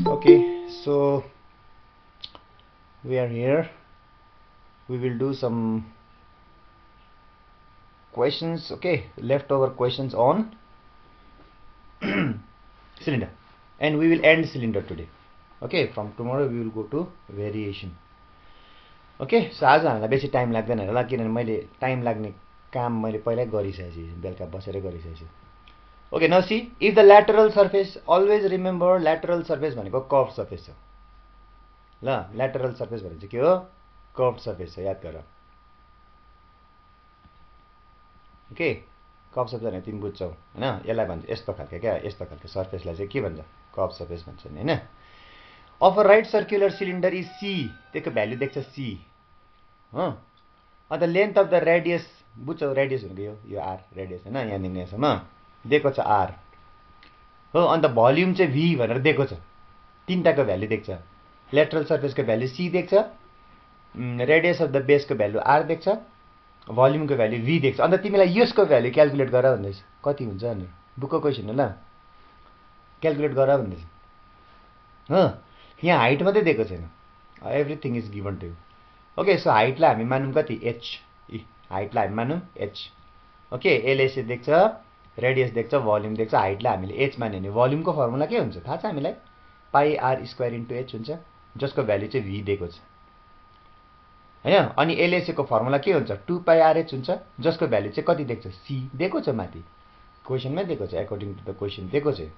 Okay, so we are here. We will do some questions, okay, leftover questions on cylinder, and we will end cylinder today. Okay, from tomorrow we will go to variation. Okay, so आज हामीलाई बेसी time लाग्दैन होला किनभने मैले time लाग्ने काम मैले पहिल्यै गरिसकेको छु, बेलुका बसेर गरिसकेको छु. Okay, now see, if the lateral surface, always remember lateral surface भनेको कर्भ सर्फेस हो. ल, lateral surface भनेको के हो? कर्भ सर्फेस हो, याद गर. ओके, कर्भ सर्फेस भनेको तिमी बुझ्छौ हैन. यसलाई भन्छ यस्तो खालको क्या, यस्तो खालको सर्फेसलाई चाहिँ के भन्छ? कर्भ सर्फेस भन्छ नि हैन. Of a right circular cylinder is C, त्यसको भ्यालु देख्छ सी हो. अन्त लेन्थ अफ द रेडियस, बुझ्छौ रेडियस भनेको यो आर रेडियस हैन, यहाँदेखि यहाँसम्म दिएको छ आर हो. अन्त भोल्युम चाहिँ भी भनेर दिएको छ. तीनटाको भ्यालु देख्छ. लेटरल सर्फेसको भ्यालु सी देख्छ, रेडियस अफ द बेसको भ्यालु आर देख्छ, भोल्युमको भ्यालु भी देख्छ. अन्त तिमीलाई यसको भ्यालु क्याल्कुलेट गर भन्दैछ. कति हुन्छ अनि बुकको क्वेसन हो ल, क्याल्कुलेट गर भन्दैछ हो. यहाँ हाइट मात्रै दिएको छैन, everything is given to you. Okay, so हाइटलाई हामी मानौँ कति? एच. हाइटलाई हामी मानौँ एच. ओके, एलएसए देख्छ, रेडियस देख्छ, भोल्युम देख्छ, हाइटलाई हामीले एच मान्यो भने भोल्युमको फर्मुला के हुन्छ थाहा छ हामीलाई? पाई आर स्क्वायर इन्टु एच हुन्छ, जसको भ्यालु चाहिँ भी दिएको छ हैन. अनि एलएसए को फर्मुला के हुन्छ? 2 पाई आरएच हुन्छ, जसको भ्यालु चाहिँ कति देख्छ? सी दिएको छ माथि क्वेसनमै दिएको छ, अकर्डिङ टु द क्वेसन दिएको छ.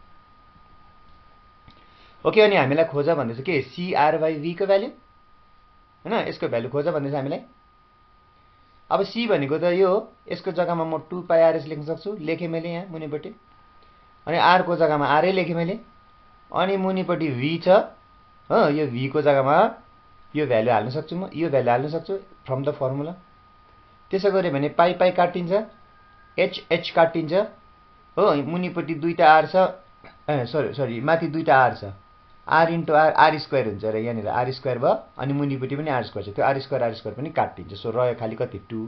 ओके, अनि हामीलाई खोज भन्दैछ के? सी आर बाई भी को भ्यालु हैन, यसको भ्यालु खोज भन्दैछ हामीलाई. अब सी भनेको त यो हो, यसको जग्गामा म 2 पाई आरएच लेख्न सक्छु, लेखेँ मैले यहाँ मुनिपट्टि. अनि आर को जग्गामा आरै लेखेँ मैले. अनि मुनिपट्टि भी छ हो, यो भी को जग्गामा यो भ्यालु हाल्न सक्छु म, यो भ्यालु हाल्न सक्छु फ्रम द फर्मुला. त्यसो गऱ्यो भने पाई पाई काटिन्छ, एच एच काटिन्छ हो. मुनिपट्टि दुईटा आर छ, सरी माथि दुईटा आर छ, R into R, R square हुन्छ र यहाँनिर आर स्क्वायर भयो. अनि मुनिपट्टि पनि आर स्क्वायर छ, त्यो आर स्क्वायर पनि काटिन्छ. सो रह्यो खालि कति? 2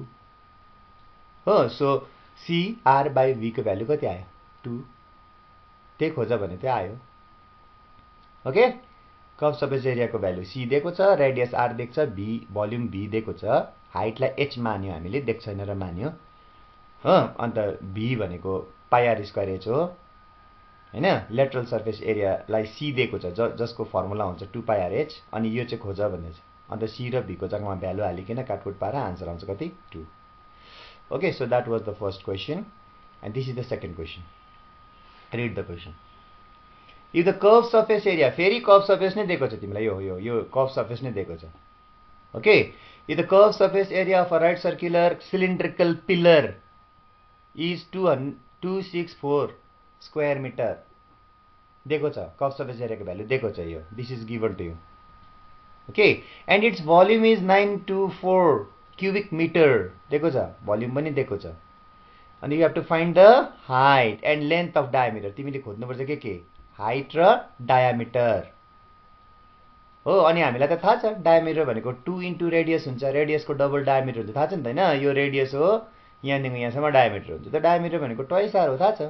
हो. सो सी आर बाई भी को भ्यालु कति आयो? 2. त्यही खोज भने त्यो आयो. ओके, कर्भ सर्फेस एरियाको भ्यालु सी दिएको छ, रेडियस आर देख्छ, भी भोल्युम भी दिएको छ, हाइटलाई एच मान्यो हामीले, देख्छ छैन र मान्यो हो. अन्त भी भनेको पाई आर स्क्वायर एच हो हैन. लेटरल सर्फेस एरियालाई सी दिएको छ, जसको फर्मुला हुन्छ 2 पाई आर एच. अनि यो चाहिँ खोज भन्दैछ. अन्त सी र भी को जग्गामा भ्यालु हालिकन काटकुट पारेर आन्सर आउँछ कति? 2. Okay, so that was the first question and this is the second question. Read the question. If the curve surface area, फेरि कर्भ सर्फेस नै दिएको छ तिमीलाई, यो कर्भ सर्फेस नै दिएको छ. Okay, if the curve surface area of a right circular cylindrical pillar is 264 square metre दिएको छ. कर्भ सर्फेस एरियाको भ्यालु दिएको छ यो, this is given to you. Okay, and its volume is 924 cubic metre दिएको छ, भोल्युम पनि दिएको छ. अनि you have to find the height and length of diameter. तिमीले खोज्नुपर्छ के? हाइट र डायामिटर हो. अनि हामीलाई त थाहा छ डायामिटर भनेको 2 इन्टु रेडियस हुन्छ, रेडियसको डबल डायामिटर हुन्छ, थाहा छ नि त हैन. यो रेडियस हो, यहाँदेखि यहाँसम्म डायामिटर हुन्छ, त डायामिटर भनेको ट्वाइस आर हो, थाहा छ.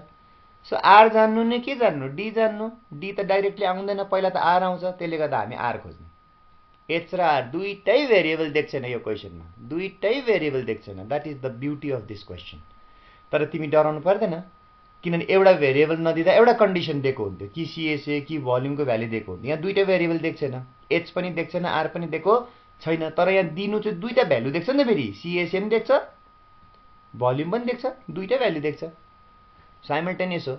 सो आर जान्नु नै के जान्नु? डी जान्नु. डी त डाइरेक्टली आउँदैन, पहिला त आर आउँछ, त्यसले गर्दा हामी आर खोज्नु. एच र आर दुईटै भेरिएबल देख्छ छैन यो क्वेसनमा, दुईटै भेरिएबल देख्छ छैन. That is the beauty of this question. तर तिमी डराउनु पर्दैन, किनभने एउटा भेरिएबल नदिँदा एउटा कन्डिसन दिएको हुन्थ्यो कि सिएसए कि भोल्युमको भ्यालु दिएको हुन्थ्यो. यहाँ दुईटै भेरिएबल देख्छ छैन, एच पनि देख्छ छैन, आर पनि दिएको छैन. तर यहाँ दिनु चाहिँ दुईटा भ्यालु देख्छ नि त, फेरि सिएसए पनि देख्छ, भोल्युम पनि देख्छ, दुईटै भ्यालु देख्छ, साइमल्टेनियस हो.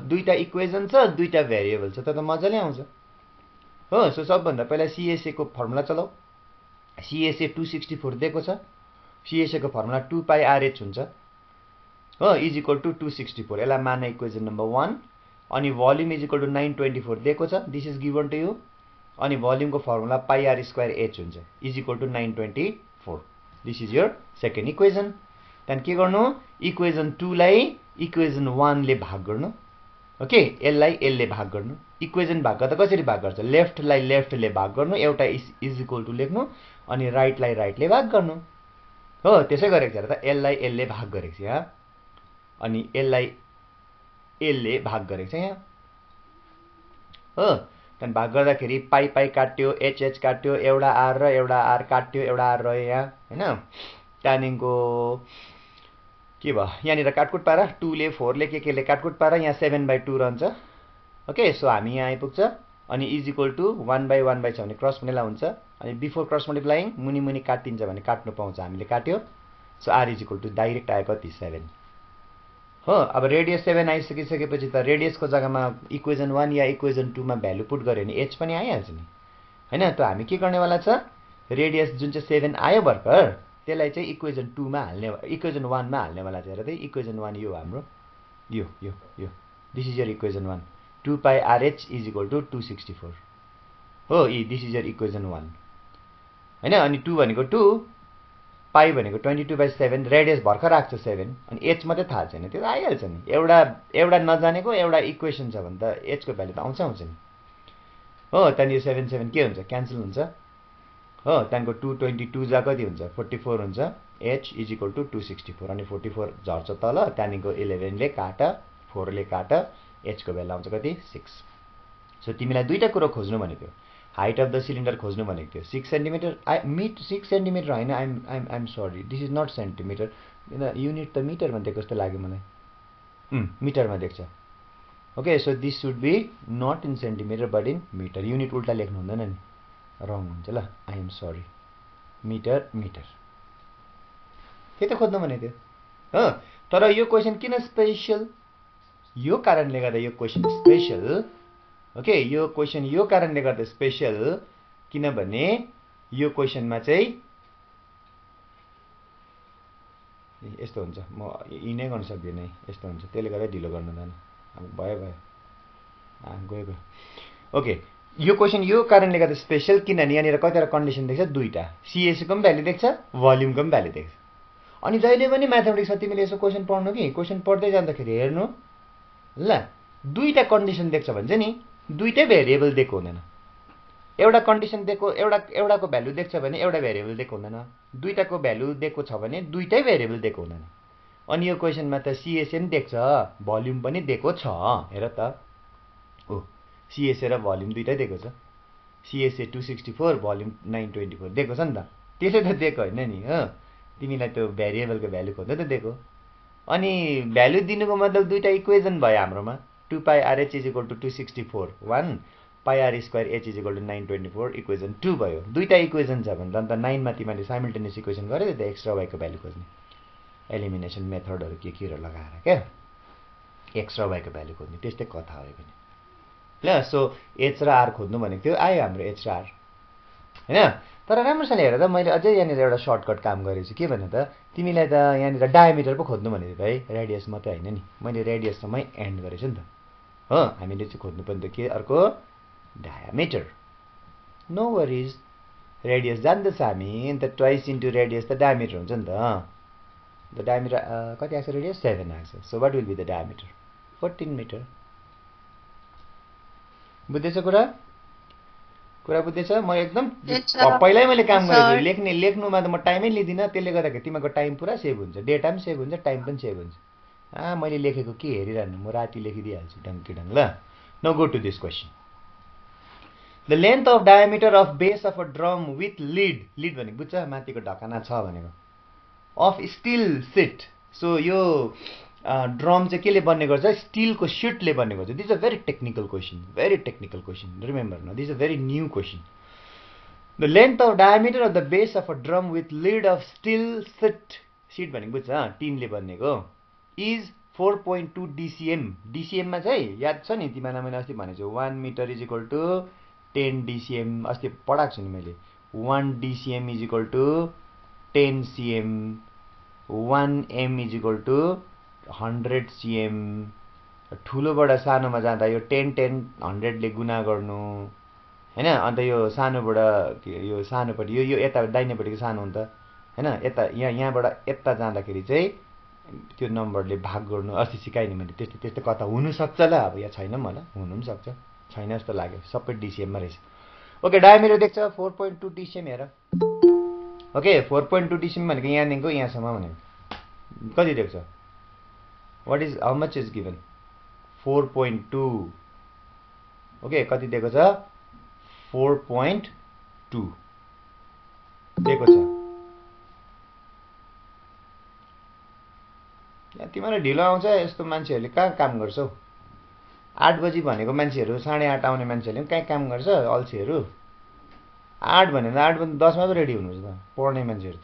दुईटा इक्वेसन छ, दुईटा भेरिएबल छ, त मजाले आउँछ हो. सो सबभन्दा पहिला सिएसए को फर्मुला चलाऊ. सिएसए 264 दिएको छ, सिएसए को फर्मुला 2 पाई आरएच हुन्छ हो, इज इक्वल टु 264. यसलाई मान इक्वेसन नम्बर 1. अनि भोल्युम इज इक्वल टु 924 दिएको छ, this is given to you. अनि भोल्युमको formula pi R square H हुन्छ, is equal to 924. This is your second equation. त्यहाँदेखि के गर्नु? इक्वेसन 2 लाई इक्वेसन 1 ले भाग गर्नु. ओके, यसलाई यसले भाग गर्नु. इक्वेसन भाग गर्दा कसरी भाग गर्छ? लेफ्टलाई लेफ्टले भाग गर्नु, एउटा इज इक्वल टु लेख्नु, अनि राइटलाई राइटले भाग गर्नु हो. त्यसै गरेको छ र त. यसलाई यसले भाग गरेको छ यहाँ, अनि यसलाई यसले भाग गरेको छ यहाँ हो. त्यहाँदेखि भाग गर्दाखेरि पाई पाई काट्यो, एच एच काट्यो, एउटा आर र एउटा आर काट्यो, एउटा आर रह्यो यहाँ हैन। त्यहाँदेखिको के भयो यहाँनिर काटकुट पारा 2 ले 4 ले केले काटकुट पारा यहाँ 7/2 रहन्छ। ओके सो हामी यहाँ आइपुग्छ अनि इज इक्वल टु 1/1 छ भने क्रस मल्टिप्लाई हुन्छ अनि बिफोर क्रस मल्टिप्लाइङ मुनि मुनि काटिन्छ भने काट्नु पाउँछ हामीले काट्यो। So R is equal to direct आयो कति 7 हो। अब रेडियस 7 आइसकिसकेपछि त रेडियसको जग्गामा इक्वेसन 1 या इक्वेसन 2 मा भ्यालु पुट गर्यो भने एच पनि आइहाल्छ नि हैन। त हामी के गर्नेवाला छ रेडियस जुन चाहिँ 7 आयो भर्खर त्यसलाई चाहिँ इक्वेसन 2 मा हाल्ने इक्वेसन 1 मा हाल्नेवाला चाहिँ हेर त इक्वेसन 1 यो हाम्रो यो यो यो this is your equation 1 2 pi RH is equal to 264 हो। दिस इज योर इक्वेसन 1 हैन। अनि 2 भनेको 2 पाई भनेको 22/7 रेडियस भर्खर आएको छ 7 अनि एच मात्रै थाहा छैन त्यो आइहाल्छ नि। एउटा नजानेको एउटा इक्वेसन छ भने त एच को भ्यालु त आउँछ नि हो। त्यहाँदेखि 7 7 के हुन्छ क्यान्सल हुन्छ हो। त्यहाँको 222 जा कति हुन्छ 44 हुन्छ। एच इज इक्वल टु 264 अनि 44 झर्छ तल। त्यहाँदेखिको 11 ले काट 4 ले काट एच को भ्यालु आउँछ कति 6। सो तिमीलाई दुईटा कुरो खोज्नु भनेको थियो हाइट अफ द सिलिन्डर खोज्नु भनेको थियो 6 सेन्टिमिटर 6 सेन्टिमिटर होइन I'm sorry this is not centimetre unit त मिटरमा दिएको जस्तो लाग्यो मलाई मिटरमा देख्छ। Okay so this should be not in centimetre but in metre unit उल्टा लेख्नु हुँदैन नि रङ हुन्छ ल आइएम सरी मिटर मिटर त्यही त खोज्नु भनेको थियो हो। तर यो क्वेसन किन स्पेशल यो कारणले गर्दा यो क्वेसन स्पेशल ओके यो क्वेसन यो कारणले गर्दा स्पेशल किनभने यो क्वेसनमा चाहिँ यस्तो हुन्छ म यिनै गर्न सक्दिनँ यस्तो हुन्छ त्यसले गर्दा ढिलो गर्नु जानु अब भयो गयो गयो। ओके यो क्वेसन यो कारणले गर्दा स्पेशल किनभने यहाँनिर कतिवटा कन्डिसन देख्छ दुईटा सिएससी को पनि भ्यालु देख्छ भोल्युमको पनि भ्यालु देख्छ। अनि जहिले पनि म्याथमेटिक्समा तिमीले यसो क्वेसन पढ्नु कि क्वेसन पढ्दै जाँदाखेरि हेर्नु ल दुईटा कन्डिसन देख्छ भने चाहिँ नि दुईटै भेरिएबल दिएको हुँदैन। एउटा कन्डिसन दिएको एउटाको भ्यालु देख्छ भने एउटा भेरिएबल दिएको हुँदैन दुईटाको भ्यालु दिएको छ भने दुईटै भेरिएबल दिएको हुँदैन। अनि यो क्वेसनमा त सिएसए पनि देख्छ भोल्युम पनि दिएको छ हेर त ओ सिएसए र भोल्युम दुईटै दिएको छ सिएसए 264 भोल्युम 924 दिएको छ नि त त्यसै त दिएको होइन नि हो। तिमीलाई त्यो भेरिएबलको भ्यालु खोज्दै त दिएको अनि भ्यालु दिनुको मतलब दुईटा इक्वेसन भयो हाम्रोमा 2 pi RH is equal to 264 1 pi R square H is equal to 924 equation 2 भयो। दुईटा इक्वेसन छ भने अन्त 9 मा तिमीले साइमल्टेनियस इक्वेसन गर्यो त एक्स्ट्रा वाईको भ्यालु खोज्ने एलिमिनेसन मेथडहरु के लगाएर क्या एक्स्ट्रा वाईको भ्यालु खोज्ने त्यस्तै कथा हो पनि ल। सो एच र आर खोज्नु भनेको थियो आयो हाम्रो एच र आर हैन। तर राम्रोसँग हेर त मैले अझै यहाँनिर एउटा सर्टकट काम गरेछु के भने त तिमीलाई त यहाँनिर डायमिटर पो खोज्नु भनेको भाइ रेडियस मात्रै हैन नि मैले रेडियससम्मै एन्ड गरेछु नि त हो। हामीले चाहिँ खोज्नु पर्ने त के अर्को डायमिटर नो वरिज रेडियस जान्दछ हामी अनि त ट्वाइस इन्टु रेडियस त डायमिटर हुन्छ नि त डायमिटर कति आएको छ रेडियस 7 आएको छ। So what will be the diameter 14 metre. बुझ्दैछ कुरा बुझ्दैछ म एकदम पहिल्यै मैले काम गरेको लेख्नुमा त म टाइमै लिदिनँ त्यसले गर्दाखेरि तिमीको टाइम पुरा सेभ हुन्छ डेटा पनि सेभ हुन्छ टाइम पनि सेभ हुन्छ। मैले लेखेको के हेरिरहनु म राति लेखिदिइहाल्छु डङ ल। Now go to this question the length of diameter of base of a drum with lid भनेको बुझ्छ माथिको ढकना छ भनेको अफ स्टिल सिट। सो यो ड्रम चाहिँ केले बन्ने गर्छ स्टिलको सिटले बन्ने गर्छ। This a very technical question remember न this a very new question. The length of diameter of the base of a drum with lid of steel sheet भनेको बुझ्छ टिनले बन्नेको इज 4.2 DCM। DCMमा चाहिँ याद छ नि तिमीलाई मैले अस्ति भनेको छु 1 metre is equal to 10 DCM अस्ति पढाएको छु नि मैले 1 DCM is equal to 10 CM 1 M is equal to 100 CM। ठुलोबाट सानोमा जाँदा यो 10 10 100 ले गुणा गर्नु हैन अन्त यो सानोबाट यो सानोपट्टि यो यता दाहिनेपट्टिको सानो हुन्छ हैन यता यहाँबाट यता जाँदाखेरि चाहिँ त्यो नम्बरले भाग गर्नु अस्ति सिकाएँ नि मैले त्यस्तै कथा हुनु सक्छ ल अब यहाँ छैन मलाई हुनु पनि सक्छ छैन जस्तो लाग्यो सबै DCMमा रहेछ। ओके डायमिटर देख्छ 4.2 DCM हेर ओके 4.2 DCM भनेको यहाँदेखिको यहाँसम्म भनेको कति देख्छ what is how much is given 4.2 okay कति दिएको छ 4.2 दिएको छ। तिमीलाई ढिलो आउँछ यस्तो मान्छेहरूले कहाँ काम गर्छौ 8 बजी भनेको मान्छेहरू 8:30 आउने मान्छेहरूले पनि कहाँ काम गर्छ अल्छीहरू 8 भनेर 8:10 मा पो रेडी हुनुहुन्छ त पढ्ने मान्छेहरू त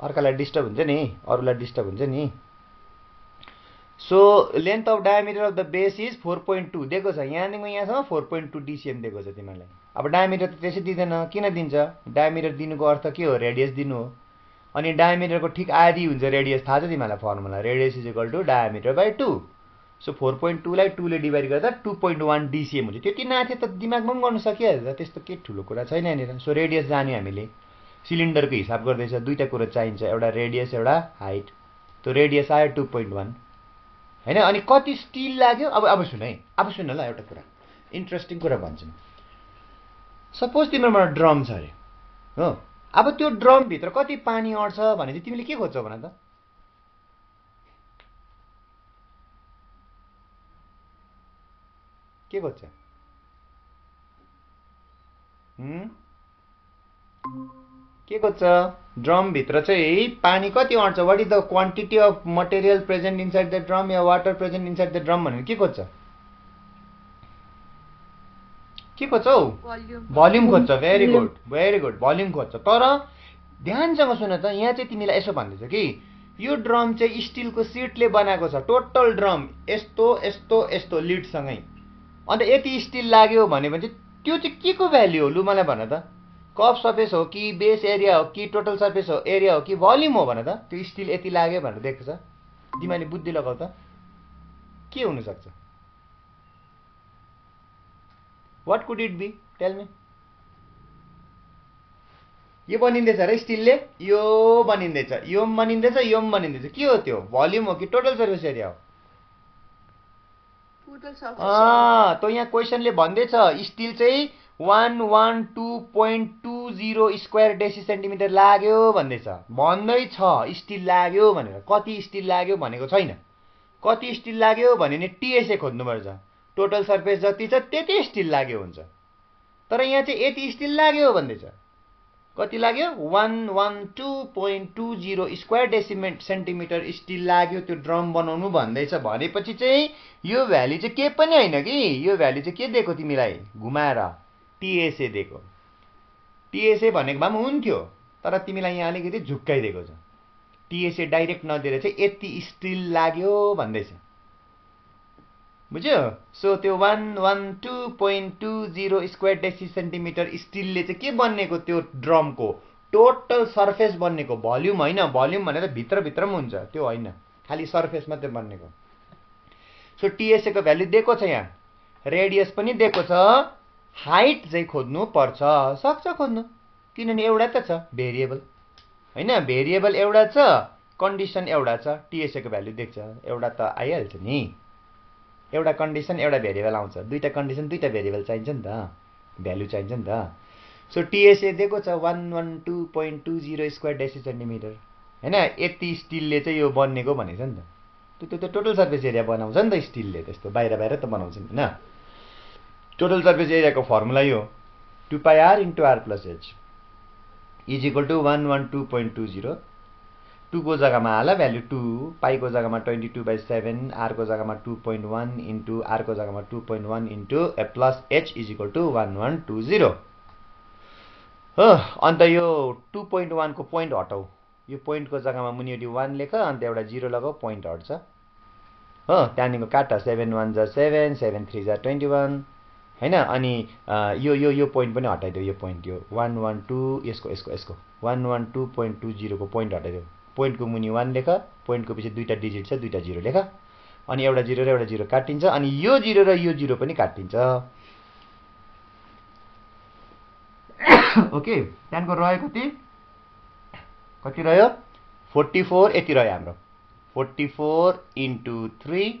अर्कालाई डिस्टर्ब हुन्छ नि अरूलाई डिस्टर्ब हुन्छ नि। So length of diameter of the base is 4.2 दिएको छ यहाँदेखि यहाँसम्म 4.2 DCM दिएको छ तिमीलाई। अब डायमिटर त त्यसै दिँदैन किन दिन्छ डायमिटर दिनुको अर्थ के हो रेडियस दिनु हो अनि डायमिटरको ठिक आधी हुन्छ रेडियस थाहा छ तिमीलाई formula radius is equal to diameter by 2। सो 4.2 लाई 2 ले डिभाइड गर्दा 2.1 DCM हुन्छ। त्यति नाथे त दिमागमा पनि गर्न सकिहाल्छ त्यस्तो के ठुलो कुरा छैन यहाँनिर। सो रेडियस जान्यो हामीले सिलिन्डरको हिसाब गर्दैछ दुईटा कुरा चाहिन्छ एउटा रेडियस एउटा हाइट त्यो रेडियस आयो 2.1 हैन। अनि कति स्टिल लाग्यो अब सुन है अब सुन ल एउटा कुरा इन्ट्रेस्टिङ कुरा भन्छु। सपोज तिम्रोमा ड्रम छ अरे हो अब त्यो ड्रम भित्र कति पानी अट्छ भने चाहिँ तिमीले के खोज्छौ भन त के खोज्छ के खोज्छ ड्रम भित्र चाहिँ पानी कति अट्छ what is the quantity of material present inside the drum yeah water present inside the drum भनेर के खोज्छ हौ भोल्युम खोज्छ। भेरी गुड भोल्युम खोज्छ। तर ध्यानसँग सुन त यहाँ चाहिँ तिमीलाई यसो भन्दैछ कि यो ड्रम चाहिँ स्टिलको सिटले बनाएको छ टोटल ड्रम यस्तो यस्तो यस्तो लिडसँगै अन्त यति स्टिल लाग्यो भनेपछि त्यो चाहिँ के को भ्याल्यु हो लु मलाई भन त कप सर्फेस हो कि बेस एरिया हो कि टोटल सर्फेस हो एरिया हो कि भोल्युम हो भन त त्यो स्टिल यति लाग्यो भनेर देख्छ तिमीले बुद्धि लगाउ त के हुन सक्छ what could it be tell me यो बनिँदैछ र स्टिलले यो बनिँदैछ यो पनि बनिँदैछ यो पनि बनिँदैछ के हो त्यो भोल्युम हो कि टोटल सर्फेस एरिया हो त यहाँ क्वेसनले भन्दैछ स्टिल चाहिँ 112.20 स्क्वायर डेसी सेन्टिमिटर लाग्यो भन्दैछ भन्दैछ स्टिल लाग्यो भनेर कति स्टिल लाग्यो भनेको छैन कति स्टिल लाग्यो भने नि टीएसए खोज्नुपर्छ टोटल सर्फेस जति छ त्यति स्टिल लाग्यो हुन्छ तर यहाँ चाहिँ यति स्टिल लाग्यो भन्दैछ कति लाग्यो 112.20 स्क्वायर डेसिमेट सेन्टिमिटर स्टिल लाग्यो त्यो ड्रम बनाउनु भन्दैछ भनेपछि चाहिँ यो भ्यालु चाहिँ के पनि हैन कि यो भ्यालु चाहिँ के दिएको तिमीलाई घुमाएर टीएसए दिएको टीएसए भनेको भए पनि हुन्थ्यो तर तिमीलाई यहाँ अलिकति झुक्काइदिएको छ टीएसए डाइरेक्ट नदिएर चाहिँ यति स्टिल लाग्यो भन्दैछ बुझ्यो। सो त्यो 112.20 स्क्वायर डेसी सेन्टिमिटर स्टिलले चाहिँ के बन्नेको त्यो ड्रमको टोटल सर्फेस बन्नेको भोल्युम हैन भोल्युम भनेर भित्र भित्रमा हुन्छ त्यो हैन खाली सर्फेस मात्रै बन्नेको। सो टीएसए को भ्यालु दिएको छ यहाँ रेडियस पनि दिएको छ हाइट चाहिँ खोज्नु पर्छ सक्छ खोज्नु किनभने एउटा त छ भेरिएबल हैन भेरिएबल एउटा छ कन्डिसन एउटा छ टीएसए को भ्यालु देख्छ एउटा त आइहाल्छ नि एउटा कन्डिसन एउटा भेरिएबल आउँछ दुईटा कन्डिसन दुईटा भेरिएबल चाहिन्छ नि त भ्यालु चाहिन्छ नि त। सो टीएसए दिएको छ 112.20 स्क्वायर डेसी सेन्टिमिटर हैन यति स्टिलले चाहिँ यो बन्नेको भनेछ नि त त्यो टोटल सर्फेस एरिया बनाउँछ नि त स्टिलले त्यस्तो बाहिर बाहिर त बनाउँछ नि हैन। टोटल सर्फेस एरियाको फर्मुला यो 2πr * r + h is equal to 112.20 2 को जग्गामा हाल भ्यालु 2 पाई को जग्गामा 22/7 r को जग्गामा 2.1 इन्टु r को जग्गामा 2.1 into plus h is equal to 1120 हो। अन्त यो 2.1 को पोइन्ट हटाऊ यो पोइन्टको जग्गामा मुनिपटि 1 लेख अन्त एउटा 0 लगाऊ पोइन्ट हट्छ हो त्यहाँदेखिको काट 7 1 जा 7 7 3 जा 21 हैन अनि यो पोइन्ट पनि हटाइदियो यो पोइन्ट यो 112 यसको 112.20 को पोइन्ट हटाइदियो पोइन्टको मुनि 1 लेख पोइन्टको पछि दुईटा डिजिट छ दुईटा 0 लेख अनि एउटा 0 र एउटा 0 काटिन्छ अनि यो 0 र यो 0 पनि काटिन्छ ओके त्यहाँको रह्यो कति रह्यो 44 यति रह्यो हाम्रो 44 into 3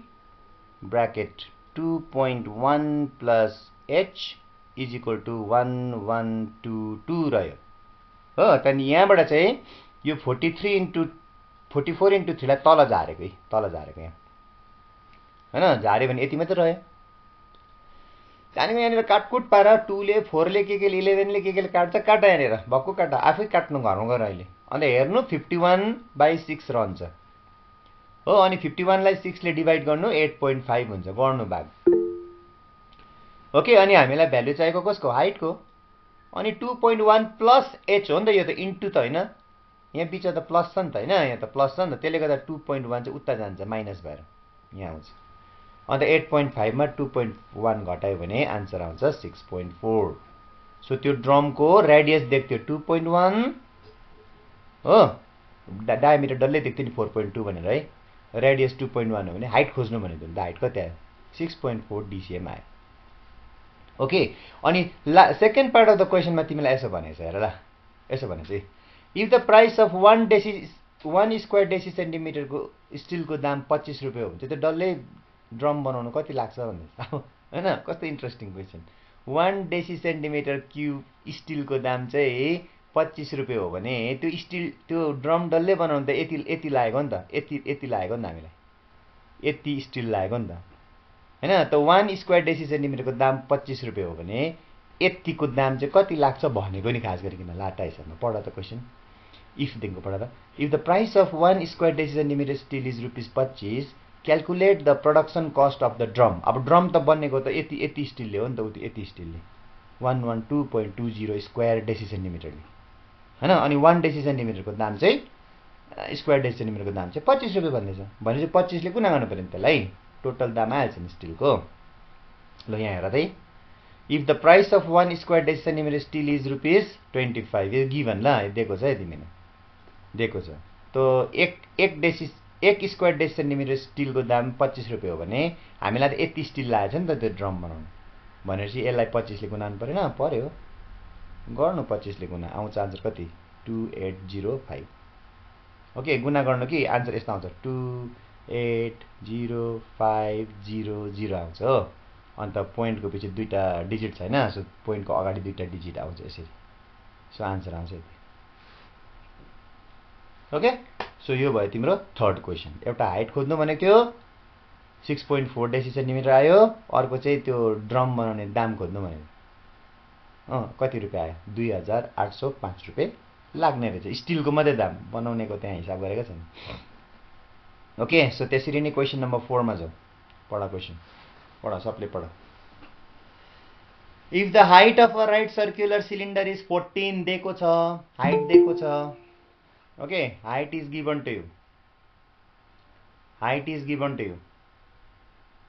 bracket 2.1 plus h is equal to 1122 रह्यो हो। त्यहाँदेखि यहाँबाट चाहिँ यो 44 इन्टु 3 लाई तल झारेको यहाँ हैन झार्यो भने यति मात्रै रह्यो जानेको यहाँनिर काटकुट पार 2 ले 4 ले के 11 ले के काट्छ काट यहाँनिर भक्कु काट आफै काट्नु घरमा गएर अहिले अन्त हेर्नु 51/6 रहन्छ हो अनि 51 लाई 6 ले डिभाइड गर्नु 8.5 हुन्छ गर्नु भाग ओके अनि हामीलाई भ्यालु चाहिएको कसको हाइटको अनि 2.1 प्लस h हो नि त यो त इन्टु त हैन यहाँ बिचमा त प्लस छ नि त हैन यहाँ त प्लस छ नि त त्यसले गर्दा 2.1 चाहिँ उता जान्छ माइनस भएर यहाँ आउँछ अन्त 8.5 मा 2.1 घटायो भने आन्सर आउँछ 6.4 सो त्यो ड्रमको रेडियस देख्थ्यो 2.1 हो डायमिटर डल्लै देख्थ्यो नि 4.2 भनेर है रेडियस 2.1 हो भने हाइट खोज्नु भनेको त हाइट कति आयो 6.4 डिसिएम आयो ओके अनि सेकेन्ड पार्ट अफ द क्वेसनमा तिमीलाई यसो भनेछ हेर ल यसो भनेछ if the price of 1 square deci सेन्टिमिटरको स्टिलको दाम 25 रुपैयाँ हो भने त्यो डल्लै ड्रम बनाउनु कति लाग्छ भन्दैछ हैन कस्तो interesting question 1 deci centimetre cube स्टिलको दाम चाहिँ 25 रुपैयाँ हो भने त्यो स्टिल त्यो ड्रम डल्लै बनाउनु त यति लागेको नि त यति लागेको नि त हामीलाई यति स्टिल लागेको नि त हैन त 1 स्क्वायर डेसी सेन्टिमिटरको दाम 25 रुपैयाँ हो भने यतिको दाम चाहिँ कति लाग्छ भनेको नि खास गरिकन लाटा हिसाबमा पढ त क्वेसन इफ देखिको पढ त if the price of 1 square deci centimetre steel is ₹25 calculate the production cost of the drum अब ड्रम त बनेको त यति स्टिलले हो नि त उति यति स्टिलले 112.20 स्क्वायर डेसी सेन्टिमिटरले हैन अनि 1 डेसी सेन्टिमिटरको दाम चाहिँ स्क्वायर डेसी सेन्टिमिटरको दाम चाहिँ 25 रुपैयाँ भन्दैछ भनेपछि 25 ले गुणा गर्नु पर्यो नि त्यसलाई टोटल दाम आइहाल्छ नि स्टिलको ल यहाँ हेर त if the price of 1 square deci centimetre steel is ₹25 यो गिभन ल दिएको छ है तिमीले दिएको छ त एक स्क्वायर डेसी सेन्टिमिटर स्टिलको दाम 25 रुपैयाँ हो भने हामीलाई त यति स्टिल लागेको छ नि त त्यो ड्रम बनाउनु भनेपछि यसलाई 25 ले गुणा गर्नु परेन पर्यो गर्नु 25 ले गुणा आउँछ आन्सर कति 2805 ओके गुणा गर्नु कि आन्सर यस्तो आउँछ 28050 आउँछ हो अन्त पोइन्टको पछि दुईटा डिजिट छैन सो पोइन्टको अगाडि दुईटा डिजिट आउँछ यसरी सो आन्सर आउँछ यति ओके सो यो भयो तिम्रो थर्ड क्वेसन एउटा हाइट खोज्नु भनेको थियो 6.4 डेसी सेन्टिमिटर आयो अर्को चाहिँ त्यो ड्रम बनाउने दाम खोज्नु भनेको कति रुपैयाँ आयो 2805 रुपैयाँ लाग्ने रहेछ स्टिलको मात्रै दाम बनाउनेको त्यहाँ हिसाब गरेको छैन ओके सो त्यसरी नै क्वेसन नम्बर 4 मा जाऊ पढ क्वेसन पढ सबले पढ if the height of a right circular cylinder is 14 दिएको छ हाइट दिएको छ okay height is given to you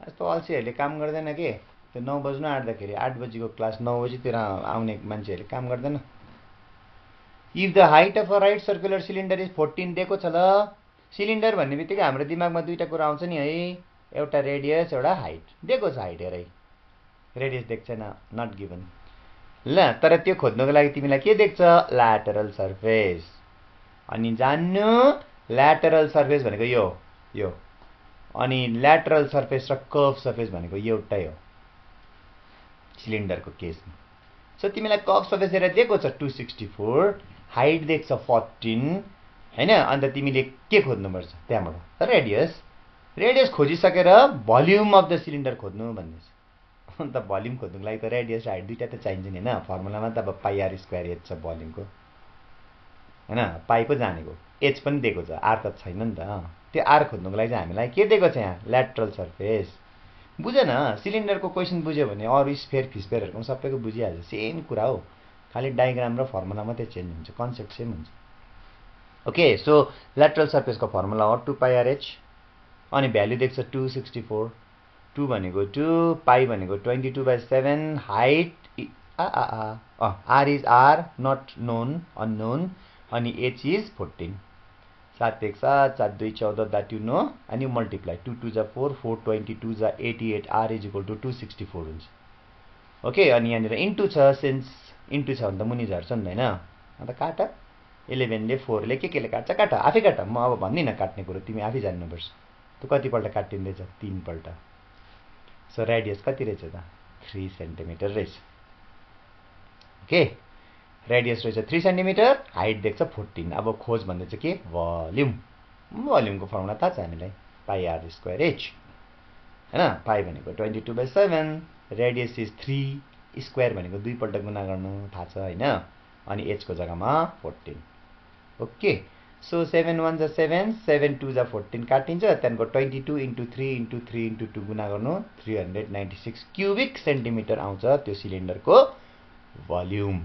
यस्तो अल्छीहरूले काम गर्दैन के त्यो 9 बज्नु आँट्दाखेरि 8 बजीको क्लास 9 बजीतिर आउने मान्छेहरूले काम गर्दैन if the height of a right circular cylinder is 14 दिएको छ ल सिलिन्डर भन्ने बित्तिकै हाम्रो दिमागमा दुईटा कुरा आउँछ नि है एउटा रेडियस एउटा हाइट दिएको छ हाइट हेरै रेडियस देख्छ नट गिभन ल तर त्यो खोज्नको लागि तिमीलाई के देख्छ ल्याटरल सर्फेस अनि जान्नु ल्याटरल सर्फेस भनेको यो अनि ल्याटरल सर्फेस र कर्भ सर्फेस भनेको एउटै हो सिलिन्डरको केसमा सो तिमीलाई कर्भ सर्फेस एरिया दिएको छ 264 हाइट देख्छ 14 हैन अन्त तिमीले के खोज्नुपर्छ त्यहाँबाट रेडियस खोजिसकेर भोल्युम अफ द सिलिन्डर खोज्नु भन्दैछ अन्त भोल्युम खोज्नुको लागि त रेडियस र हाइट दुईटा त चाहिन्छ नि हैन फर्मुलामा त अब πr² h छ भोल्युमको हैन पाइ पो जानेको h पनि दिएको छ r त छैन नि त त्यो r खोज्नुको लागि चाहिँ हामीलाई के दिएको छ यहाँ ल्याटरल सर्फेस बुझेन सिलिन्डरको क्वेसन बुझ्यो भने अरु स्फेयर फिस्फेयरहरुको सबैको बुझिहाल्छ सेम कुरा हो खाली डायग्राम र फर्मुला मात्रै चेन्ज हुन्छ कन्सेप्ट सेम हुन्छ ओके सो ल्याटरल सर्फेसको फर्मुला हो 2πrh अनि भ्यालु देख्छ 264 2 भनेको 2 पाइ भनेको 22/7 height r is r not known unknown अनि h is 14 7 1 7 7 2 14 that you know and you multiply 2 2 जा 4 4 22 जा 88 r is equal to 264 हुन्छ ओके अनि यहाँनिर इन्टु छ सिन्स इन्टु छ भने त मुनि झर्छ नि हैन अन्त काट 11 ले 4 ले केले काट्छ काट आफै काट म अब भन्दिन काट्ने कुरा तिमी आफै जान्नुपर्छ त कति पल्ट काटिँदैछ 3 पल्ट सो रेडियस कति रहेछ त 3 सेन्टिमिटर रहेछ ओके रेडियस रहेछ 3 सेन्टिमिटर हाइट देख्छ 14 अब खोज भन्दैछ के भोल्युमको फर्मुला थाहा छ हामीलाई πr² h हैन पाइ भनेको 22/7 रेडियस इज 3 स्क्वायर भनेको 2 पल्ट गुणा गर्नु थाहा छ हैन अनि h को जग्गामा 14 ओके सो 7 1 जा 7 7 2 जा 14 काटिन्छ त्यहाँको 22 into 3 into 3 into 2 गुणा गर्नु 396 क्युबिक सेन्टिमिटर आउँछ त्यो सिलिन्डरको भोल्युम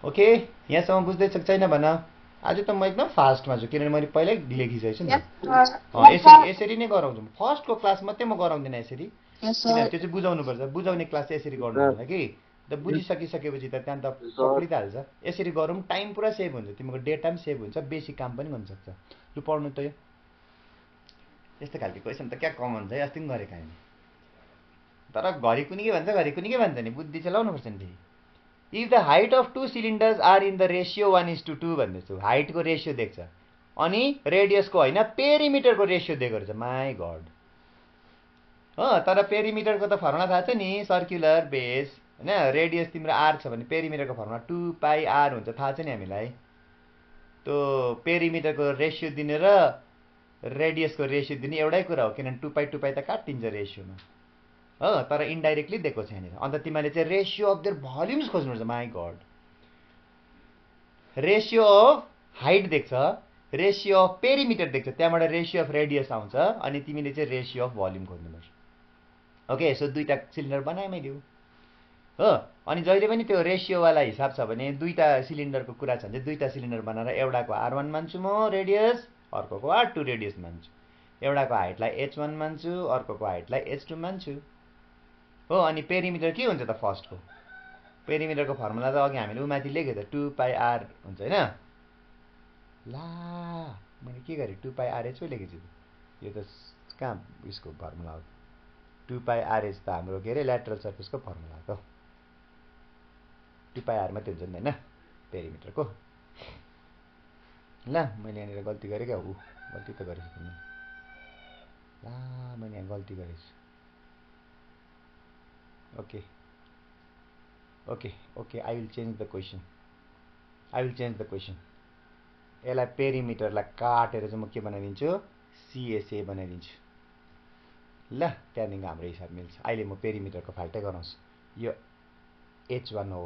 ओके यहाँसम्म बुझ्दैछ छैन भन आज त म एकदम फास्टमा छु किनभने मैले पहिल्यै लेखिसकेछु नि यसरी नै गराउँछु फर्स्टको क्लास मात्रै म गराउँदिन यसरी किनभने त्यो चाहिँ बुझाउनु पर्छ बुझाउने क्लास यसरी गर्नु होला कि त बुझिसकिसकेपछि त त्यहाँ त पक्रित हाल्छ यसरी गरौँ टाइम पुरा सेभ हुन्छ तिमीको डेटा पनि सेभ हुन्छ बेसी काम पनि गर्न सक्छ लु पढ्नु त यो यस्तो खालको क्वेसन त क्या कमन छ है अस्ति पनि गरेको हामी तर घरि कुनै के भन्छ नि बुद्धि चाहिँ लाउनु पर्छ नि फेरि if the height of two cylinders are in the ratio 1:2 भन्दैछु हाइटको रेसियो देख्छ अनि रेडियसको होइन पेरिमिटरको रेसियो दिएको रहेछ माई गड हो तर पेरिमिटरको त फर्मुला थाहा छ नि सर्कुलर बेस हैन रेडियस तिम्रो आर छ भने पेरिमिटरको फर्मुला 2πr हुन्छ थाहा छ नि हामीलाई त्यो पेरिमिटरको रेसियो दिने र रेडियसको रेसियो दिने एउटै कुरा हो किनभने 2π त काटिन्छ रेसियोमा हो तर इन्डाइरेक्टली दिएको छ यहाँनिर अन्त तिमीले चाहिँ रेसियो अफ देयर भोल्युम्स खोज्नुपर्छ my god ratio of height देख्छ रेसियो अफ पेरिमिटर देख्छ त्यहाँबाट रेसियो अफ रेडियस आउँछ अनि तिमीले चाहिँ रेसियो अफ भोल्युम खोज्नुपर्छ ओके सो दुईटा सिलिन्डर बनाए मैले हो अनि जहिले पनि त्यो रेसियोवाला हिसाब छ भने दुईटा सिलिन्डरको कुरा छ भने दुईटा सिलिन्डर बनाएर एउटाको R1 मान्छु म रेडियस अर्कोको R2 रेडियस मान्छु एउटाको हाइटलाई H1 मान्छु अर्कोको हाइटलाई H2 मान्छु हो अनि पेरिमिटर के हुन्छ त फर्स्टको पेरिमिटरको फर्मुला त अघि हामीले उमाथि लेख्यो त 2πr हुन्छ हैन ला मैले के गरेँ 2πrh लेखेछु यो त कहाँ यसको फर्मुला हो 2πrh त हाम्रो के अरे ल्याटरल सर्फेसको फर्मुला हो 2πr मात्रै हुन्छ नि हैन पेरिमिटरको ल मैले यहाँनिर गल्ती गरेँ क्या गल्ती त गरेछु तिमीले ला मैले यहाँ गल्ती गरेछु okay okay okay I will change the question यसलाई पेरिमिटरलाई काटेर चाहिँ म के बनाइदिन्छु CSA बनाइदिन्छु ल त्यहाँदेखिको हाम्रो हिसाब मिल्छ अहिले म पेरिमिटरको फाल्टै गराउँछु यो H1 हो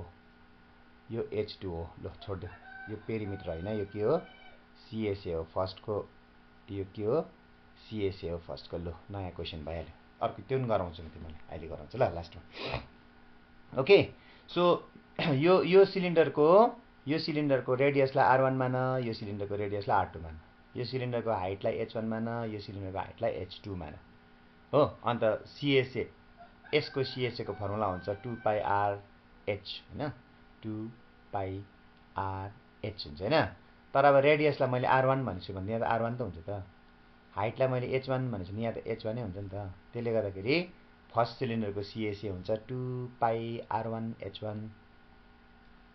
यो H2 हो ल छोड्दियो यो पेरिमिटर होइन यो के हो CSA हो फर्स्टको यो के हो CSA हो फर्स्टको ल नयाँ क्वेसन भइहाल्यो अर्को त्यो पनि गराउँछु म तिमीलाई अहिले गराउँछु ल लास्टमा ओके सो यो सिलिन्डरको रेडियसलाई R1 मान यो सिलिन्डरको रेडियसलाई R2 मान यो सिलिन्डरको हाइटलाई H1 मान यो सिलिन्डरको हाइटलाई H2 मान हो अन्त CSA यसको CSA को फर्मुला हुन्छ 2πrh हैन 2πrh हुन्छ हैन तर अब रेडियसलाई मैले R1 भनेछु भने यहाँ त R1 त हुन्छ त हाइटलाई मैले H1 भनेछु नि यहाँ त H1 नै हुन्छ नि त त्यसले गर्दाखेरि फर्स्ट सिलिन्डरको CSA हुन्छ 2πr1h1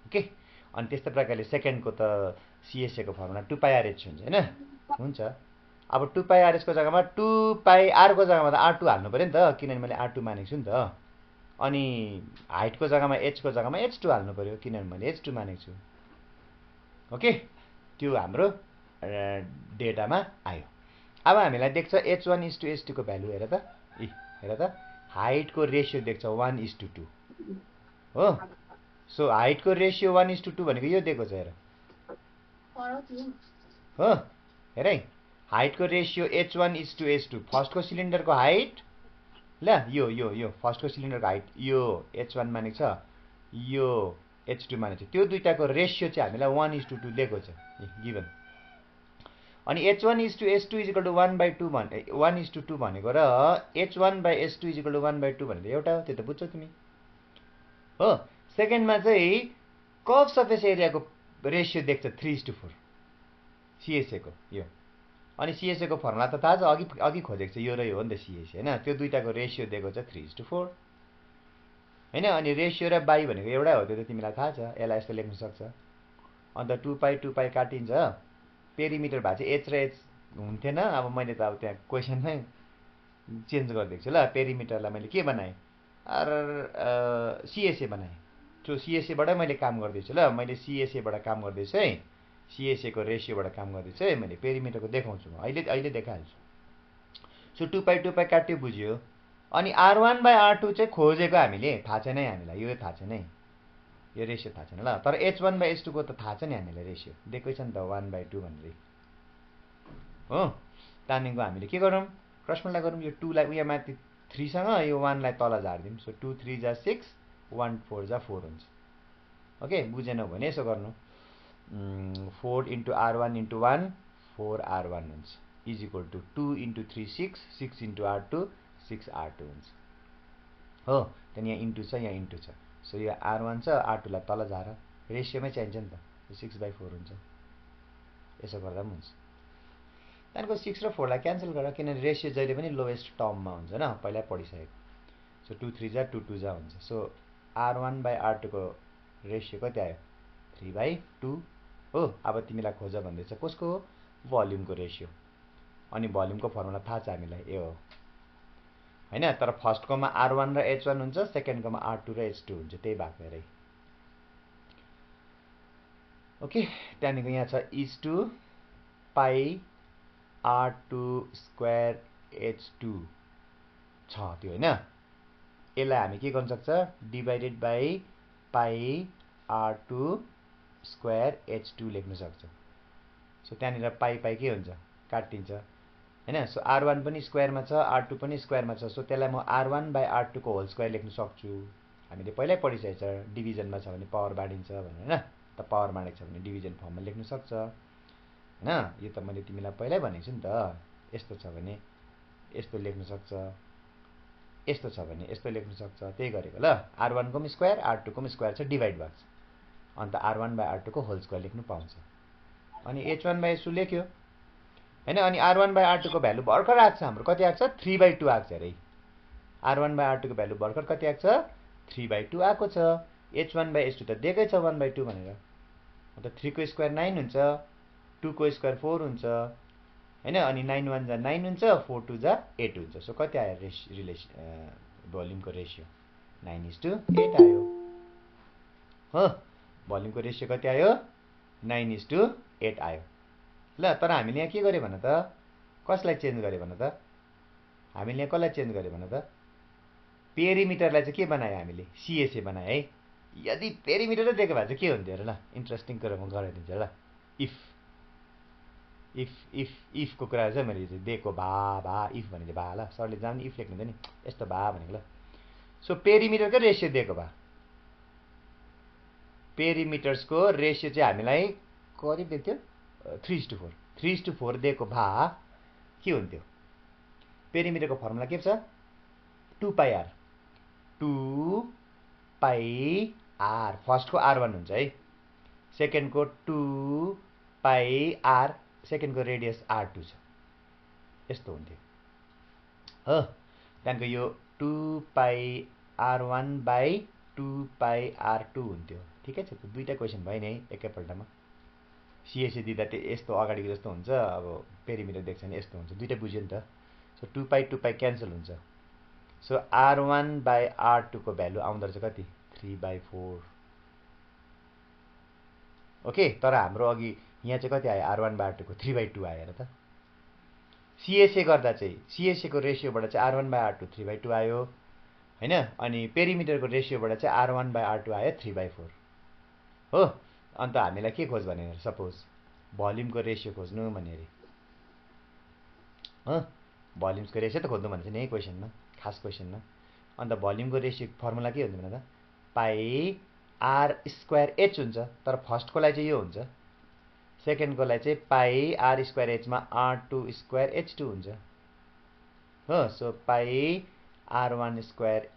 ओके अनि त्यस्तै प्रकारले सेकेन्डको त CSA को फर्मुला 2πrh हुन्छ हैन हुन्छ अब 2πrh को जग्गामा 2πr को जग्गामा त R2 हाल्नु पर्यो नि त किनभने मैले R2 मानेको छु नि त अनि हाइटको जग्गामा H को जग्गामा H2 हाल्नु पर्यो किनभने मैले H2 मानेको छु ओके त्यो हाम्रो डेटामा आयो अब हामीलाई देख्छ H1:H2 को भ्यालु हेर त हेर त हाइटको रेसियो देख्छ 1:2 हो सो हाइटको रेसियो 1:2 भनेको यो दिएको छ हेर हो हेर है हाइटको रेसियो H1:H2 फर्स्टको सिलिन्डरको हाइट ल यो फर्स्टको सिलिन्डरको हाइट यो H1 मानेको छ यो H2 मानेको छ त्यो दुईटाको रेसियो चाहिँ हामीलाई 1:2 दिएको छ गिभन अनि H1:H2 1/2 भने 1:2 भनेको र H1/H2 1/2 भनेको एउटा हो त्यो त बुझ्छौ तिमी हो सेकेन्डमा चाहिँ कर्भ सर्फेस एरियाको रेसियो देख्छ 3:4 CSA को यो अनि CSA को फर्मुला त थाहा छ अघि खोजेको छ यो र यो हो नि त CSA हैन त्यो दुईटाको रेसियो दिएको छ 3:4 हैन अनि रेसियो र बाई भनेको एउटै हो त्यो त तिमीलाई थाहा छ यसलाई यस्तो लेख्न सक्छ अन्त 2π काटिन्छ पेरिमिटर भए चाहिँ H र H हुन्थेन अब मैले त अब त्यहाँ क्वेसनमै चेन्ज गरिदिएको छु ल पेरिमिटरलाई मैले के बनाएँ CSA बनाएँ त्यो CSA बाटै मैले काम गर्दैछु ल मैले CSA बाट काम गर्दैछु है CSA को रेसियोबाट काम गर्दैछु है मैले पेरिमिटरको देखाउँछु म अहिले देखाइहाल्छु सो 2π काट्यो बुझ्यो अनि R1/R2 चाहिँ खोजेको हामीले थाहा छैन है हामीलाई, यो थाहा छैन है, यो रेसियो थाहा छैन ल। तर H1/H2 को त थाहा छ नि हामीलाई रेसियो, दिएकै छ नि त 1/2 भनेर हो। त्यहाँदेखिको हामीले के गरौँ, क्रस मल्टिप्लाई गरौँ, यो 2 लाई उयो माथि 3 सँग यो 1 लाई तल झार्दिउँ। सो 2 3 जा 6, 1 4 जा 4 हुन्छ। ओके, बुझेनौ भने यसो गर्नु, 4 इन्टु R1 इन्टु 1 4R1 हुन्छ, is equal to 2 into 3 6, 6 into R2 6R2 हुन्छ हो। त्यहाँदेखि यहाँ इन्टु छ, यहाँ इन्टु छ। सो यो R1 छ, R2 लाई तल झार, रेसियोमै चाहिन्छ नि त, 6/4 हुन्छ। यसो गर्दा पनि हुन्छ। त्यहाँदेखिको 6 र 4 लाई क्यान्सल गर, किनभने रेसियो जहिले पनि लोएस्ट टर्ममा हुन्छ होइन, पहिल्यै पढिसकेको। सो 2 3 जा 2 2 जा हुन्छ। सो R1/R2 को रेसियो कति आयो, 3/2 हो। अब तिमीलाई खोज भन्दैछ कसको, भोल्युमको रेसियो। अनि भोल्युमको फर्मुला थाहा छ हामीलाई, ए हो हैन। तर फर्स्टकोमा R1 र H1 हुन्छ, सेकेन्डकोमा R2 र H2 हुन्छ, त्यही भएको हेरै। ओके, त्यहाँदेखिको यहाँ छ is to pie R2 square H2 छ त्यो होइन। यसलाई हामी के गर्न सक्छ, divided by pi R2 square H2 लेख्न सक्छ। सो त्यहाँनिर पाई पाई के हुन्छ, काटिन्छ हैन। सो R1 पनि स्क्वायरमा छ, R2 पनि स्क्वायरमा छ। सो त्यसलाई म R1/R2 को होल स्क्वायर लेख्न सक्छु। हामीले पहिल्यै पढिसकेको छ, डिभिजनमा छ भने पावर बाँडिन्छ भनेर हैन, त पावर बाँडेको छ भने डिभिजन फर्ममा लेख्न सक्छ हैन। यो त मैले तिमीलाई पहिल्यै भनेको छु नि त। यस्तो छ भने यस्तो लेख्न सक्छ, यस्तो छ भने यस्तो लेख्न सक्छ, त्यही गरेको ल। R1 को पनि स्क्वायर, R2 को पनि स्क्वायर छ, डिभाइड भएको छ, अन्त R1/R2 को होल स्क्वायर लेख्नु पाउँछ। अनि H1/H2 लेख्यो हैन। अनि R1/R2 को भ्यालु भर्खर आएको छ हाम्रो, कति आएको छ, 3/2 आएको छ अरे। R1/R2 को भ्यालु भर्खर कति आएको छ, 3/2 आएको छ। H1/H2 त दिएकै छ 1/2 भनेर। अन्त 3 को स्क्वायर 9 हुन्छ, 2 को स्क्वायर 4 हुन्छ हैन। अनि 9 1 जा 9 हुन्छ, 4 2 जा 8 हुन्छ। सो कति आयो भोल्युमको रेसियो, 9:8 आयो हो। भोल्युमको रेसियो कति आयो, 9:8 आयो ल। तर हामीले यहाँ के गर्यो भन त, कसलाई चेन्ज गर्यो भन त, हामीले यहाँ कसलाई चेन्ज गर्यो भन त, पेरिमिटरलाई चाहिँ के बनायो हामीले, सिएसए बनायो है। यदि पेरिमिटर दिएको भए चाहिँ के हुन्थ्यो र ल, इन्ट्रेस्टिङ कुरा म गराइदिन्छु ल। इफको कुरा चाहिँ मैले दिएको भा इफ भनेको भा ल, सरले जहाँ पनि इफ लेख्नुहुन्छ नि, यस्तो भा भनेको ल। सो पेरिमिटरकै रेसियो दिएको भा, पेरिमिटर्सको रेसियो चाहिँ हामीलाई कति दिएको थियो, 3:4 3:4 दिएको भा के हुन्थ्यो, पेरिमिटरको फर्मुला के छ, 2πr 2πr। फर्स्टको R1 हुन्छ है, सेकेन्डको 2πr, सेकेन्डको रेडियस R2 छ, यस्तो हुन्थ्यो हो। त्यहाँदेखिको यो 2πr1/2πr2 हुन्थ्यो। ठिकै छ, त दुईटा क्वेसन भयो नि है एकैपल्टमा। सिएसए दिँदा यस्तो अगाडिको जस्तो हुन्छ, अब पेरिमिटर देख्छ भने यस्तो हुन्छ, दुईटा बुझ्यो नि त। सो 2π 2π क्यान्सल हुन्छ। सो R1/R2 को भ्यालु आउँदो रहेछ कति, 3/4 ओके। तर हाम्रो अघि यहाँ चाहिँ कति आयो, R1/R2 को 3/2 आयो र त। सिएसए गर्दा चाहिँ सिएसए को रेसियोबाट चाहिँ R1/R2 3/2 आयो हैन। अनि पेरिमिटरको रेसियोबाट चाहिँ R1/R2 आयो 3/4 हो। अन्त हामीलाई के खोज भने, सपोज भोल्युमको रेसियो खोज्नु भन्यो अरे हो। भोल्युमको रेसियो त खोज्नु भन्छ नि है क्वेसनमा, खास क्वेसनमा। अन्त भोल्युमको रेसियो फर्मुला के हुन्छ भने त, पाई R स्क्वायर H हुन्छ। तर फर्स्टकोलाई चाहिँ यो हुन्छ, सेकेन्डकोलाई चाहिँ पाई R स्क्वायर H मा R2 स्क्वायर H2 हुन्छ हो। So pie R1 square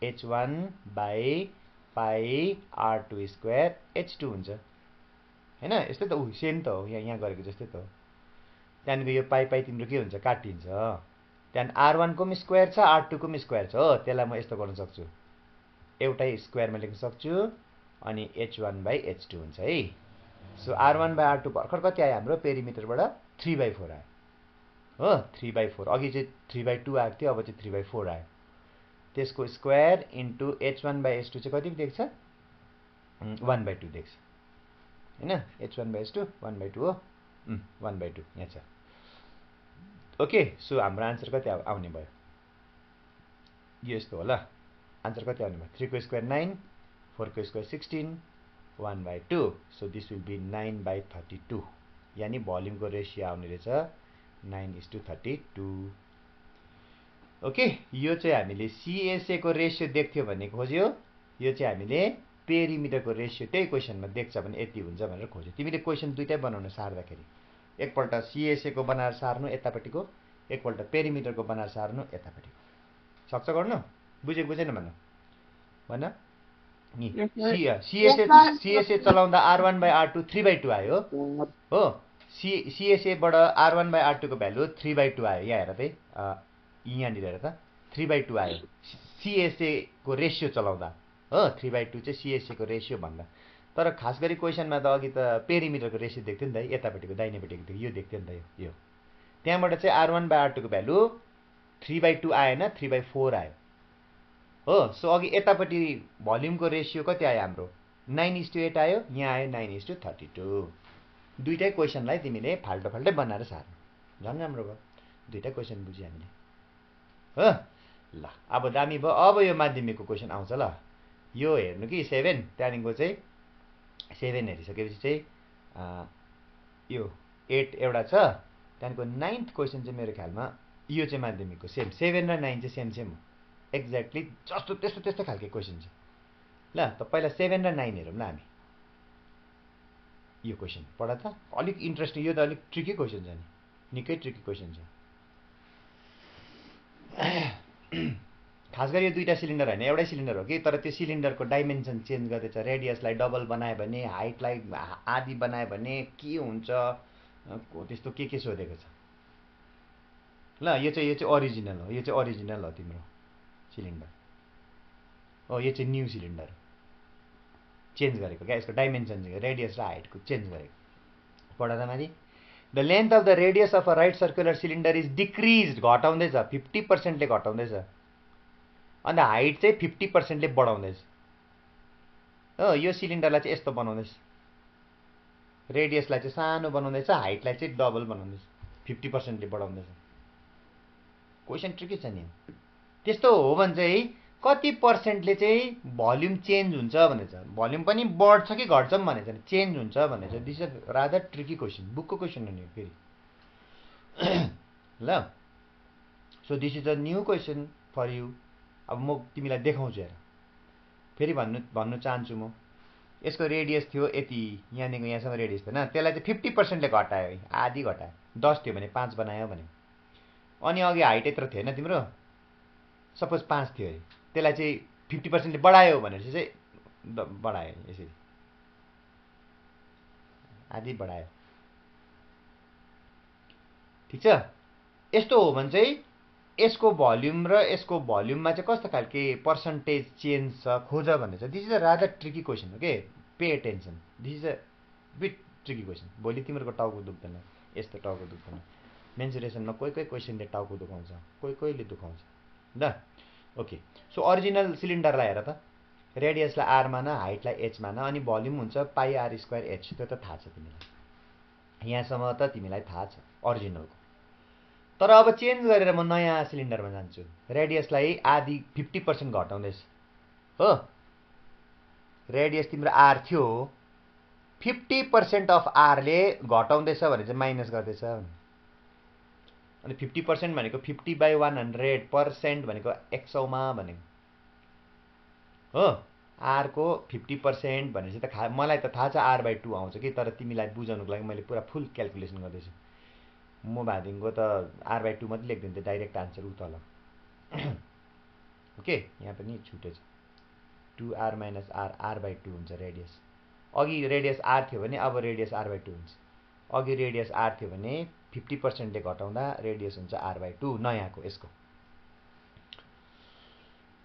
H1 by pi R2 square H2 हुन्छ हैन। यस्तै त, सेम त हो, यहाँ गरेको जस्तै त हो। त्यहाँदेखि यो पाई पाई तिम्रो के हुन्छ, काटिन्छ। त्यहाँदेखि R1 को पनि स्क्वायर छ, R2 को पनि स्क्वायर छ हो। त्यसलाई म यस्तो गर्न सक्छु, एउटै स्क्वायरमा लेख्न सक्छु, अनि H1/H2 हुन्छ है। सो R1/R2 भर्खर कति आयो हाम्रो, पेरिमिटरबाट 3/4 आयो हो। 3/4, अघि चाहिँ 3/2 आएको थियो, अब चाहिँ 3/4 आयो। त्यसको स्क्वायर इन्टु H1/H2 चाहिँ कति दिएको छ, 1/2 दिएको छ हैन। H1/H2 1/2 हो, 1/2 यहाँ छ ओके। सो हाम्रो आन्सर कति आउने भयो, यो यस्तो हो ल आन्सर कति आउने भयो 3 को स्क्वायर 9 4 को square 16 1/2 so this will be 9/32 यानी भोल्युमको रेसियो आउने रहेछ 9:32 ओके यो चाहिँ हामीले सीएसए को रेसियो देख्थ्यो भन्ने खोज्यो यो चाहिँ हामीले पेरिमिटरको रेसियो त्यही क्वेसनमा देख्छ भने यति हुन्छ भनेर खोज्यो तिमीले क्वेसन दुईटै बनाउन सार्दाखेरि एकपल्ट सीएसए को बनाएर सार्नु यतापट्टिको एकपल्ट पेरिमिटरको बनाएर सार्नु यतापट्टिको सक्छ गर्नु बुझेको बुझेन भन्नु भन नि सीएसए चलाउँदा R1/R2 3/2 आयो हो सीएसए बाट R1/R2 को भ्यालु 3/2 आयो यहाँ हेर त यहाँनिर हेर त 3/2 आयो सीएसए को रेसियो चलाउँदा हो 3/2 चाहिँ सीएसए को रेसियो भन्दा तर खास गरी क्वेसनमा त अघि त पेरिमिटरको रेसियो देख्थ्यो नि त यतापट्टिको दाहिनेपट्टिको यो देख्थ्यो नि त यो त्यहाँबाट चाहिँ R1/R2 को भ्यालु 3/2 आएन 3/4 आयो हो सो अघि यतापट्टि भोल्युमको रेसियो कति आयो हाम्रो 9:8 आयो यहाँ आयो 9:32 दुईटै क्वेसनलाई तिमीले फाल्टो फाल्टै बनाएर सार्नु झन् राम्रो भयो दुईटै क्वेसन बुझ्यो हामीले हो ल अब दामी भयो अब यो माध्यमिकको क्वेसन आउँछ ल यो हेर्नु कि 7 त्यहाँदेखिको चाहिँ 7 हेरिसकेपछि चाहिँ यो 8 एउटा छ त्यहाँदेखिको 9th क्वेसन चाहिँ मेरो ख्यालमा यो चाहिँ माध्यमिकको सेम 7 र 9 चाहिँ सेम सेम हो एक्ज्याक्टली जस्तो त्यस्तो त्यस्तै खालको क्वेसन छ ल त पहिला 7 र 9 हेरौँ ल हामी यो क्वेसन पढ त अलिक इन्ट्रेस्टिङ यो त अलिक ट्रिकी क्वेसन छ नि निकै ट्रिकी क्वेसन छ खास गरी यो दुईटा सिलिन्डर होइन एउटै सिलिन्डर हो कि तर त्यो सिलिन्डरको डाइमेन्सन चेन्ज गर्दैछ रेडियसलाई डबल बनायो भने हाइटलाई आधी बनायो भने के हुन्छ त्यस्तो के सोधेको छ ल यो चाहिँ ओरिजिनल हो यो चाहिँ ओरिजिनल हो तिम्रो सिलिन्डर हो यो चाहिँ न्यू सिलिन्डर चेन्ज गरेको क्या यसको डाइमेन्सन रेडियस र हाइटको चेन्ज गरेको पढ्दा माथि the length of the radius of a right circular cylinder is decrease घटाउँदैछ 50%ले घटाउँदैछ अन्त हाइट चाहिँ 50%ले बढाउँदैछ हो यो सिलिन्डरलाई चाहिँ यस्तो बनाउँदैछ रेडियसलाई चाहिँ सानो बनाउँदैछ हाइटलाई चाहिँ डबल बनाउँदैछ 50%ले बढाउँदैछ क्वेसन ट्रिकी छ नि त्यस्तो हो भने चाहिँ कति पर्सेन्टले चाहिँ भोल्युम चेन्ज हुन्छ भनेछ भोल्युम पनि बढ्छ कि घट्छ भनेछ चेन्ज हुन्छ भनेछ this is rather tricky question बुकको क्वेसन हो नि फेरि ल so this is a new question for you अब म तिमीलाई देखाउँछु हेर फेरि भन्नु चाहन्छु म यसको रेडियस थियो यति यहाँदेखि यहाँसम्म रेडियस थिएन त्यसलाई चाहिँ 50%ले घटायो आधी घटायो 10 थियो भने 5 बनायो भने अनि अघि हाइट यत्रो थिएन तिम्रो सपोज 5 थियो अरे त्यसलाई चाहिँ 50%ले बढायो भनेपछि चाहिँ बढायो यसरी आधी बढायो ठिक छ यस्तो हो भने चाहिँ यसको भोल्युम र यसको भोल्युममा चाहिँ कस्तो खालके पर्सेन्टेज चेन्ज छ खोज भनेछ this is a rather tricky question okay pay attention this is a bit tricky question भोलि तिमीहरूको टाउको दुख्दैन यस्तो टाउको दुख्दैन मेन्सुरेसनमा कोही कोही क्वेसनले टाउको दुखाउँछ कोही कोहीले दुखाउँछ ल ओके सो ओरिजिनल सिलिन्डरलाई हेर त रेडियसलाई आर मान हाइटलाई एच मान अनि भोल्युम हुन्छ पाई आर स्क्वायर एच त्यो त थाहा छ तिमीलाई यहाँसम्म त तिमीलाई थाहा छ ओरिजिनलको तर अब चेन्ज गरेर म नयाँ सिलिन्डरमा जान्छु रेडियसलाई आधी 50% घटाउँदैछ हो रेडियस तिम्रो आर थियो 50% अफ आरले घटाउँदैछ भने चाहिँ माइनस गर्दैछ अनि 50% भनेको 50/100% भनेको 100 मा भनेको हो आर को 50% भनेपछि त मलाई त थाहा छ r/2 आउँछ कि तर तिमीलाई बुझाउनको लागि मैले पुरा फुल क्याल्कुलेसन गर्दैछु म भादिङको त r/2 मात्रै लेखिदिन्छु डाइरेक्ट आन्सर उ तल ओके यहाँ पनि छुटेछ 2r - r r/2 हुन्छ रेडियस अघि रेडियस r थियो भने अब रेडियस r/2 हुन्छ अघि रेडियस r थियो भने 50% ले घटाउँदा रेडियस हुन्छ r/2 नयाँको यसको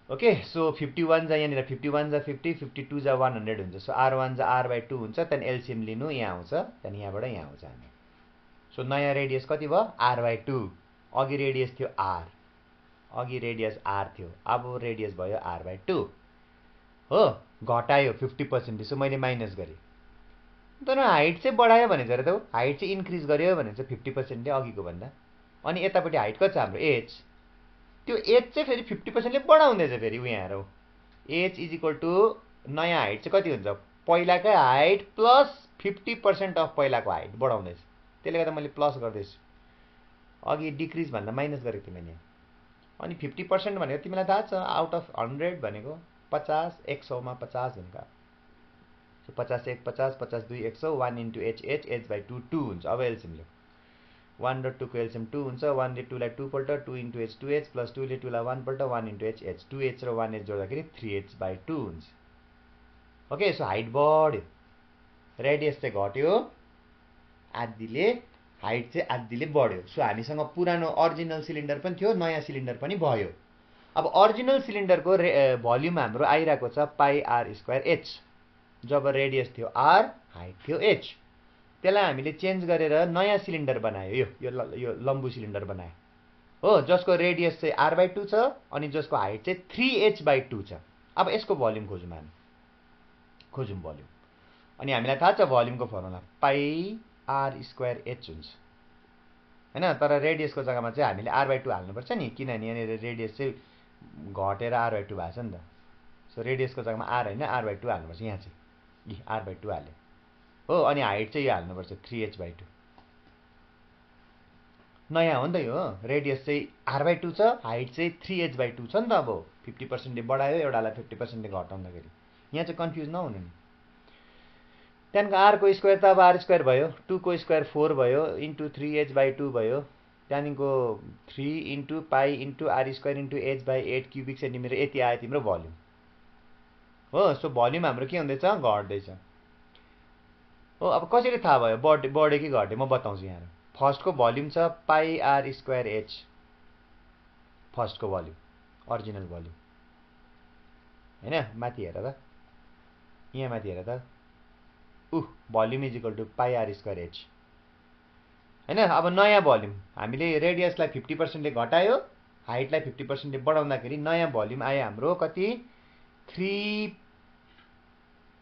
ओके सो 51 जा यहाँनिर 51 जा 50 52 जा 100 हुन्छ सो r1 जा r/2 हुन्छ त्यहाँदेखि एलसिएम लिनु यहाँ आउँछ त्यहाँदेखि यहाँबाट यहाँ आउँछ हामी सो नयाँ रेडियस कति भयो r/2 अघि रेडियस थियो r अघि रेडियस r थियो अब रेडियस भयो r/2 हो घटायो 50% सो मैले माइनस गरेँ तर हाइट चाहिँ बढायो भने जरा त हाइट चाहिँ इन्क्रिज गर्यो भने चाहिँ 50% ले अघिको भन्दा अनि यतापट्टि हाइट कति छ हाम्रो h त्यो एच चाहिँ फेरि 50% ले बढाउँदैछ फेरि उ यहाँ हेरौँ एच इज इक्वल टु नयाँ हाइट चाहिँ कति हुन्छ पहिलाकै हाइट प्लस 50% अफ पहिलाको हाइट बढाउँदैछ त्यसले गर्दा मैले प्लस गर्दैछु अघि डिक्रिज भन्दा माइनस गरेको थिएँ मैले अनि 50% भनेको तिमीलाई थाहा छ आउट अफ 100 भनेको 50 100 मा 50 भनेको so 50 1 50 50 2 100 1 into H H H by 2 2 हुन्छ अब एलसिएम ल्याऊ 1 र 2 को एलसिएम 2 हुन्छ 1 ले 2 लाई 2 पल्ट 2 इन्टु एच 2h प्लस 2 ले 2 लाई 1 पल्ट 1 इन्टु एच एच 2h र 1h जोड्दाखेरि 3h बाई 2 हुन्छ ओके सो हाइट बढ्यो रेडियस चाहिँ घट्यो आधीले हाइट चाहिँ आधीले बढ्यो सो हामीसँग पुरानो ओरिजिनल सिलिन्डर पनि थियो नयाँ सिलिन्डर पनि भयो अब ओरिजिनल सिलिन्डरको भोल्युम हाम्रो आइरहेको छ पाई आर स्क्वायर एच जब रेडियस थियो आर हाइट थियो एच त्यसलाई हामीले चेन्ज गरेर नयाँ सिलिन्डर बनायो यो लम्बु सिलिन्डर बनायो हो जसको रेडियस चाहिँ आर बाई 2 छ अनि जसको हाइट चाहिँ 3h बाई 2 छ अब यसको भोल्युम खोजौँ हामी खोजौँ भोल्युम अनि हामीलाई थाहा छ भोल्युमको formula pi R square H हुन्छ हैन तर रेडियसको जग्गामा चाहिँ हामीले आर बाई 2 हाल्नुपर्छ नि किनभने यहाँनिर रेडियस चाहिँ घटेर आर बाई 2 भएको छ नि त सो रेडियसको जग्गामा आर होइन आर बाई 2 हाल्नुपर्छ यहाँ चाहिँ आर बाई 2 हाल्यो हो अनि हाइट चाहिँ यो हाल्नुपर्छ 3h बाई 2 नयाँ हो नि त यो रेडियस चाहिँ आर बाई 2 छ हाइट चाहिँ 3h बाई 2 छ नि त अब 50% ले बढायो एउटालाई 50% ले घटाउँदाखेरि यहाँ चाहिँ कन्फ्युज नहुनु नि त्यहाँदेखिको आर को स्क्वायर त अब आर स्क्वायर भयो 2 को स्क्वायर 4 भयो इन्टु 3h बाई 2 भयो त्यहाँदेखिको 3 into pi into R square into H by 8 cubic centimetre यति आयो तिम्रो भोल्युम हो सो भोल्युम हाम्रो के हुँदैछ घट्दैछ हो अब कसरी थाहा भयो बढ्यो कि घट्यो म बताउँछु यहाँ फर्स्टको भोल्युम छ पाई आर स्क्वायर एच फर्स्टको भोल्युम ओरिजिनल भोल्युम हैन माथि हेर त यहाँ माथि हेर त volume is equal to pi R square H हैन अब नयाँ भोल्युम हामीले रेडियसलाई 50% ले घटायो हाइटलाई 50% ले बढाउँदाखेरि नयाँ भोल्युम आयो हाम्रो कति 3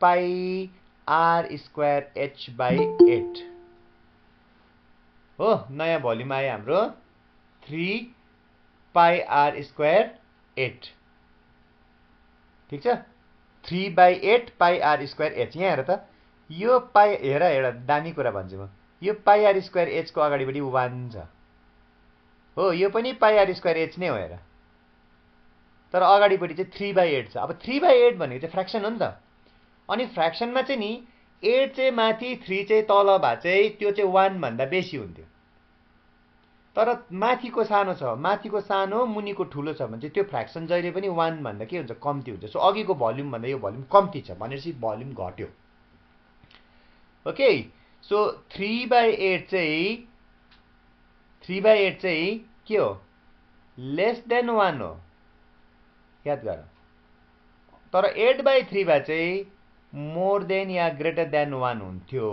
पाई आर स्क्वायर एच बाई 8 हो नयाँ भोल्युम आयो हाम्रो 3 पाई आर स्क्वायर 8 ठिक छ 3 by 8 pi R square H यहाँ हेर त यो पाई हेर एउटा दामी कुरा भन्छु म यो पाई आर स्क्वायर एच को अगाडिपट्टि 1 छ हो यो पनि पाई आर स्क्वायर एच नै हो हेर तर अगाडिपट्टि चाहिँ 3 बाई 8 छ अब 3 बाई 8 भनेको चाहिँ फ्र्याक्सन हो नि त अनि फ्र्याक्सनमा चाहिँ नि 8 चाहिँ माथि 3 चाहिँ तल भए चाहिँ त्यो चाहिँ 1 भन्दा बेसी हुन्थ्यो तर माथिको सानो छ माथिको सानो मुनिको ठुलो छ भने चाहिँ त्यो फ्र्याक्सन जहिले पनि 1 भन्दा के हुन्छ कम्ती हुन्छ सो अघिको भोल्युम भन्दा यो भोल्युम कम्ती छ भनेपछि भोल्युम घट्यो ओके सो 3 बाई 8 चाहिँ के हो लेस देन 1 हो याद गर तर 8 बाई 3 भए चाहिँ मोर देन या ग्रेटर देन 1 हुन्थ्यो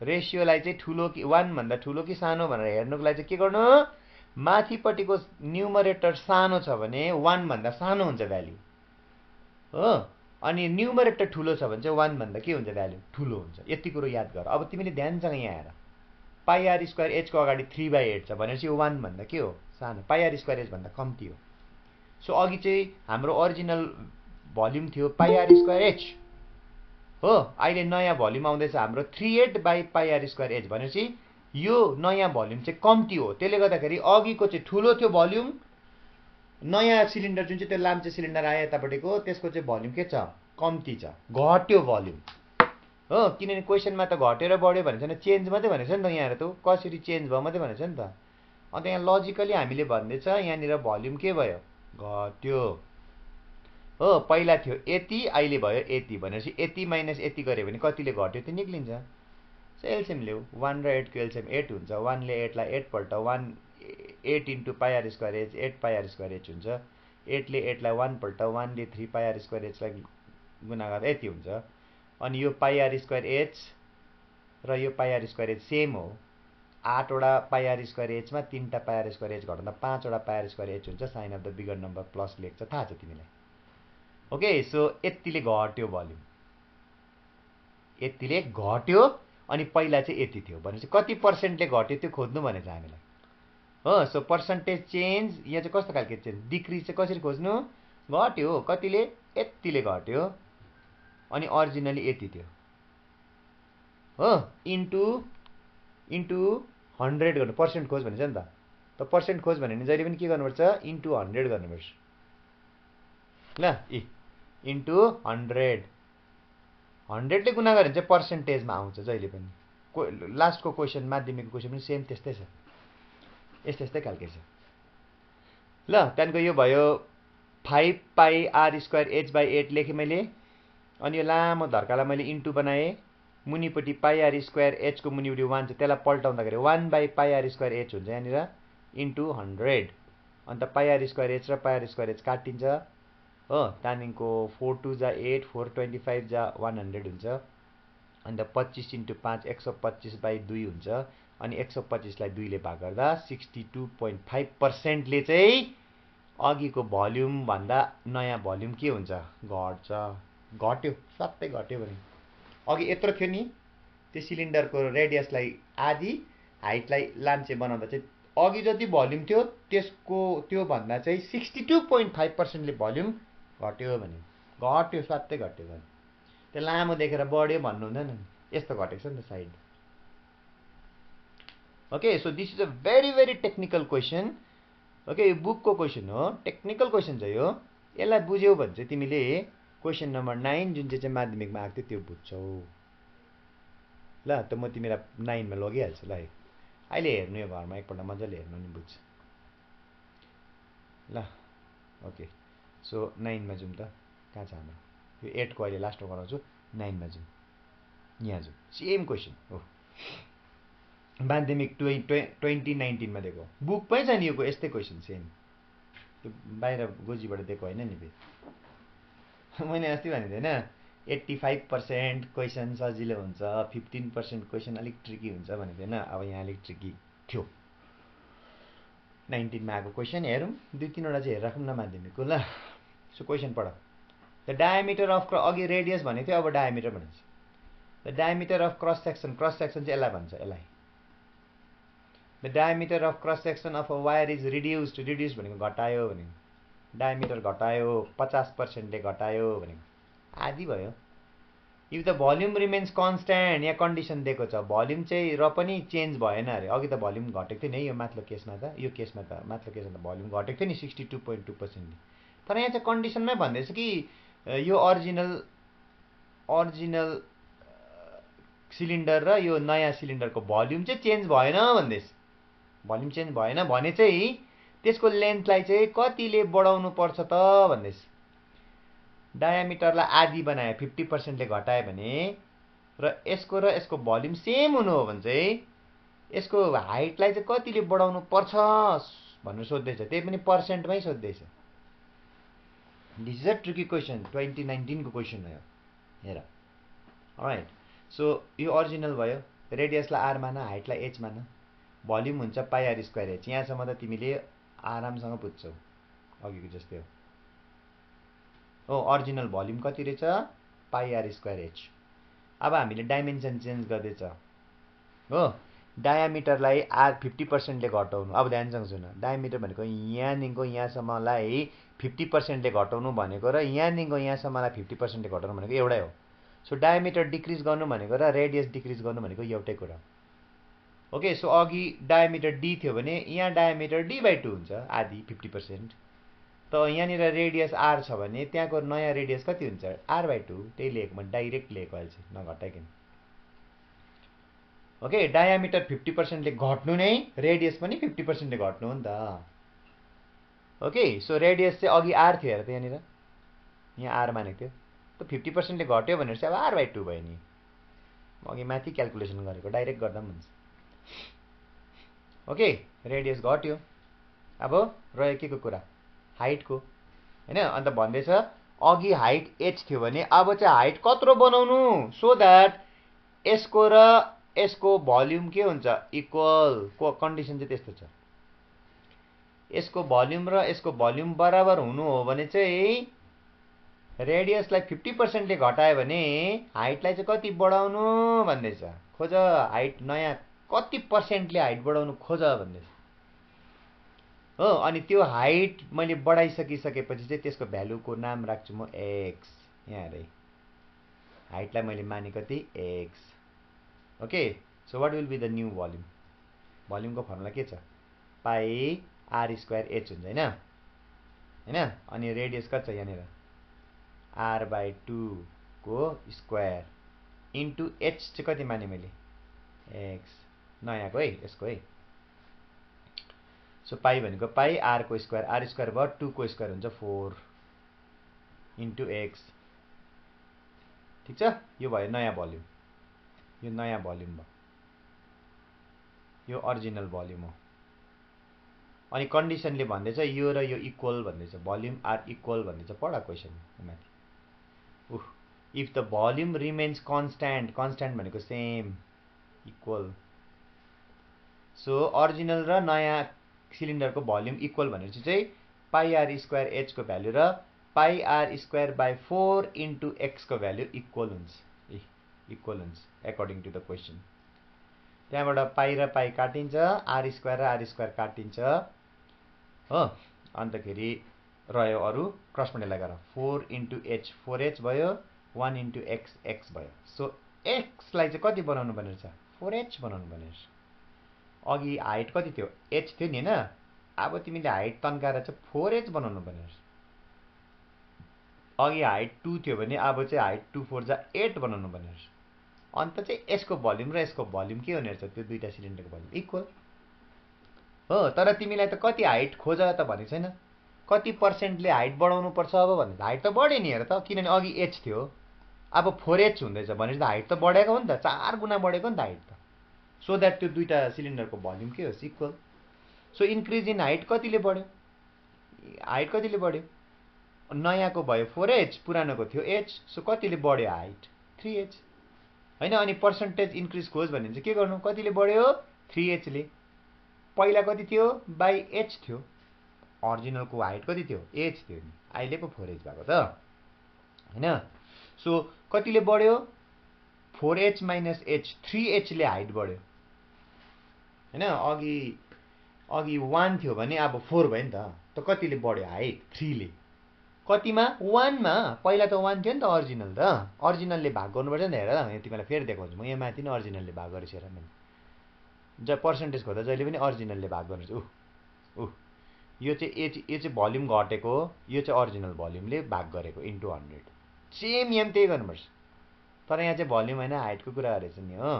रेसियोलाई चाहिँ ठुलो कि 1 भन्दा ठुलो कि सानो भनेर हेर्नुको लागि चाहिँ के गर्नु माथिपट्टिको न्युमरेटर सानो छ भने 1 भन्दा सानो हुन्छ भ्याल्यु हो अनि न्युमरेटर ठुलो छ भने चाहिँ 1 भन्दा के हुन्छ भ्याल्यु ठुलो हुन्छ यति कुरो याद गर अब तिमीले ध्यानसँग यहाँ हेर पाई आर स्क्वायर एच को अगाडि 3 बाई 8 छ भनेपछि 1 भन्दा के हो सानो पाई आर स्क्वायर एच भन्दा कम्ती हो सो अघि चाहिँ हाम्रो ओरिजिनल भोल्युम थियो पाई आर स्क्वायर एच हो अहिले नयाँ भोल्युम आउँदैछ हाम्रो 3/8 by pi R square H भनेपछि यो नयाँ भोल्युम चाहिँ कम्ती हो त्यसले गर्दाखेरि अघिको चाहिँ ठुलो थियो भोल्युम नयाँ सिलिन्डर जुन चाहिँ त्यो लाम्चे सिलिन्डर आयो यतापट्टिको त्यसको चाहिँ भोल्युम के छ कम्ती छ घट्यो भोल्युम हो किनभने क्वेसनमा त घटेर बढ्यो भनेको छैन चेन्ज मात्रै भनेको छ नि त यहाँ त कसरी चेन्ज भयो मात्रै भनेको छ नि त अन्त यहाँ लजिकली हामीले भन्दैछ यहाँनिर भोल्युम के भयो घट्यो हो पहिला थियो यति अहिले भयो यति भनेपछि यति माइनस यति गऱ्यो भने कतिले घट्यो त्यो निक्लिन्छ सो एलसिएम ल्याऊ 1 र 8 को एलसिएम 8 हुन्छ 1 ले 8 लाई 8 पल्ट 8 into pi R square H 8 pi R square H हुन्छ 8 ले 8 लाई 1 पल्ट 1 ले 3 पाई आर स्क्वायर एच लाई गुणा गर्दा यति हुन्छ अनि यो पाई आर स्क्वायर एच र यो pi R square H same हो 8 वटा पाई आर स्क्वायर एचमा 3टा पाई आर स्क्वायर एच घटाउँदा 5 वटा पाई आर स्क्वायर एच हुन्छ sign of the bigger number plus लेख्छ थाहा छ तिमीलाई ओके सो यतिले घट्यो भोल्युम यतिले घट्यो अनि पहिला चाहिँ यति थियो भनेपछि कति पर्सेन्टले घट्यो त्यो खोज्नु भनेछ हामीलाई हो। सो पर्सेन्टेज चेन्ज यहाँ चाहिँ कस्तो खालको चेन्ज, डिक्रिज चाहिँ कसरी खोज्नु, घट्यो हो, कतिले, यतिले घट्यो, अनि अरिजिनली यति थियो हो, इन्टु 100 गर्नु, पर्सेन्ट खोज भनेछ नि त पर्सेन्ट खोज भने नि जहिले पनि के गर्नुपर्छ, इन्टु 100 गर्नुपर्छ ल, इन्टु 100 ले गुणा गऱ्यो भने चाहिँ पर्सेन्टेजमा आउँछ जहिले पनि। लास्टको क्वेसन, माध्यमिकको क्वेसन पनि सेम त्यस्तै छ, यस्तै खालके छ ल। त्यहाँदेखिको यो भयो 5 पाई आर स्क्वायर h/8 लेखेँ मैले, अनि यो लामो धर्कालाई मैले इन्टु बनाएँ, मुनिपट्टि पाई आर स्क्वायर h को मुनिपट्टि 1 छ, त्यसलाई पल्टाउँदाखेरि 1/पाई आर स्क्वायर h हुन्छ यहाँनिर, इन्टु 100, अन्त पाई आर स्क्वायर h र पाई आर स्क्वायर h काटिन्छ हो। त्यहाँदेखिको 4 2 जा 8, 4 25 जा 100 हुन्छ, अन्त 25 × 5 125/2 हुन्छ, अनि 125 लाई 2 ले भाग गर्दा 62.5% ले चाहिँ अघिको भोल्युम भन्दा नयाँ भोल्युम के हुन्छ, घट्छ, घट्यो, स्वात्तै घट्यो भने। अघि यत्रो थियो नि, त्यो सिलिन्डरको रेडियसलाई आधी, हाइटलाई लाम्चे बनाउँदा चाहिँ अघि जति भोल्युम थियो त्यसको त्यो भन्दा चाहिँ 62.5% ले भोल्युम घट्यो भने, घट्यो, स्वात्तै घट्यो भने। त्यो लामो देखेर बढ्यो भन्नु हुँदैन, यस्तो घटेको छ नि त side. Okay, so this is a very technical question. Okay, यो बुकको क्वेसन हो, टेक्निकल क्वेसन चाहिँ हो। यसलाई बुझ्यौ भने चाहिँ तिमीले क्वेसन नम्बर 9 जुन चाहिँ माध्यमिकमा आएको थियो त्यो बुझ्छौ ल। त म तिमीलाई 9 मा लगिहाल्छु ल। अहिले हेर्नु यो घरमा एकपल्ट मजाले हेर्नु नि बुझ्छ ल। ओके, सो 9 मा जाउँ त, कहाँ छ हाम्रो यो 8 को अहिले लास्टमा गराउँछु, 9 मा जाउँ, यहाँ जाउँ। सेम क्वेसन हो, माध्यमिक 2019 मा दिएको, बुक पनि छ नि यो यस्तै क्वेसन सेम, त्यो बाहिर गोजीबाट दिएको होइन नि। मैले अस्ति भनेको थिएन 85% क्वेसन सजिलो हुन्छ, 15% क्वेसन अलिक ट्रिकी हुन्छ भनेको थिएन। अब यहाँ अलिक ट्रिकी थियो। 19 मा आएको क्वेसन हेरौँ, 2-3 वटा चाहिँ हेरेर राखौँ न माध्यमिकको ल। सो क्वेसन पढ। द डायमिटर अफ, अघि रेडियस भनेको थियो, अब डायमिटर भनिन्छ। The diameter of cross section, cross section चाहिँ यसलाई भन्छ, यसलाई। The diameter of cross section of a wire is reduced, reduce भनेको घटायो भने, डायमिटर घटायो 50% ले घटायो भने आधी भयो। If the volume remains constant, यहाँ कन्डिसन दिएको छ, भोल्युम चाहिँ र पनि चेन्ज भएन अरे। अघि त भोल्युम घटेको थियो नि यो माथिल्लो केसमा त, यो केसमा त माथिल्लो केसमा त भोल्युम घटेको थियो नि 62.2% ले। तर यहाँ चाहिँ कन्डिसनमै भन्दैछ कि यो अरिजिनल सिलिन्डर र यो नयाँ सिलिन्डरको भोल्युम चाहिँ चेन्ज भएन भन्दैछ। भोल्युम चेन्ज भएन भने चाहिँ त्यसको लेन्थलाई चाहिँ कतिले बढाउनु पर्छ त भन्दैछ। डायामिटरलाई आधी बनायो, 50% ले घटायो भने, र यसको भोल्युम सेम हुनु हो भने चाहिँ यसको हाइटलाई चाहिँ कतिले बढाउनु पर्छ भनेर सोध्दैछ, त्यही पनि पर्सेन्टमै सोध्दैछ। This is a tricky question, 2019 को क्वेसन हो हेर। अलराइट, सो यो अरिजिनल भयो, रेडियसलाई आर मान, हाइटलाई एच मान, भोल्युम हुन्छ पाई आर स्क्वायर एच। यहाँसम्म त तिमीले आरामसँग बुझ्छौ, अघिको जस्तै हो। हो, अरिजिनल भोल्युम कति रहेछ, पाई आर स्क्वायर एच। अब हामीले डाइमेन्सन चेन्ज गर्दैछ हो, डायामिटरलाई 50% ले घटाउनु। अब ध्यानसँग सुन, डायामिटर भनेको यहाँदेखिको यहाँसम्मलाई 50% ले घटाउनु भनेको र यहाँदेखिको यहाँसम्मलाई 50% ले घटाउनु भनेको एउटै हो। सो डायामिटर डिक्रिज गर्नु भनेको र रेडियस डिक्रिज गर्नु भनेको एउटै कुरा। ओके, सो अघि डायामिटर डी थियो भने यहाँ डायामिटर d/2 हुन्छ, आधी 50%। त यहाँनिर रेडियस आर छ भने त्यहाँको नयाँ रेडियस कति हुन्छ, r/2। त्यही लेखेको मैले, डाइरेक्ट लेखेको अहिले चाहिँ नघटाइकन। ओके, डायामिटर 50% ले घट्नु नै, रेडियस पनि 50% ले घट्नु हो नि त। ओके, सो रेडियस चाहिँ अघि आर थियो हेर त, यहाँनिर यहाँ आर मानेको थियो, त 50% ले घट्यो भनेर चाहिँ अब r/2 भयो नि। अघि माथि क्यालकुलेसन गरेको, डाइरेक्ट गर्दा पनि हुन्छ। ओके, रेडियस घट्यो। अब रह्यो के को कुरा, हाइटको हैन। अन्त भन्दैछ अघि हाइट h थियो भने अब चाहिँ हाइट कत्रो बनाउनु, सो दैट यसको र यसको भोल्युम के हुन्छ, इक्वल। को कन्डिसन चाहिँ त्यस्तो छ। यसको भोल्युम र यसको भोल्युम बराबर हुनु हो भने चाहिँ रेडियसलाई 50% ले घटायो भने हाइटलाई चाहिँ कति बढाउनु भन्दैछ। खोज हाइट, नयाँ कति पर्सेन्टले हाइट बढाउनु खोज भन्दैछ। हो। अनि त्यो हाइट मैले बढाइसकिसकेपछि चाहिँ त्यसको भ्यालुको नाम राख्छु म एक्स। यहाँ हेर हाइटलाई मैले माने कति X. Okay, so what will be the new volume? भल्युमको फर्मुला के छ? पाई आर स्क्वायर एच हुन्छ होइन होइन। अनि रेडियस कति छ यहाँनिर? r/2 को स्क्वायर इन्टु एच चाहिँ कति माने मैले? एक्स। नयाँको है यसको है। सो पाई भनेको पाई आर को स्क्वायर, आर स्क्वायर भयो 2 को स्क्वायर हुन्छ 4 इन्टु एक्स। ठिक छ, यो भयो नयाँ भल्युम। यो नयाँ भल्युम भयो, यो ओरिजिनल भल्युम हो। अनि कन्डिसनले भन्दैछ यो र यो इक्वल भन्दैछ, भल्युम आर इक्वल भन्दैछ। पढ क्वेसन माथि। If the volume remains constant, constant भनेको सेम, इक्वल। सो ओरिजिनल र नयाँ सिलिन्डरको भल्युम इक्वल भनेपछि चाहिँ पाई आर स्क्वायर एच को भ्यालु र pi R square by 4 into X को भ्यालु इक्वल हुन्छ। इक्वल हुन्छ एकर्डिङ टु द क्वेसन। त्यहाँबाट पाई र पाई काटिन्छ, आर स्क्वायर र आर स्क्वायर काटिन्छ हो। अन्तखेरि रह्यो अरू क्रस मल्टिप्लाई गर, 4 इन्टु एच 4h भयो, 1 इन्टु एक्स एक्स भयो। सो एक्सलाई चाहिँ कति बनाउनु पर्ने रहेछ? 4h बनाउनु पर्ने रहेछ। अघि हाइट कति थियो? h थियो नि होइन। अब तिमीले हाइट तन्काएर चाहिँ 4h बनाउनु पर्ने रहेछ। अघि हाइट 2 थियो भने अब चाहिँ हाइट 2 4 जा 8 बनाउनु पर्ने रहेछ। अन्त चाहिँ यसको भल्युम र यसको भल्युम के हुने रहेछ? त्यो दुईटा सिलिन्डरको भल्युम इक्वल हो। तर तिमीलाई त कति हाइट खोज त भनेको छैन, कति पर्सेन्टले हाइट बढाउनु पर्छ अब भन्दै। हाइट त बढ्यो नि हेर त, किनभने अघि h थियो अब 4h हुँदैछ भनेपछि त हाइट त बढेको हो नि त, 4 गुणा बढेको नि त हाइट त। सो द्याट त्यो दुईटा सिलिन्डरको भल्युम के होस्? Equal. So increase in height कतिले बढ्यो? हाइट कतिले बढ्यो? नयाँको भयो 4h, पुरानोको थियो h। सो कतिले बढ्यो हाइट? 3h होइन। अनि पर्सेन्टेज इन्क्रिज खोज भने चाहिँ के गर्नु? कतिले बढ्यो? 3h ले। पहिला कति थियो? बाई h थियो। ओरिजिनलको हाइट कति थियो? h थियो नि, अहिले पो 4h भएको त होइन। सो कतिले बढ्यो? 4h माइनस h, 3h ले हाइट बढ्यो होइन। अघि 1 थियो भने अब 4 भयो नि त कतिले बढ्यो हाइट? 3 ले। कतिमा? 1 मा। पहिला त 1 थियो नि त ओरिजिनल त, ओरिजिनलले भाग गर्नुपर्छ नि त। हेर तिमीलाई फेरि देखाउँछु म, यहाँ माथि नै ओरिजिनलले भाग गरेछ हेर मैले। पर्सेन्टेज खोज्दा जहिले पनि ओरिजिनलले भाग गर्नुपर्छ। यो चाहिँ भल्युम घटेको, यो चाहिँ ओरिजिनल भल्युमले भाग गरेको इन्टु 100। सेम यहाँ त्यही गर्नुपर्छ। तर यहाँ चाहिँ भल्युम होइन हाइटको कुरा गरेछ नि हो।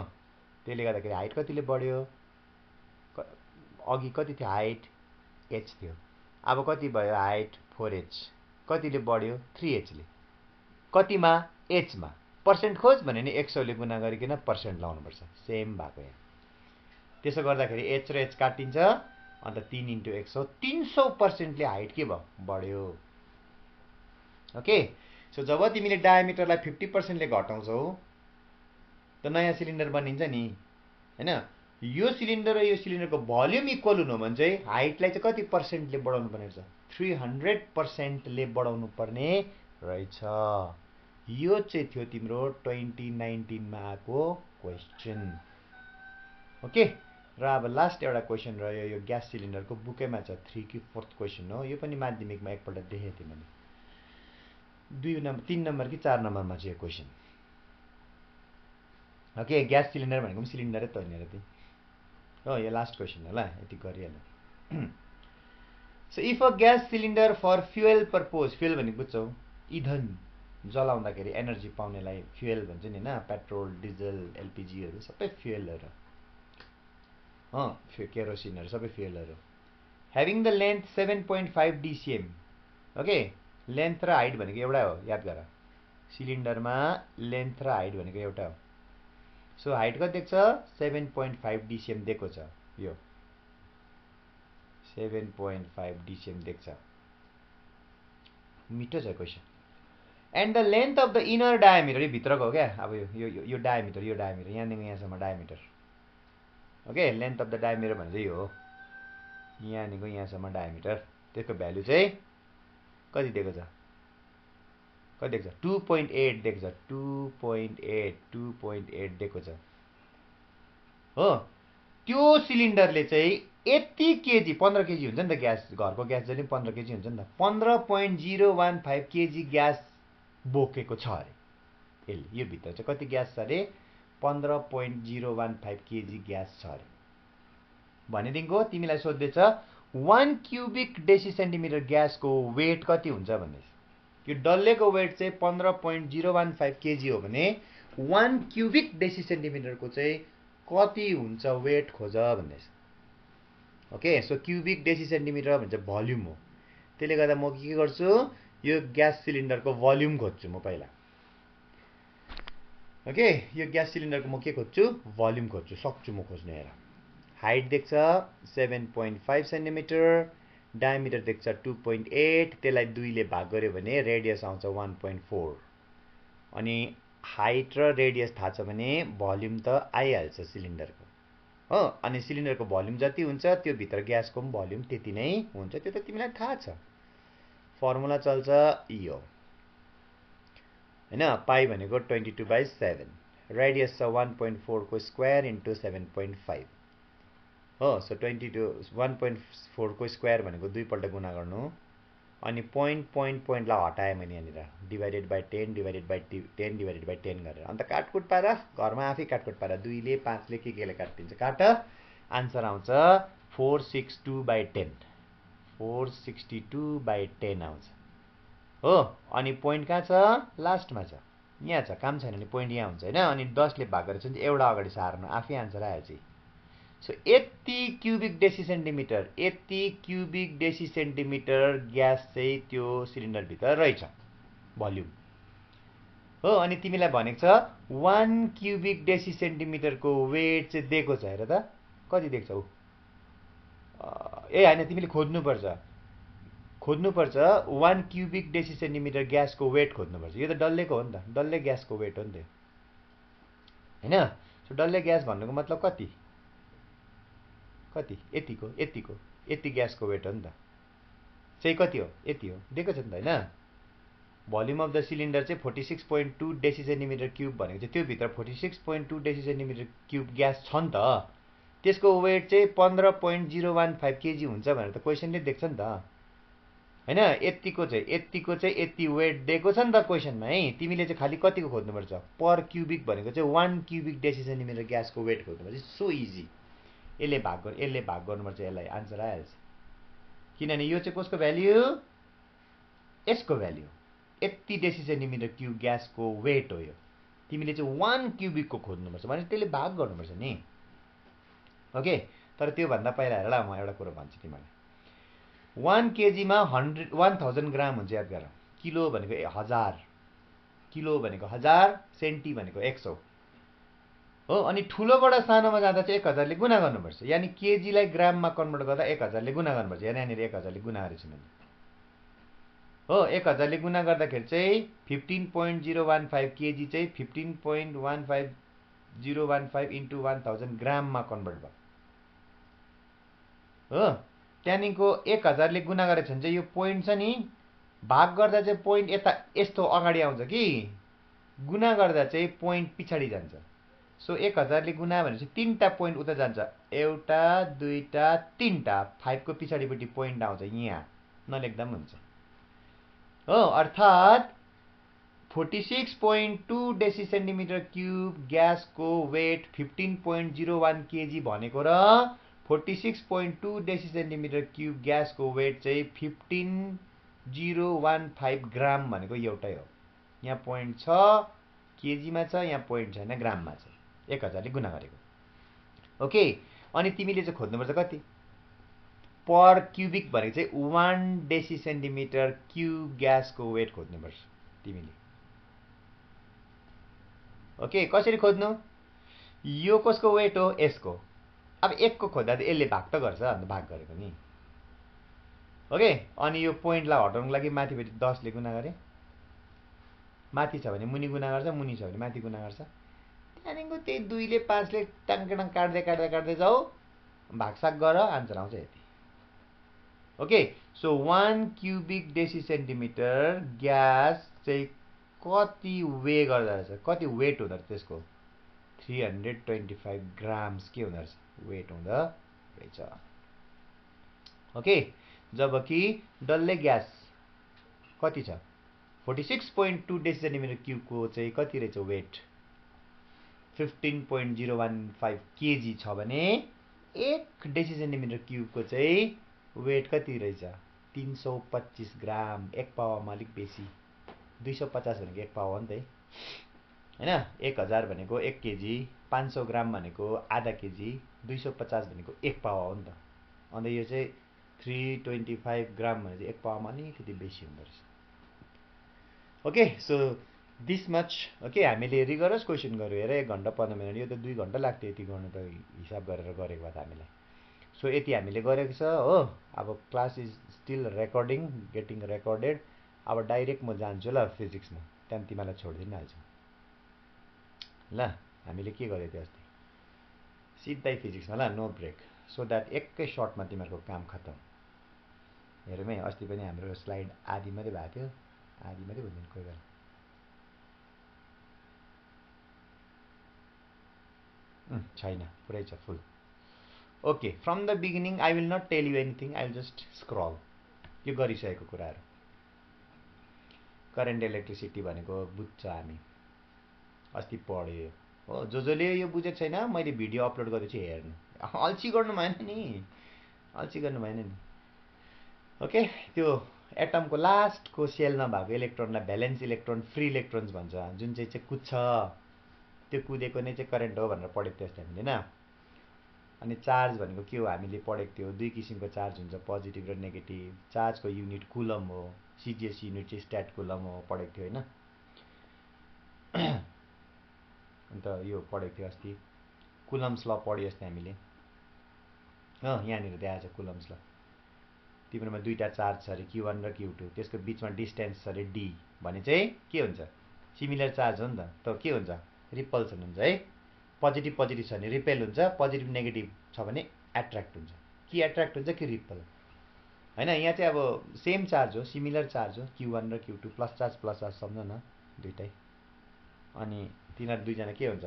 त्यसले गर्दाखेरि हाइट कतिले बढ्यो? अघि कति थियो हाइट? h थियो। अब कति भयो हाइट? 4h। कतिले बढ्यो? 3h ले। कतिमा? h मा। पर्सेन्ट खोज भने नि 100 ले गुणा गरिकन पर्सेन्ट लाउनुपर्छ। सेम भएको यहाँ। त्यसो गर्दाखेरि h र h काटिन्छ, अन्त 3 इन्टु 100, 300% ले हाइट के भयो? बढ्यो। ओके, सो जब तिमीले डायमिटरलाई 50% ले घटाउँछौ त नयाँ सिलिन्डर बनिन्छ नि होइन। यो सिलिन्डर र यो सिलिन्डरको भल्युम इक्वल हुनु भने चाहिँ हाइटलाई चाहिँ कति पर्सेन्टले बढाउनु पर्ने रहेछ? 300% ले बढाउनु पर्ने रहेछ। यो चाहिँ थियो तिम्रो 2019 मा आएको क्वेसन। ओके, र अब लास्ट एउटा क्वेसन रह्यो, यो ग्यास सिलिन्डरको बुकैमा छ, 3 कि 4th क्वेसन हो। यो पनि माध्यमिकमा एकपल्ट देखेको थिएँ मैले। 3 नम्बर कि 4 नम्बरमा छ यो क्वेसन। ओके, ग्यास सिलिन्डर भनेको पनि सिलिन्डरै त होइन र हो। यो लास्ट क्वेसन होला, यति गरिहाल्नु। So if a gas cylinder for fuel purpose, fuel भनेको बुझ्छौ? इन्धन जलाउँदाखेरि एनर्जी पाउनेलाई फ्युएल भन्छ नि होइन। पेट्रोल, डिजल, एलपिजीहरू सबै फ्युएलहरू, केरोसिनहरू सबै फ्युएलहरू। Having the length 7.5 DCM। Okay, length र हाइट भनेको एउटा हो, याद गर। सिलिन्डरमा लेन्थ र हाइट भनेको एउटा हो। सो हाइट कति दिएको छ? 7.5 DCM दिएको छ। यो 7.5 DCM दिएको छ। मिठो छ question. And the length of the inner diameter, यो भित्रको हो क्या। अब यो डायमिटर, यो डायमिटर यहाँदेखि यहाँसम्म diameter. Okay, length of the diameter भनेको यो हो, यहाँदेखि यहाँसम्म डायमिटर। त्यसको भ्यालु चाहिँ कति दिएको छ? कति दिएको छ? 2.8 दिएको छ। 2.8 दिएको छ हो। त्यो सिलिन्डरले चाहिँ यति केजी 15 केजी हुन्छ नि त ग्यास, घरको ग्यास जहिले 15 केजी हुन्छ नि त, 15.015 केजी ग्यास बोकेको छ अरे यसले। यो भित्र चाहिँ कति ग्यास छ अरे 15.015 केजी ग्यास छ अरे। भनेदेखिको तिमीलाई सोध्दैछ 1 क्युबिक डेसी सेन्टिमिटर ग्यासको वेट कति हुन्छ भन्ने। यो डल्लेको वेट चाहिँ 15.015 केजी हो भने 1 क्युबिक डेसी सेन्टिमिटरको चाहिँ कति हुन्छ वेट खोज भन्दैछ। Okay, so cubic deci centimetre भन्छ भोल्युम हो। त्यसले गर्दा म के गर्छु, यो ग्यास सिलिन्डरको भोल्युम खोज्छु म पहिला। ओके, यो ग्यास सिलिन्डरको म के खोज्छु, भोल्युम खोज्छु, सक्छु म खोज्न। हेर, हाइट देख्छ 7.5 सेन्टिमिटर, डायमिटर देख्छ 2.8, त्यसलाई 2 ले भाग गर्यो भने रेडियस आउँछ 1.4। अनि हाइट र रेडियस थाहा छ भने भोल्युम त आइहाल्छ सिलिन्डरको हो। अनि सिलिन्डरको भोल्युम जति हुन्छ त्यो भित्र ग्यासको पनि भोल्युम त्यति नै हुन्छ, त्यो त तिमीलाई थाहा छ। फर्मुला चल्छ यो हैन, पाई भनेको 22/7, रेडियस छ 1.4 को स्क्वायर इन्टु 7.5 हो। सो 1.4 को स्क्वायर भनेको 2 पल्ट गुणा गर्नु, अनि पोइन्टलाई हटाएँ मैले यहाँनिर, divided by 10 divided by 10 divided by 10 गरेर। अन्त काटकुट पार, घरमा आफै काटकुट पार, 2 ले 5 ले केले काटिदिन्छ, काट। आन्सर आउँछ 462/10, 462/10 आउँछ हो। अनि पोइन्ट कहाँ छ, लास्टमा छ, यहाँ छ, काम छैन भने पोइन्ट यहाँ हुन्छ हैन। अनि 10 ले भाग गरेर चाहिँ एउटा अगाडि सार्नु, आफै आन्सर आएछ। सो यति क्युबिक डेसी सेन्टिमिटर, यति क्युबिक डेसी सेन्टिमिटर ग्यास चाहिँ त्यो सिलिन्डरभित्र रहेछ भोल्युम हो। अनि तिमीलाई भनेको छ 1 क्युबिक डेसी सेन्टिमिटरको वेट चाहिँ दिएको छ। हेर त कति देख्छौ, ए हैन, तिमीले खोज्नुपर्छ 1 क्युबिक डेसी सेन्टिमिटर ग्यासको वेट खोज्नुपर्छ। यो त डल्लेको हो नि त, डल्ले ग्यासको वेट हो नि त हैन। सो डल्ले ग्यास भन्नुको मतलब कति, यतिको यति ग्यासको वेट हो नि त, चाहिँ कति हो, यति हो, दिएको छ नि त हैन। भोल्युम अफ द सिलिन्डर चाहिँ 46.2 डेसी सेन्टिमिटर क्युब भनेको चाहिँ त्यो भित्र 46.2 डेसी सेन्टिमिटर क्युब ग्यास छ नि त, त्यसको वेट चाहिँ 15.015 केजी हुन्छ भनेर त क्वेसनले देख्छ नि त हैन। यतिको चाहिँ यति वेट दिएको छ नि त क्वेसनमा है। तिमीले चाहिँ खालि कतिको खोज्नुपर्छ, पर क्युबिक भनेको चाहिँ 1 क्युबिक डेसी सेन्टिमिटर ग्यासको वेट खोज्नुपर्छ। सो इजी, यसले भाग गर्नुपर्छ, यसलाई आन्सर आइहाल्छ। किनभने यो चाहिँ कसको भ्याल्यु, यसको भ्याल्यु, यति डेसी सेन्टिमिटर क्युब ग्यासको वेट हो यो। तिमीले चाहिँ 1 क्युबिकको खोज्नुपर्छ भने त्यसले भाग गर्नुपर्छ नि। ओके, तर त्यो भन्दा पहिला हेर ल, म एउटा कुरा भन्छु तिमीलाई। 1 केजीमा 1000 ग्राम हुन्छ, याद गर। किलो भनेको 1000, किलो भनेको 1000, सेन्टी भनेको 100 हो। अनि ठुलोबाट सानोमा जाँदा चाहिँ 1000 ले गुणा गर्नुपर्छ, यानी केजीलाई ग्राममा कन्भर्ट गर्दा 1000 ले गुणा गर्नुपर्छ। यहाँनिर 1000 ले गुणा गरेको छु मैले हो। 1000 ले गुणा गर्दाखेरि चाहिँ 15.015 केजी चाहिँ 15.15015 इन्टु 1000 ग्राममा कन्भर्ट भयो हो। त्यहाँदेखिको 1000 ले गुणा गरेको छ भने चाहिँ यो पोइन्ट छ नि, भाग गर्दा चाहिँ पोइन्ट यता यस्तो अगाडि आउँछ कि गुणा गर्दा चाहिँ पोइन्ट पछाडि जान्छ। सो 1000 ले गुणा भनेपछि 3टा पोइन्ट उता जान्छ, 1 2 3टा, 5 को पछाडिपट्टि पोइन्ट आउँछ, यहाँ नलेख्दा पनि हुन्छ हो। अर्थात् 46.2 डेसी सेन्टिमिटर क्युब ग्यासको वेट 15.01 केजी भनेको र 46.2 डेसी सेन्टिमिटर क्युब ग्यासको वेट चाहिँ 15015 ग्राम भनेको एउटै हो। यहाँ पोइन्ट छ, केजीमा छ, यहाँ पोइन्ट छैन, ग्राममा छ, 1000 ले गुणा गरेको। ओके, अनि तिमीले चाहिँ खोज्नुपर्छ कति, पर क्युबिक भनेको चाहिँ 1 डेसी सेन्टिमिटर क्युब ग्यासको वेट खोज्नुपर्छ तिमीले। ओके, कसरी खोज्नु, यो कसको वेट हो, यसको। अब 1 को खोज्दा त यसले भाग त गर्छ, अन्त भाग गरेको नि। ओके, अनि यो पोइन्टलाई हटाउनको लागि माथिपट्टि 10 ले गुणा गरे, माथि छ भने मुनि गुणा गर्छ, मुनि छ भने माथि गुणा गर्छ। त्यहाँदेखिको त्यही 2 ले 5 ले टाङटाङ काट्दै जाऊ, भागसाग गर, आन्सर आउँछ यति। Okay, so 1 cubic deci centimetre gas चाहिँ कति वे गर्दो रहेछ, कति वेट हुँदो रहेछ त्यसको, 325 ग्राम्स के हुँदो रहेछ, वेट हुँदो रहेछ। ओके, जबकि डल्लै ग्यास कति छ 46.2 डेसिसेन्टिमिटर क्युबको चाहिँ कति रहेछ वेट 15.015 केजी छ भने 1 डेसिसेन्टिमिटर क्युबको चाहिँ वेट कति रहेछ 325 ग्राम। 1 पावामा अलिक बेसी, 250 भनेको 1 पावा हो नि त हैन। 1000 भनेको 1 केजी, 500 ग्राम भनेको आधा केजी, 250 भनेको 1 पावा हो नि त। अन्त यो चाहिँ 325 ग्राम भने चाहिँ 1 पावामा अलिकति बेसी हुँदो रहेछ। Okay, so this much. Okay, हामीले रिगरस क्वेसन गर्यो हेर 1 घन्टा 15 मिनट, यो त 2 घन्टा लाग्थ्यो यति गर्नु त हिसाब गरेर गरेको भए त हामीलाई। सो यति हामीले गरेको छ हो। अब class is still recording, getting recorded. अब डाइरेक्ट म जान्छु ल फिजिक्समा, त्यहाँदेखि तिमीलाई छोडिदिन हाल्छु ल। हामीले के गरेको थियो अस्ति, सिधै फिजिक्समा ल, नो ब्रेक, सो द्याट एकै सर्टमा तिमीहरूको काम खतम। हेरौँ है, अस्ति पनि हाम्रो स्लाइड आधी मात्रै भएको थियो, आधी मात्रै हुँदैन कोही बेला। छैन, पुरै छ full. Okay, from the beginning I will not tell you anything, I will just scroll. यो गरिसकेको कुराहरू, करेन्ट इलेक्ट्रिसिटी भनेको बुझ्छ हामी, अस्ति पढ्यो हो। जसले यो बुझेको छैन मैले भिडियो अपलोड गरेको छु हेर्नु, अल्छी गर्नु भएन नि, अल्छी गर्नु भएन नि। ओके, त्यो एटमको लास्टको सेल नभएको इलेक्ट्रोनलाई भ्यालेन्स इलेक्ट्रोन, फ्री इलेक्ट्रोन्स भन्छ, जुन चाहिँ कुद्छ, त्यो कुदेको नै चाहिँ करेन्ट हो भनेर पढेको थियो अस्ति हामीले हैन। अनि चार्ज भनेको के हो हामीले पढेको थियो, 2 किसिमको चार्ज हुन्छ, पोजिटिभ र नेगेटिभ। चार्जको युनिट कुलम हो, सिजिएस युनिट चाहिँ स्ट्याट कुलम हो, पढेको थियो हैन। अन्त यो पढेको थियो अस्ति, कुलम्स ल पढ्यो अस्ति हामीले। यहाँनिर देखाएको छ कुलम्स ल। तिम्रोमा दुईटा चार्ज छ अरे Q1 र Q2, त्यसको बिचमा डिस्टेन्स छ अरे D भने चाहिँ के हुन्छ, सिमिलर चार्ज हो नि त, त के हुन्छ रिपल्सन हुन्छ है। पोजिटिभ पोजिटिभ छ भने रिपेल हुन्छ, पोजिटिभ नेगेटिभ छ भने एट्र्याक्ट हुन्छ। कि एट्र्याक्ट हुन्छ कि रिपल हैन। यहाँ चाहिँ अब सेम चार्ज हो, सिमिलर चार्ज हो, Q1 र Q2, प्लस चार्ज सम्झ न दुइटै। अनि तिनीहरू दुईजना के हुन्छ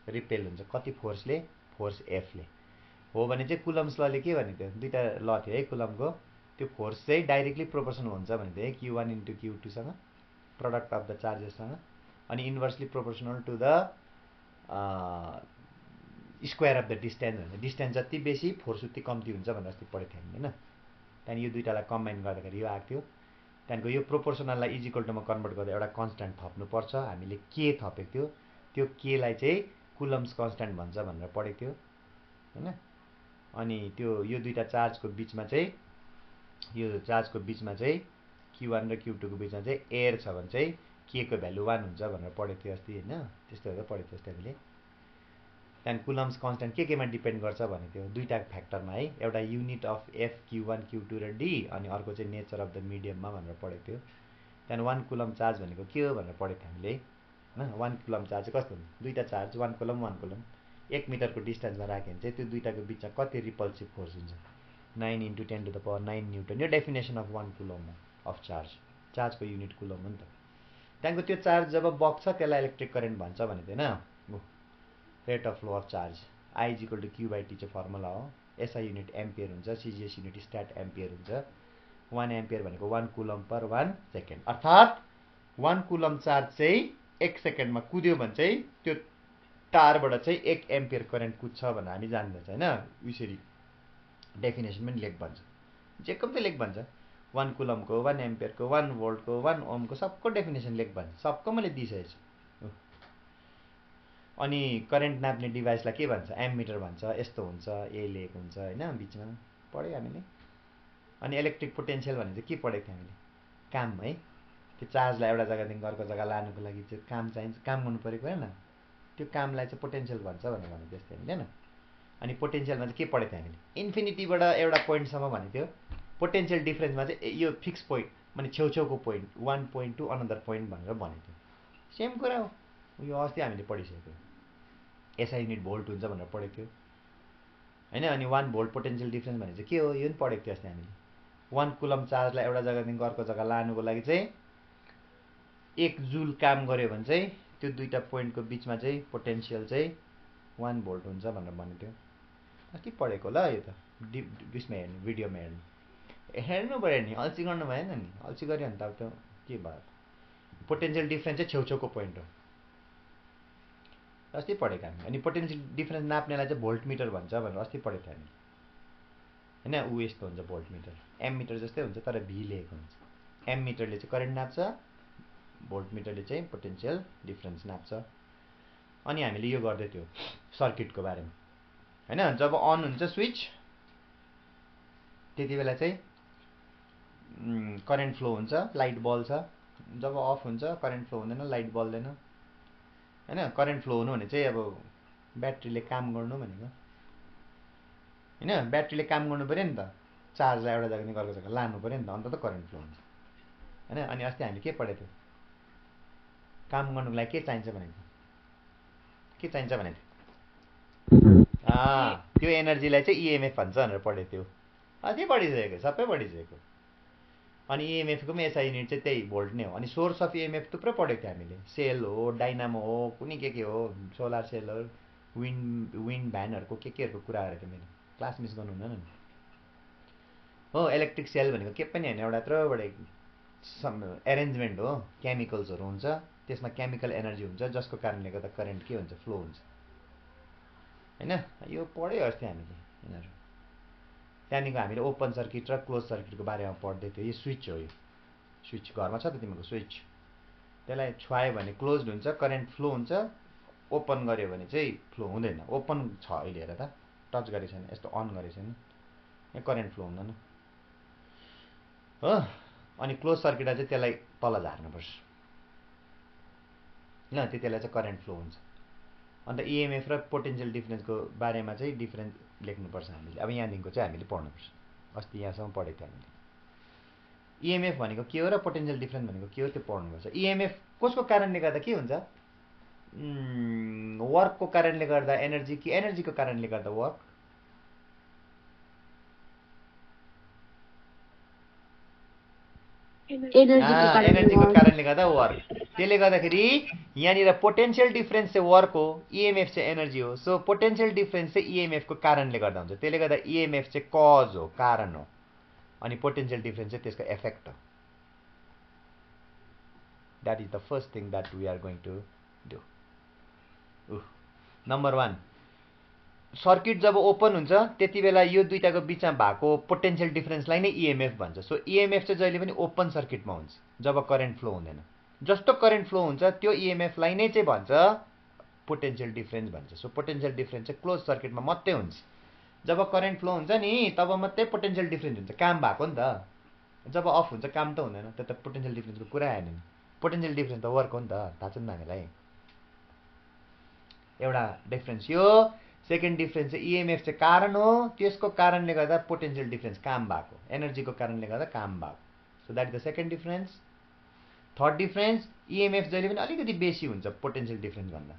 रिपेल हुन्छ, कति फोर्सले, फोर्स F ले हो भने चाहिँ कुलम्स लले के भनेको थियो, दुईटा ल थियो है कुलमको, त्यो फोर्स चाहिँ डाइरेक्टली प्रोपोर्सनल हुन्छ भनेको थियो है Q1 इन्टु Q2 सँग, प्रडक्ट अफ द चार्जेससँग, अनि inversely proportional to the square of the distance हुन्छ। डिस्टेन्स जति बेसी फोर्स उति कम्ती हुन्छ भनेर अस्ति पढेको थियो हैन। त्यहाँदेखि यो दुईटालाई कम्बाइन गर्दाखेरि यो आएको थियो। त्यहाँदेखिको यो प्रोपोर्सनललाई इजिकल टुमा कन्भर्ट गर्दा एउटा कन्स्ट्यान्ट थप्नुपर्छ, हामीले के थपेको थियो, त्यो के लाई चाहिँ कुलम्स कन्स्ट्यान्ट भन्छ भनेर पढेको थियो हैन। अनि त्यो यो दुईटा चार्जको बिचमा चाहिँ, यो चार्जको बिचमा चाहिँ Q1 र Q2 को बिचमा चाहिँ एयर छ भने चाहिँ के को भ्यालु 1 हुन्छ भनेर पढेको थियो अस्ति हैन। त्यस्तोहरू पढेको थियो अस्ति हामीले। त्यहाँदेखि कुलम्स कन्स्ट्यान्ट के केमा डिपेन्ड गर्छ भनेको थियो, दुईटा फ्याक्टरमा है, एउटा unit of F Q1 Q2 र D, अनि अर्को चाहिँ नेचर अफ द मिडियममा भनेर पढेको थियो। त्यहाँदेखि 1 कुलम चार्ज भनेको के हो भनेर पढेको थियो हामीले हैन। 1 कुलम चार्ज चाहिँ कस्तो हुन्छ, दुईटा चार्ज 1 कुलम 1 कुलम 1 मिटरको डिस्टेन्समा राख्यो भने चाहिँ त्यो दुईटाको बिचमा कति रिपल्सिभ फोर्स हुन्छ, 9 × 10⁹ न्युटन। यो definition of 1 coulomb of charge, चार्जको युनिट कुलम हो नि त। त्यहाँदेखिको त्यो चार्ज जब बग्छ त्यसलाई इलेक्ट्रिक करेन्ट भन्छ भनेको थिएन। Rate of flow of charge I = Q/T चाहिँ फर्मुला हो। SI युनिट एम्पियर हुन्छ, CGS युनिट स्ट्याट एम्पियर हुन्छ। 1 एम्पियर भनेको 1 कुलम पर 1 सेकेन्ड, अर्थात् 1 कुलम चार्ज चाहिँ 1 सेकेन्डमा कुद्यो भने चाहिँ त्यो तारबाट चाहिँ 1 एम्पियर करेन्ट कुद्छ भनेर हामी जान्दछ हैन। यसरी डेफिनेसन पनि लेख भन्छ, जेको पनि लेख भन्छ, 1 कुलमको, 1 एम्पियरको, 1 भोल्टको, 1 ओमको सबको डेफिनेसन लेख भन्छ, सबको मैले दिइसकेको छु। अनि करेन्ट नाप्ने डिभाइसलाई के भन्छ, एम्मिटर भन्छ। यस्तो हुन्छ, ए लेख हुन्छ हैन, बिचमा पढ्यो हामीले। अनि इलेक्ट्रिक पोटेन्शियल भने चाहिँ के पढेको थियो हामीले, काम है। त्यो चार्जलाई एउटा जग्गादेखि अर्को जग्गा लानुको लागि चाहिँ काम चाहिन्छ, काम गर्नु परेको हैन, त्यो कामलाई चाहिँ पोटेन्शियल भन्छ भनेर भनेको त्यस्तै हामीले हैन। अनि पोटेन्शियलमा चाहिँ के पढेको थियो हामीले, इन्फिनिटीबाट एउटा पोइन्टसम्म भनेको थियो। पोटेन्शियल डिफरेन्समा चाहिँ यो फिक्स पोइन्ट माने छेउछेउको point, 1 point to another point भनेर भनेको थियो। सेम कुरा हो, यो अस्ति हामीले पढिसक्यो। SI युनिट भोल्ट हुन्छ भनेर पढेको थियो हैन। अनि 1 भोल्ट पोटेन्शियल डिफरेन्स भने चाहिँ के हो, यो पनि पढेको थियो अस्ति हामीले। 1 कुलम चार्जलाई एउटा जग्गादेखि अर्को जग्गा लानुको लागि चाहिँ 1 जुल काम गर्यो भने चाहिँ त्यो दुईटा पोइन्टको बिचमा चाहिँ पोटेन्शियल चाहिँ 1 भोल्ट हुन्छ भनेर भन्नु थियो। अस्ति पढेको ल यो त उयसमा हेर्नु भिडियोमा हेर्नु पऱ्यो नि, अल्छी गर्नु भएन नि। अल्छी गऱ्यो भने त अब त्यो के भयो। पोटेन्सियल डिफ्रेन्स चाहिँ छेउछेउको पोइन्ट हो, अस्ति पढेको हामी। अनि पोटेन्सियल डिफ्रेन्स नाप्नेलाई चाहिँ भोल्ट मिटर भन्छ भनेर अस्ति पढेको थियो हामी होइन। ऊ यस्तो हुन्छ भोल्ट मिटर, एम मिटर जस्तै हुन्छ तर भी लेखेको हुन्छ। एम मिटरले चाहिँ करेन्ट नाप्छ, भोल्ट मिटरले चाहिँ पोटेन्सियल डिफ्रेन्स नाप्छ। अनि हामीले यो गर्दै थियो सर्किटको बारेमा होइन। जब अन हुन्छ स्विच त्यति बेला चाहिँ करेन्ट फ्लो हुन्छ, लाइट बल्छ। जब अफ हुन्छ करेन्ट फ्लो हुँदैन, लाइट बल्दैन होइन। करेन्ट फ्लो हुनु भने चाहिँ अब ब्याट्रीले काम गर्नु भनेको होइन। ब्याट्रीले काम गर्नु पऱ्यो नि त, चार्जलाई एउटा जग्गादेखि अर्को जग्गा लानु पऱ्यो नि त, अन्त त करेन्ट फ्लो हुन्छ होइन। अनि अस्ति हामीले के पढेको थियो, काम गर्नुको लागि के चाहिन्छ भनेको, के चाहिन्छ भनेको थियो त्यो एनर्जीलाई चाहिँ इएमएफ भन्छ भनेर पढेको थियो। अस्ति पढिसकेको, सबै पढिसकेको। अनि इएमएफको पनि एसआई युनिट चाहिँ त्यही भोल्ट नै हो। अनि सोर्स अफ इएमएफ थुप्रै पढेको थियो हामीले, सेल हो, डाइनामो हो, कुनै के हो, सोलर सेलहरू, विन्ड भ्यानहरूको केहरूको कुरा गरेको थियो मैले। क्लास मिस गर्नु हुँदैन नि हो। इलेक्ट्रिक सेल भनेको के पनि होइन, एउटा यत्रोबडे एरेन्जमेन्ट हो, केमिकल्सहरू हुन्छ, त्यसमा केमिकल एनर्जी हुन्छ जसको कारणले गर्दा करेन्ट के हुन्छ, फ्लो हुन्छ होइन। यो पढ्यो अस्ति हामीले यिनीहरू। त्यहाँदेखिको हामीले ओपन सर्किट र क्लोज सर्किटको बारेमा पढ्दै थियो। यो स्विच हो, यो स्विच घरमा छ त तिम्रो स्विच, त्यसलाई छुवायो भने क्लोज हुन्छ, करेन्ट फ्लो हुन्छ। ओपन गर्यो भने चाहिँ फ्लो हुँदैन। ओपन छ अहिले हेर त, टच गरेको छैन, यस्तो अन गरेको छैन, यहाँ करेन्ट फ्लो हुँदैन हो। अनि क्लोज सर्किटमा चाहिँ त्यसलाई तल झार्नुपर्छ ल, त्यति बेला चाहिँ करेन्ट फ्लो हुन्छ। अन्त इएमएफ र पोटेन्सियल डिफ्रेन्सको बारेमा चाहिँ डिफ्रेन्स लेख्नुपर्छ हामीले। अब यहाँदेखिको चाहिँ हामीले पढ्नुपर्छ, अस्ति यहाँसम्म पढेको थियो हामीले। इएमएफ भनेको के हो र पोटेन्सियल डिफ्रेन्स भनेको के हो त्यो पढ्नुपर्छ। इएमएफ कसको कारणले गर्दा के हुन्छ, वर्कको कारणले गर्दा एनर्जी कि एनर्जीको कारणले गर्दा वर्क, एनर्जीको कारणले गर्दा वर्क। त्यसले गर्दाखेरि यहाँनिर पोटेन्सियल डिफ्रेन्स चाहिँ वर्क हो, इएमएफ चाहिँ एनर्जी हो। सो पोटेन्सियल डिफ्रेन्स चाहिँ इएमएफको कारणले गर्दा हुन्छ। त्यसले गर्दा इएमएफ चाहिँ कज हो, कारण हो, अनि पोटेन्सियल डिफ्रेन्स चाहिँ त्यसको इफेक्ट हो। That is the first thing that we are going to do. Number 1, circuit जब ओपन हुन्छ त्यति बेला यो दुईटाको बिचमा भएको पोटेन्सियल डिफ्रेन्सलाई नै इएमएफ भन्छ। सो इएमएफ चाहिँ जहिले पनि ओपन सर्किटमा हुन्छ जब करेन्ट फ्लो हुँदैन। जस्तो करेन्ट फ्लो हुन्छ त्यो इएमएफलाई नै चाहिँ भन्छ पोटेन्सियल डिफ्रेन्स भन्छ। सो पोटेन्सियल डिफ्रेन्स चाहिँ क्लोज सर्किटमा मात्रै हुन्छ। जब करेन्ट फ्लो हुन्छ नि तब मात्रै पोटेन्सियल डिफ्रेन्स हुन्छ, काम भएको नि त। जब अफ हुन्छ काम त हुँदैन, त्यो त पोटेन्सियल डिफ्रेन्सको कुरा आएन नि। पोटेन्सियल डिफ्रेन्स त वर्क हो नि त, थाहा छ नि हामीलाई। एउटा डिफ्रेन्स यो। सेकेन्ड डिफ्रेन्स चाहिँ इएमएफ चाहिँ कारण हो, त्यसको कारणले गर्दा पोटेन्सियल डिफ्रेन्स काम भएको, एनर्जीको कारणले गर्दा काम भएको। So that is the second difference. Third difference, EMF जहिले पनि अलिकति बेसी हुन्छ पोटेन्सियल डिफ्रेन्स भन्दा।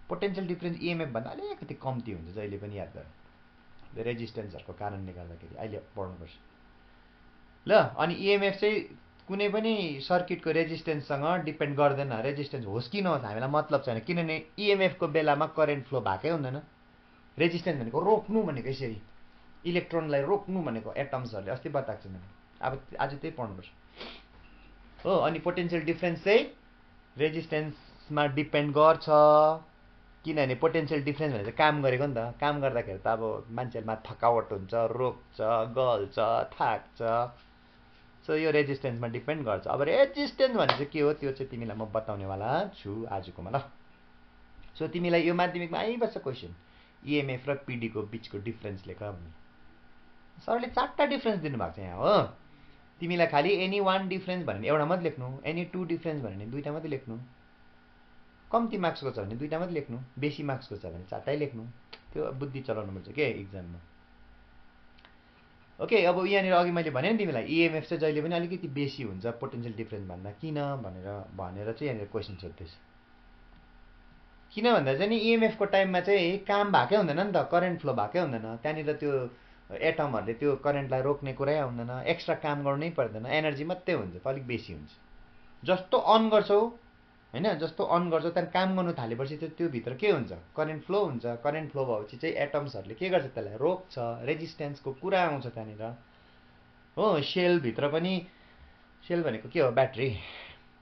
पोटेन्सियल डिफ्रेन्स इएमएफ भन्दा अलिकति कम्ती हुन्छ, जहिले पनि याद गर्नु। रेजिस्टेन्सहरूको कारणले गर्दाखेरि अहिले पढ्नुपर्छ ल। अनि इएमएफ चाहिँ कुनै पनि सर्किटको रेजिस्टेन्ससँग डिपेन्ड गर्दैन। रेजिस्टेन्स होस् कि नहोस् हामीलाई मतलब छैन, किनभने इएमएफको बेलामा करेन्ट फ्लो भएकै हुँदैन। रेजिस्टेन्स भनेको रोक्नु भनेको, यसरी इलेक्ट्रोनलाई रोक्नु भनेको एटम्सहरूले, अस्ति बताएको छु मैले। अब आज त्यही पढ्नुपर्छ हो। अनि पोटेन्सियल डिफ्रेन्स चाहिँ रेजिस्टेन्समा डिपेन्ड गर्छ, किनभने पोटेन्सियल डिफ्रेन्स भनेर काम गरेको नि त। काम गर्दाखेरि त अब मान्छेहरूमा थकावट हुन्छ, रोक्छ, गल्छ, थाक्छ। सो यो रेजिस्टेन्समा डिपेन्ड गर्छ। अब रेजिस्टेन्स भने चाहिँ के हो त्यो चाहिँ तिमीलाई म बताउनेवाला छु आजकोमा ल। सो तिमीलाई यो माध्यमिकमा आइबस्छ क्वेसन, इएमएफ र पिडीको बिचको डिफ्रेन्स लेख भने। सरले 4टा डिफ्रेन्स दिनुभएको छ यहाँ हो। तिमीलाई खालि एनी 1 डिफ्रेन्स भने एउटा मात्रै लेख्नु, एनी 2 डिफ्रेन्स भने 2टा मात्रै लेख्नु, कम्ती मार्क्सको छ भने 2टा मात्रै लेख्नु, बेसी मार्क्सको छ भने 4टै लेख्नु। त्यो बुद्धि चलाउनुपर्छ के इक्जाममा। ओके, अब यहाँनिर अघि मैले भने नि तिमीलाई इएमएफ चाहिँ जहिले पनि अलिकति बेसी हुन्छ पोटेन्सियल डिफ्रेन्स भन्दा। किन भनेर चाहिँ यहाँनिर क्वेसन सोध्दैछ। किन भन्दा चाहिँ नि इएमएफको टाइममा चाहिँ काम भएकै हुँदैन नि त, करेन्ट फ्लो भएकै हुँदैन। त्यहाँनिर त्यो एटमहरूले त्यो करेन्टलाई रोक्ने कुरै आउँदैन, एक्स्ट्रा काम गर्नै पर्दैन, एनर्जी मात्रै हुन्छ, अलिक बेसी हुन्छ। जस्तो अन गर्छौ हैन जस्तो अन गर्छ त्यहाँ काम गर्नु थालेपछि चाहिँ त्यो भित्र के हुन्छ करेन्ट फ्लो हुन्छ करेन्ट फ्लो भएपछि चाहिँ एटम्सहरूले के गर्छ त्यसलाई रोक्छ रेजिस्टेन्सको कुरा आउँछ त्यहाँनिर हो सेल भित्र पनि सेल भनेको के हो ब्याट्री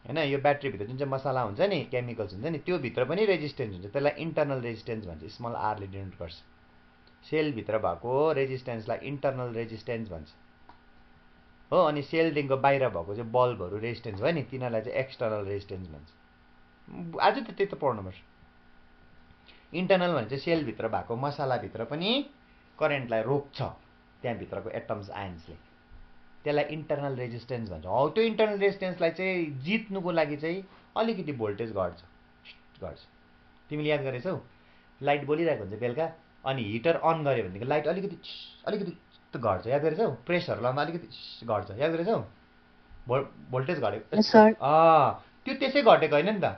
हैन यो ब्याट्री भित्र जुन चाहिँ मसला हुन्छ नि केमिकल्स हुन्छ नि त्यो भित्र पनि रेजिस्टेन्स हुन्छ त्यसलाई इन्टरनल रेजिस्टेन्स भन्छ स्मल आरले डिनोट गर्छ सेल भित्र भएको रेजिस्टेन्सलाई इन्टरनल रेजिस्टेन्स भन्छ हो अनि सेलदेखिको बाहिर भएको चाहिँ बल्बहरू रेजिस्टेन्स भयो नि तिनीहरूलाई चाहिँ एक्सटर्नल रेजिस्टेन्स भन्छ आज त त्यही त पढ्नुपर्छ इन्टरनल भने चाहिँ सेलभित्र भएको मसलाभित्र पनि करेन्टलाई रोक्छ त्यहाँभित्रको एटम्स आयन्सले त्यसलाई इन्टरनल रेजिस्टेन्स भन्छ हौ त्यो इन्टरनल रेजिस्टेन्सलाई चाहिँ जित्नुको लागि चाहिँ अलिकति भोल्टेज घट्छ तिमीले याद गरेछौ लाइट बोलिरहेको हुन्छ बेलुका अनि हिटर अन गऱ्यो भनेदेखि लाइट अलिकति घट्छ याद गरेछौ प्रेसर लाउँदा अलिकति घट्छ याद गरेछौ भोल्टेज घटेको त्यो त्यसै घटेको होइन नि त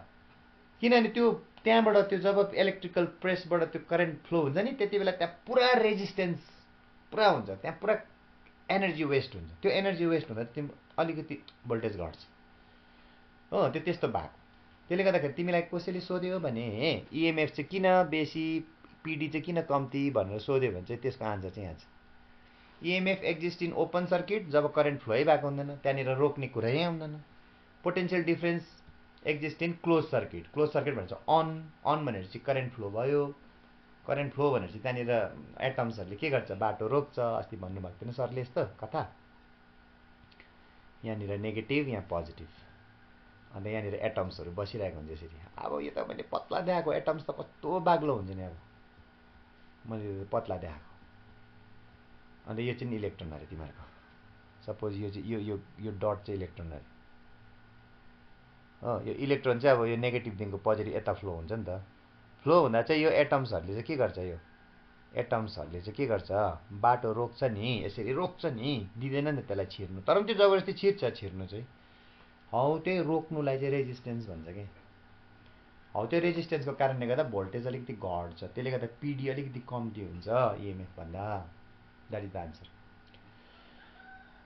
किनभने त्यो त्यहाँबाट त्यो जब इलेक्ट्रिकल प्रेसबाट त्यो करेन्ट फ्लो हुन्छ नि त्यति बेला त्यहाँ पुरा रेजिस्टेन्स पुरा हुन्छ त्यहाँ पुरा एनर्जी वेस्ट हुन्छ त्यो एनर्जी वेस्ट हुँदा तिम्रो अलिकति भोल्टेज घट्छ हो त्यो त्यस्तो भएको त्यसले गर्दाखेरि तिमीलाई कसैले सोध्यो भने इएमएफ चाहिँ किन बेसी पिडी चाहिँ किन कम्ती भनेर सोध्यो भने चाहिँ त्यसको आन्सर चाहिँ यहाँ छ EMF exist in open circuit जब करेन्ट फ्लो भएको हुँदैन त्यहाँनिर रोक्ने कुरै आउँदैन potential difference exist in close circuit भनेर चाहिँ अन भनेर चाहिँ करेन्ट फ्लो भयो करेन्ट फ्लो भनेर चाहिँ त्यहाँनिर एटम्सहरूले के गर्छ बाटो रोक्छ अस्ति भन्नुभएको थिएन सरले यस्तो कथा यहाँनिर नेगेटिभ यहाँ पोजिटिभ अन्त यहाँनिर एटम्सहरू बसिरहेको हुन्छ यसरी अब यो त मैले पत्ला देखाएको एटम्स त कस्तो बाग्लो हुन्छ नि अब मैले पत्ला देखाएको अन्त यो चाहिँ इलेक्ट्रोन अरे तिमीहरूको सपोज यो चाहिँ यो डट चाहिँ इलेक्ट्रोन अरे यो इलेक्ट्रोन चाहिँ अब यो नेगेटिभदेखिको पोजिटिभ यता फ्लो हुन्छ नि त फ्लो हुँदा चाहिँ यो एटम्सहरूले चाहिँ के गर्छ यो एटम्सहरूले चाहिँ के गर्छ बाटो रोक्छ नि यसरी रोक्छ नि दिँदैन नि त्यसलाई छिर्नु तर पनि त्यो जबरजस्ती छिर्नु चाहिँ हौ त्यही रोक्नुलाई चाहिँ रेजिस्टेन्स भन्छ कि हौ त्यो रेजिस्टेन्सको कारणले गर्दा भोल्टेज अलिकति घट्छ त्यसले गर्दा पिडी अलिकति कम्ती हुन्छ इएमएफ भन्दा that is the answer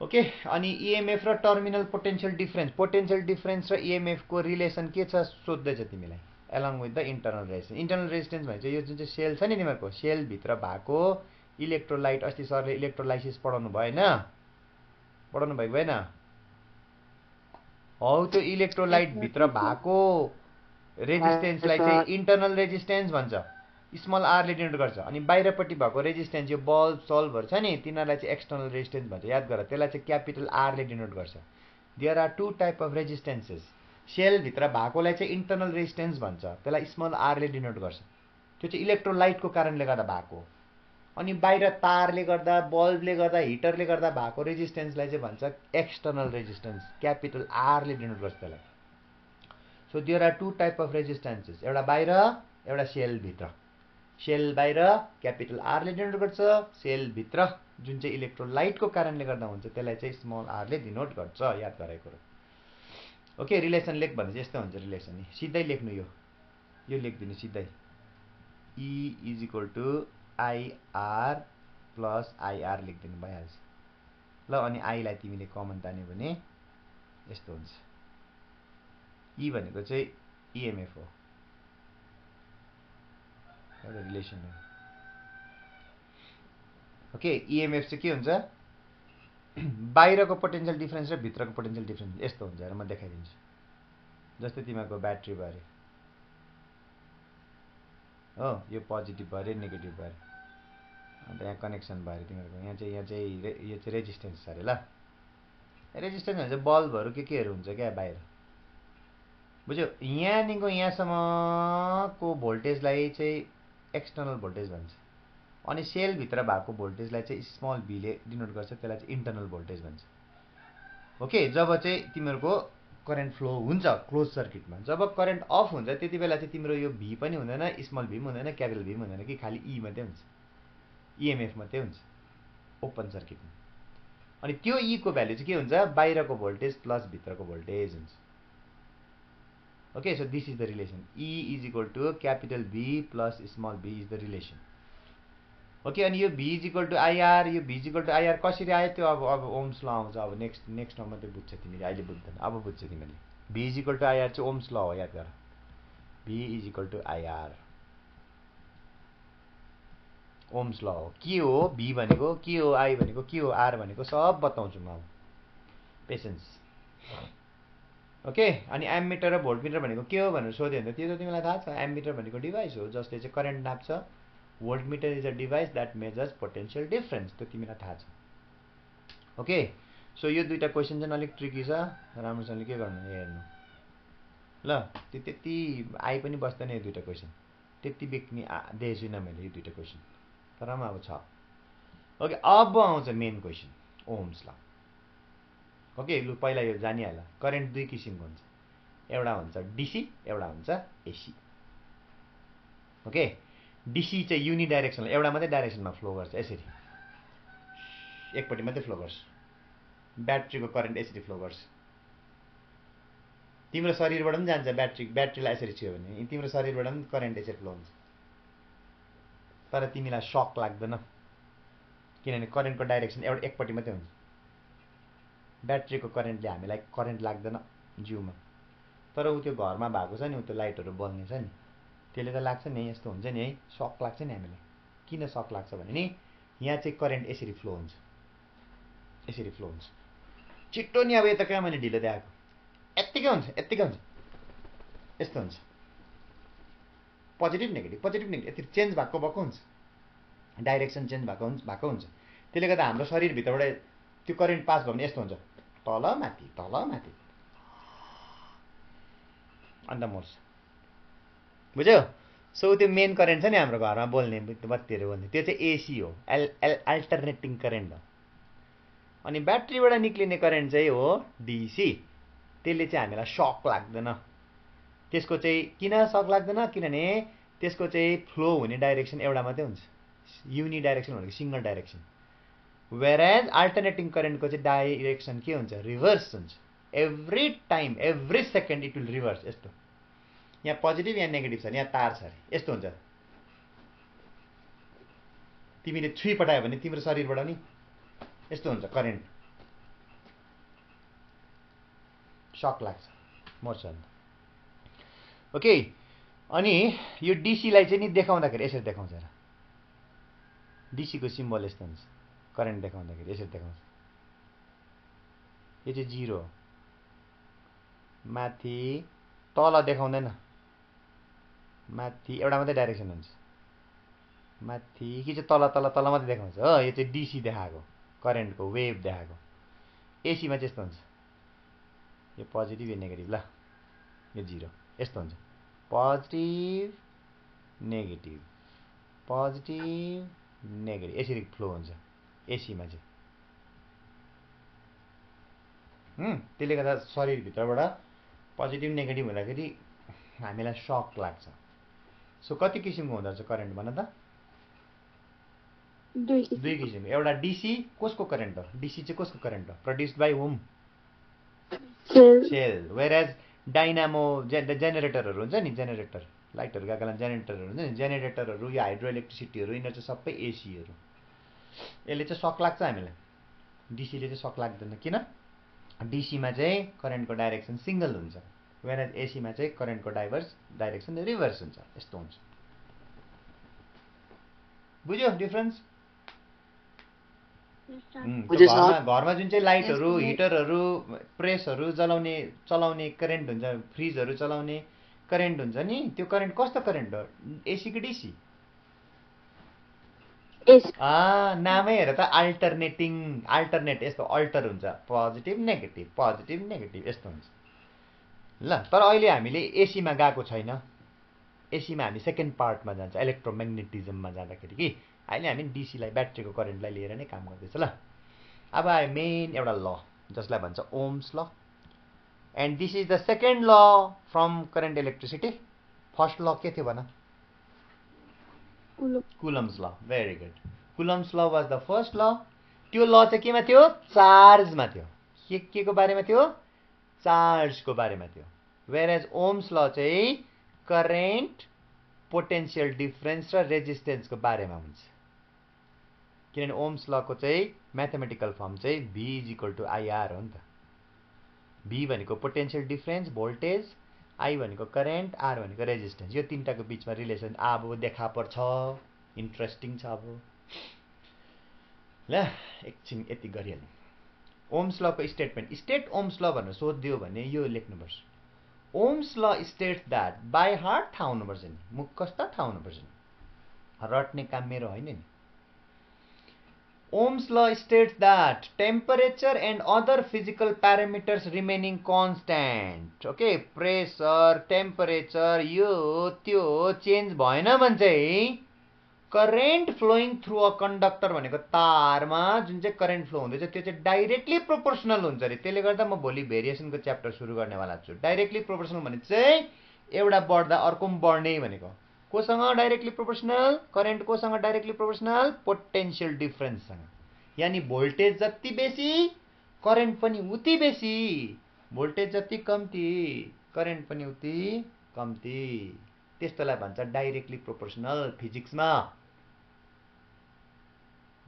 okay अनि इएमएफ र टर्मिनल पोटेन्सियल डिफरेन्स र इएमएफ को रिलेसन के छ सोध्दैछ तिमीलाई along with the internal resistance भने चाहिँ यो जुन चाहिँ सेल छ नि तिमीहरूको सेलभित्र भएको इलेक्ट्रोलाइट अस्ति सरले इलेक्ट्रोलाइसिस पढाउनु भयो होइन पढाउनु भएको भएन हौ त्यो इलेक्ट्रोलाइट भित्र भएको रेजिस्टेन्सलाई चाहिँ इन्टरनल रेजिस्टेन्स भन्छ स्मल आरले डिनोट गर्छ अनि बाहिरपट्टि भएको रेजिस्टेन्स यो बल्ब सल्भहरू छ नि तिनीहरूलाई चाहिँ एक्सटर्नल रेजिस्टेन्स भन्छ याद गर त्यसलाई चाहिँ क्यापिटल आरले डिनोट गर्छ there are two type of resistances सेलभित्र भएकोलाई चाहिँ इन्टरनल रेजिस्टेन्स भन्छ त्यसलाई स्मल आरले डिनोट गर्छ त्यो चाहिँ इलेक्ट्रोलाइटको कारणले गर्दा भएको अनि बाहिर तारले गर्दा बल्बले गर्दा हिटरले गर्दा भएको रेजिस्टेन्सलाई चाहिँ भन्छ एक्सटर्नल रेजिस्टेन्स क्यापिटल आरले डिनोट गर्छ त्यसलाई so there are two type of resistances एउटा बाहिर एउटा सेलभित्र सेल बाहिर क्यापिटल आरले डिनोट गर्छ सेलभित्र जुन चाहिँ इलेक्ट्रोलाइटको कारणले गर्दा हुन्छ त्यसलाई चाहिँ स्मल आरले डिनोट गर्छ याद गराएको कुरो ओके रिलेसन लेख भने चाहिँ यस्तो हुन्छ रिलेसन नि सिधै लेख्नु यो लेखिदिनु सिधै E is equal to IR plus IR लेखिदिनु भइहाल्छ ल अनि आईलाई तिमीले कमन तान्यो भने यस्तो हुन्छ ई भनेको चाहिँ इएमएफ हो एउटा रिलेसन हो ओके इएमएफ चाहिँ के हुन्छ बाहिरको पोटेन्सियल डिफरेन्स र भित्रको पोटेन्सियल डिफरेन्स यस्तो हुन्छ र म देखाइदिन्छु जस्तै तिमीहरूको ब्याट्री भयो अरे हो यो पोजिटिभ भयो अरे नेगेटिभ भयो अरे अन्त यहाँ कनेक्सन भयो अरे तिमीहरूको यो चाहिँ रेजिस्टेन्स छ अरे ल रेजिस्टेन्स भने चाहिँ बल्बहरू केहरू हुन्छ क्या बाहिर बुझ्यो यहाँदेखिको यहाँसम्मको भोल्टेजलाई चाहिँ एक्सटर्नल भोल्टेज भन्छ अनि सेलभित्र भएको भोल्टेजलाई चाहिँ स्मल बीले डिनोट गर्छ त्यसलाई चाहिँ इन्टरनल भोल्टेज भन्छ ओके जब चाहिँ तिमीहरूको करेन्ट फ्लो हुन्छ क्लोज सर्किटमा जब करेन्ट अफ हुन्छ त्यति बेला चाहिँ तिम्रो यो भी पनि हुँदैन स्मल भी पनि हुँदैन क्यापिटल भी पनि हुँदैन कि खालि ई मात्रै हुन्छ इएमएफ मात्रै हुन्छ ओपन सर्किटमा अनि त्यो ई को भ्यालु चाहिँ के हुन्छ बाहिरको भोल्टेज प्लस भित्रको भोल्टेज हुन्छ okay so this is the relation E is equal to capital V plus small V is the relation okay अनि यो V is equal to IR यो V is equal to IR कसरी आयो त्यो अब ohms ल आउँछ अब नेक्स्टमा मात्रै बुझ्छ तिमीले अहिले बुझ्दैन अब बुझ्छ तिमीले V is equal to IR चाहिँ ओम्स ल हो याद गर V is equal to IR। Ohm's law हो। के हो V भनेको, के हो I भनेको, के हो R भनेको सब बताउँछु म अब। पेसेन्स। ओके, अनि एम्मिटर र भोल्टमिटर भनेको के हो भनेर सोध्यो भने त्यो त तिमीलाई थाहा छ। एम्मिटर भनेको डिभाइस हो जसले चाहिँ करेन्ट नाप्छ। Voltmeter is a device that measures potential difference, त्यो तिमीलाई थाहा छ। ओके, सो यो दुईटा क्वेसन चाहिँ अलिक ट्रिकी छ, राम्रोसँगले के गर्नु हेर्नु ल। त्यो त्यति आइ पनि बस्दैन यो दुईटा क्वेसन, त्यति बेक्ने दिएको छुइनँ मैले यो दुईटा क्वेसन, तर पनि अब छ। ओके, अब आउँछ मेन क्वेसन, ओम्स ल। ओके, लु पहिला यो जानिहाल, करेन्ट दुई किसिमको हुन्छ, एउटा हुन्छ डिसी, एउटा हुन्छ एसी। ओके, डिसी चाहिँ युनिडाइरेक्सनल, एउटा मात्रै डाइरेक्सनमा फ्लो गर्छ, यसरी एकपट्टि मात्रै फ्लो गर्छ। ब्याट्रीको करेन्ट यसरी फ्लो गर्छ, तिम्रो शरीरबाट पनि जान्छ। ब्याट्रीलाई यसरी छुयो भने तिम्रो शरीरबाट पनि करेन्ट यसरी फ्लो हुन्छ, तर तिमीलाई सक लाग्दैन, किनभने करेन्टको डाइरेक्सन एउटा एकपट्टि मात्रै हुन्छ। ब्याट्रीको करेन्टले हामीलाई करेन्ट लाग्दैन जिउमा, तर ऊ त्यो घरमा भएको छ नि, ऊ त्यो लाइटहरू बल्ने छ नि, त्यसले त लाग्छ नि। यस्तो हुन्छ नि है, सक लाग्छ नि हामीलाई। किन सक लाग्छ भने नि यहाँ चाहिँ करेन्ट यसरी फ्लो हुन्छ, यसरी फ्लो हुन्छ छिट्टो नि। अब यता कहाँ मैले ढिलो देखाएको, यत्तिकै हुन्छ, यत्तिकै हुन्छ, यस्तो हुन्छ। पोजिटिभ नेगेटिभ, पोजिटिभ नेगेटिभ यति चेन्ज भएको हुन्छ, डाइरेक्सन चेन्ज भएको हुन्छ। त्यसले गर्दा हाम्रो शरीरभित्रबाट त्यो करेन्ट पास भयो भने यस्तो हुन्छ, तल माथि, तल माथि, अन्त मर्छ। बुझ्यौ? सो त्यो मेन करेन्ट छ नि हाम्रो घरमा बोल्ने, बत्तीहरू बोल्ने, त्यो चाहिँ एसी हो, अल्टरनेटिङ करेन्ट हो। अनि ब्याट्रीबाट निक्लिने करेन्ट चाहिँ हो डिसी, त्यसले चाहिँ हामीलाई सक लाग्दैन। त्यसको चाहिँ किन सक लाग्दैन, किनभने त्यसको चाहिँ फ्लो हुने डाइरेक्सन एउटा मात्रै हुन्छ, युनि डाइरेक्सन भनेको सिङ्गल डाइरेक्सन। वेयरएज अल्टरनेटिङ करेन्टको चाहिँ डाइरेक्सन के हुन्छ, रिभर्स हुन्छ। Every time, every second it will reverse. यस्तो यहाँ पोजिटिभ यहाँ नेगेटिभ छ, यहाँ तार छ अरे, यस्तो हुन्छ। तिमीले छुई पठायो भने तिम्रो शरीरबाट नि यस्तो हुन्छ, करेन्ट सक लाग्छ, मर्छ अन्त। ओके, अनि यो डिसीलाई चाहिँ नि देखाउँदाखेरि यसरी देखाउँछ र, डिसीको सिम्बल यस्तो हुन्छ, करेन्ट देखाउँदाखेरि यसरी देखाउँछ। यो चाहिँ जिरो हो, माथि तल देखाउँदैन, माथि एउटा मात्रै डाइरेक्सन हुन्छ, माथि कि चाहिँ तल तल तल मात्रै देखाउँछ हो। यो चाहिँ डिसी देखाएको, करेन्टको वेभ देखाएको। एसीमा चाहिँ यस्तो हुन्छ, यो पोजिटिभ यो नेगेटिभ, ल यो जिरो, यस्तो हुन्छ, पोजिटिभ नेगेटिभ, पोजिटिभ नेगेटिभ, यसरी फ्लो हुन्छ एसीमा चाहिँ। त्यसले गर्दा शरीरभित्रबाट पोजिटिभ नेगेटिभ हुँदाखेरि हामीलाई सक लाग्छ। सो कति किसिमको हुँदो रहेछ करेन्ट भन त? दुई किसिमको। एउटा डिसी, कसको करेन्ट हो? डिसी चाहिँ कसको करेन्ट हो? Produced by whom? Cell. Whereas dynamo जेनेरेटरहरू हुन्छ नि, जेनेरेटर, लाइटहरू गएको बेला जेनेरेटरहरू हुन्छ नि, जेनेरेटरहरू यो हाइड्रो इलेक्ट्रिसिटीहरू यिनीहरू चाहिँ सबै एसीहरू। यसले चाहिँ सक लाग्छ हामीलाई, डिसीले चाहिँ सक लाग्दैन। किन? डिसीमा चाहिँ करेन्टको डाइरेक्सन सिङ्गल हुन्छ, वेयरएज एसीमा चाहिँ करेन्टको डाइरेक्सन रिभर्स हुन्छ, यस्तो हुन्छ। बुझ्यो डिफरेन्स? घरमा जुन चाहिँ लाइटहरू, हिटरहरू, प्रेसहरू चलाउने करेन्ट हुन्छ, फ्रिजहरू चलाउने करेन्ट हुन्छ नि, त्यो करेन्ट कस्तो करेन्ट हो? एसी कि डिसी? नामै हेर त, अल्टरनेटिङ, अल्टरनेट, यस्तो अल्टर हुन्छ, पोजिटिभ नेगेटिभ, पोजिटिभ नेगेटिभ, यस्तो हुन्छ ल। तर अहिले हामीले एसीमा गएको छैन, एसीमा हामी सेकेन्ड पार्टमा जान्छ, इलेक्ट्रोम्याग्नेटिजममा जाँदाखेरि कि अहिले हामी डिसीलाई, ब्याट्रीको करेन्टलाई लिएर नै काम गर्दैछ ल। अब आयो मेन एउटा ल जसलाई भन्छ Ohm's law, and this is the second law from current electricity. First law के थियो भन? Coulomb's law. Very good, Coulomb's law was the first law. त्यो ल चाहिँ केमा थियो? चार्जमा थियो। के को बारेमा थियो? चार्जको बारेमा थियो। वेयरएज ओम्स ल चाहिँ करेन्ट, पोटेन्सियल डिफरेन्स र रेजिस्टेन्सको बारेमा हुन्छ। किनभने ओम्स लको चाहिँ म्याथमेटिकल फर्म चाहिँ V is equal to IR हो नि त। V भनेको पोटेन्सियल डिफरेन्स, भोल्टेज, आई भनेको करेन्ट, आर भनेको रेजिस्टेन्स। यो तीनटाको बीचमा रिलेसन अब देखा पर्छ। इन्ट्रेस्टिङ छ। अब ल एकछिन यति गरिहाल्नु। ओम्स लको स्टेटमेन्ट, स्टेट ओम्स ल भनेर सोधिदियो भने यो लेख्नुपर्छ। Ohms law states that, by heart थाहा हुनुपर्छ नि, मुखस्त थाहा हुनुपर्छ नि, रट्ने काम मेरो होइन नि। Ohm's law states that temperature and other physical parameters remaining constant. Okay, pressure, temperature, यो त्यो चेन्ज भएन भने चाहिँ current flowing through a conductor भनेको तारमा जुन चाहिँ करेन्ट फ्लो हुँदैछ त्यो चाहिँ डाइरेक्टली प्रोपोर्सनल हुन्छ अरे। त्यसले गर्दा म भोलि भेरिएसनको च्याप्टर सुरु गर्नेवाला छु। डाइरेक्टली प्रोपोर्सनल भने चाहिँ एउटा बढ्दा अर्को पनि बढ्ने भनेको। कोसँग डाइरेक्टली प्रोपोर्सनल? करेन्ट कोसँग डाइरेक्टली प्रोपोर्सनल? पोटेन्शियल डिफरेन्ससँग। यानी भोल्टेज जति बेसी करेन्ट पनि उति बेसी, भोल्टेज जति कम्ती करेन्ट पनि उति कम्ती। त्यस्तोलाई भन्छ डाइरेक्टली प्रोपोर्सनल फिजिक्समा।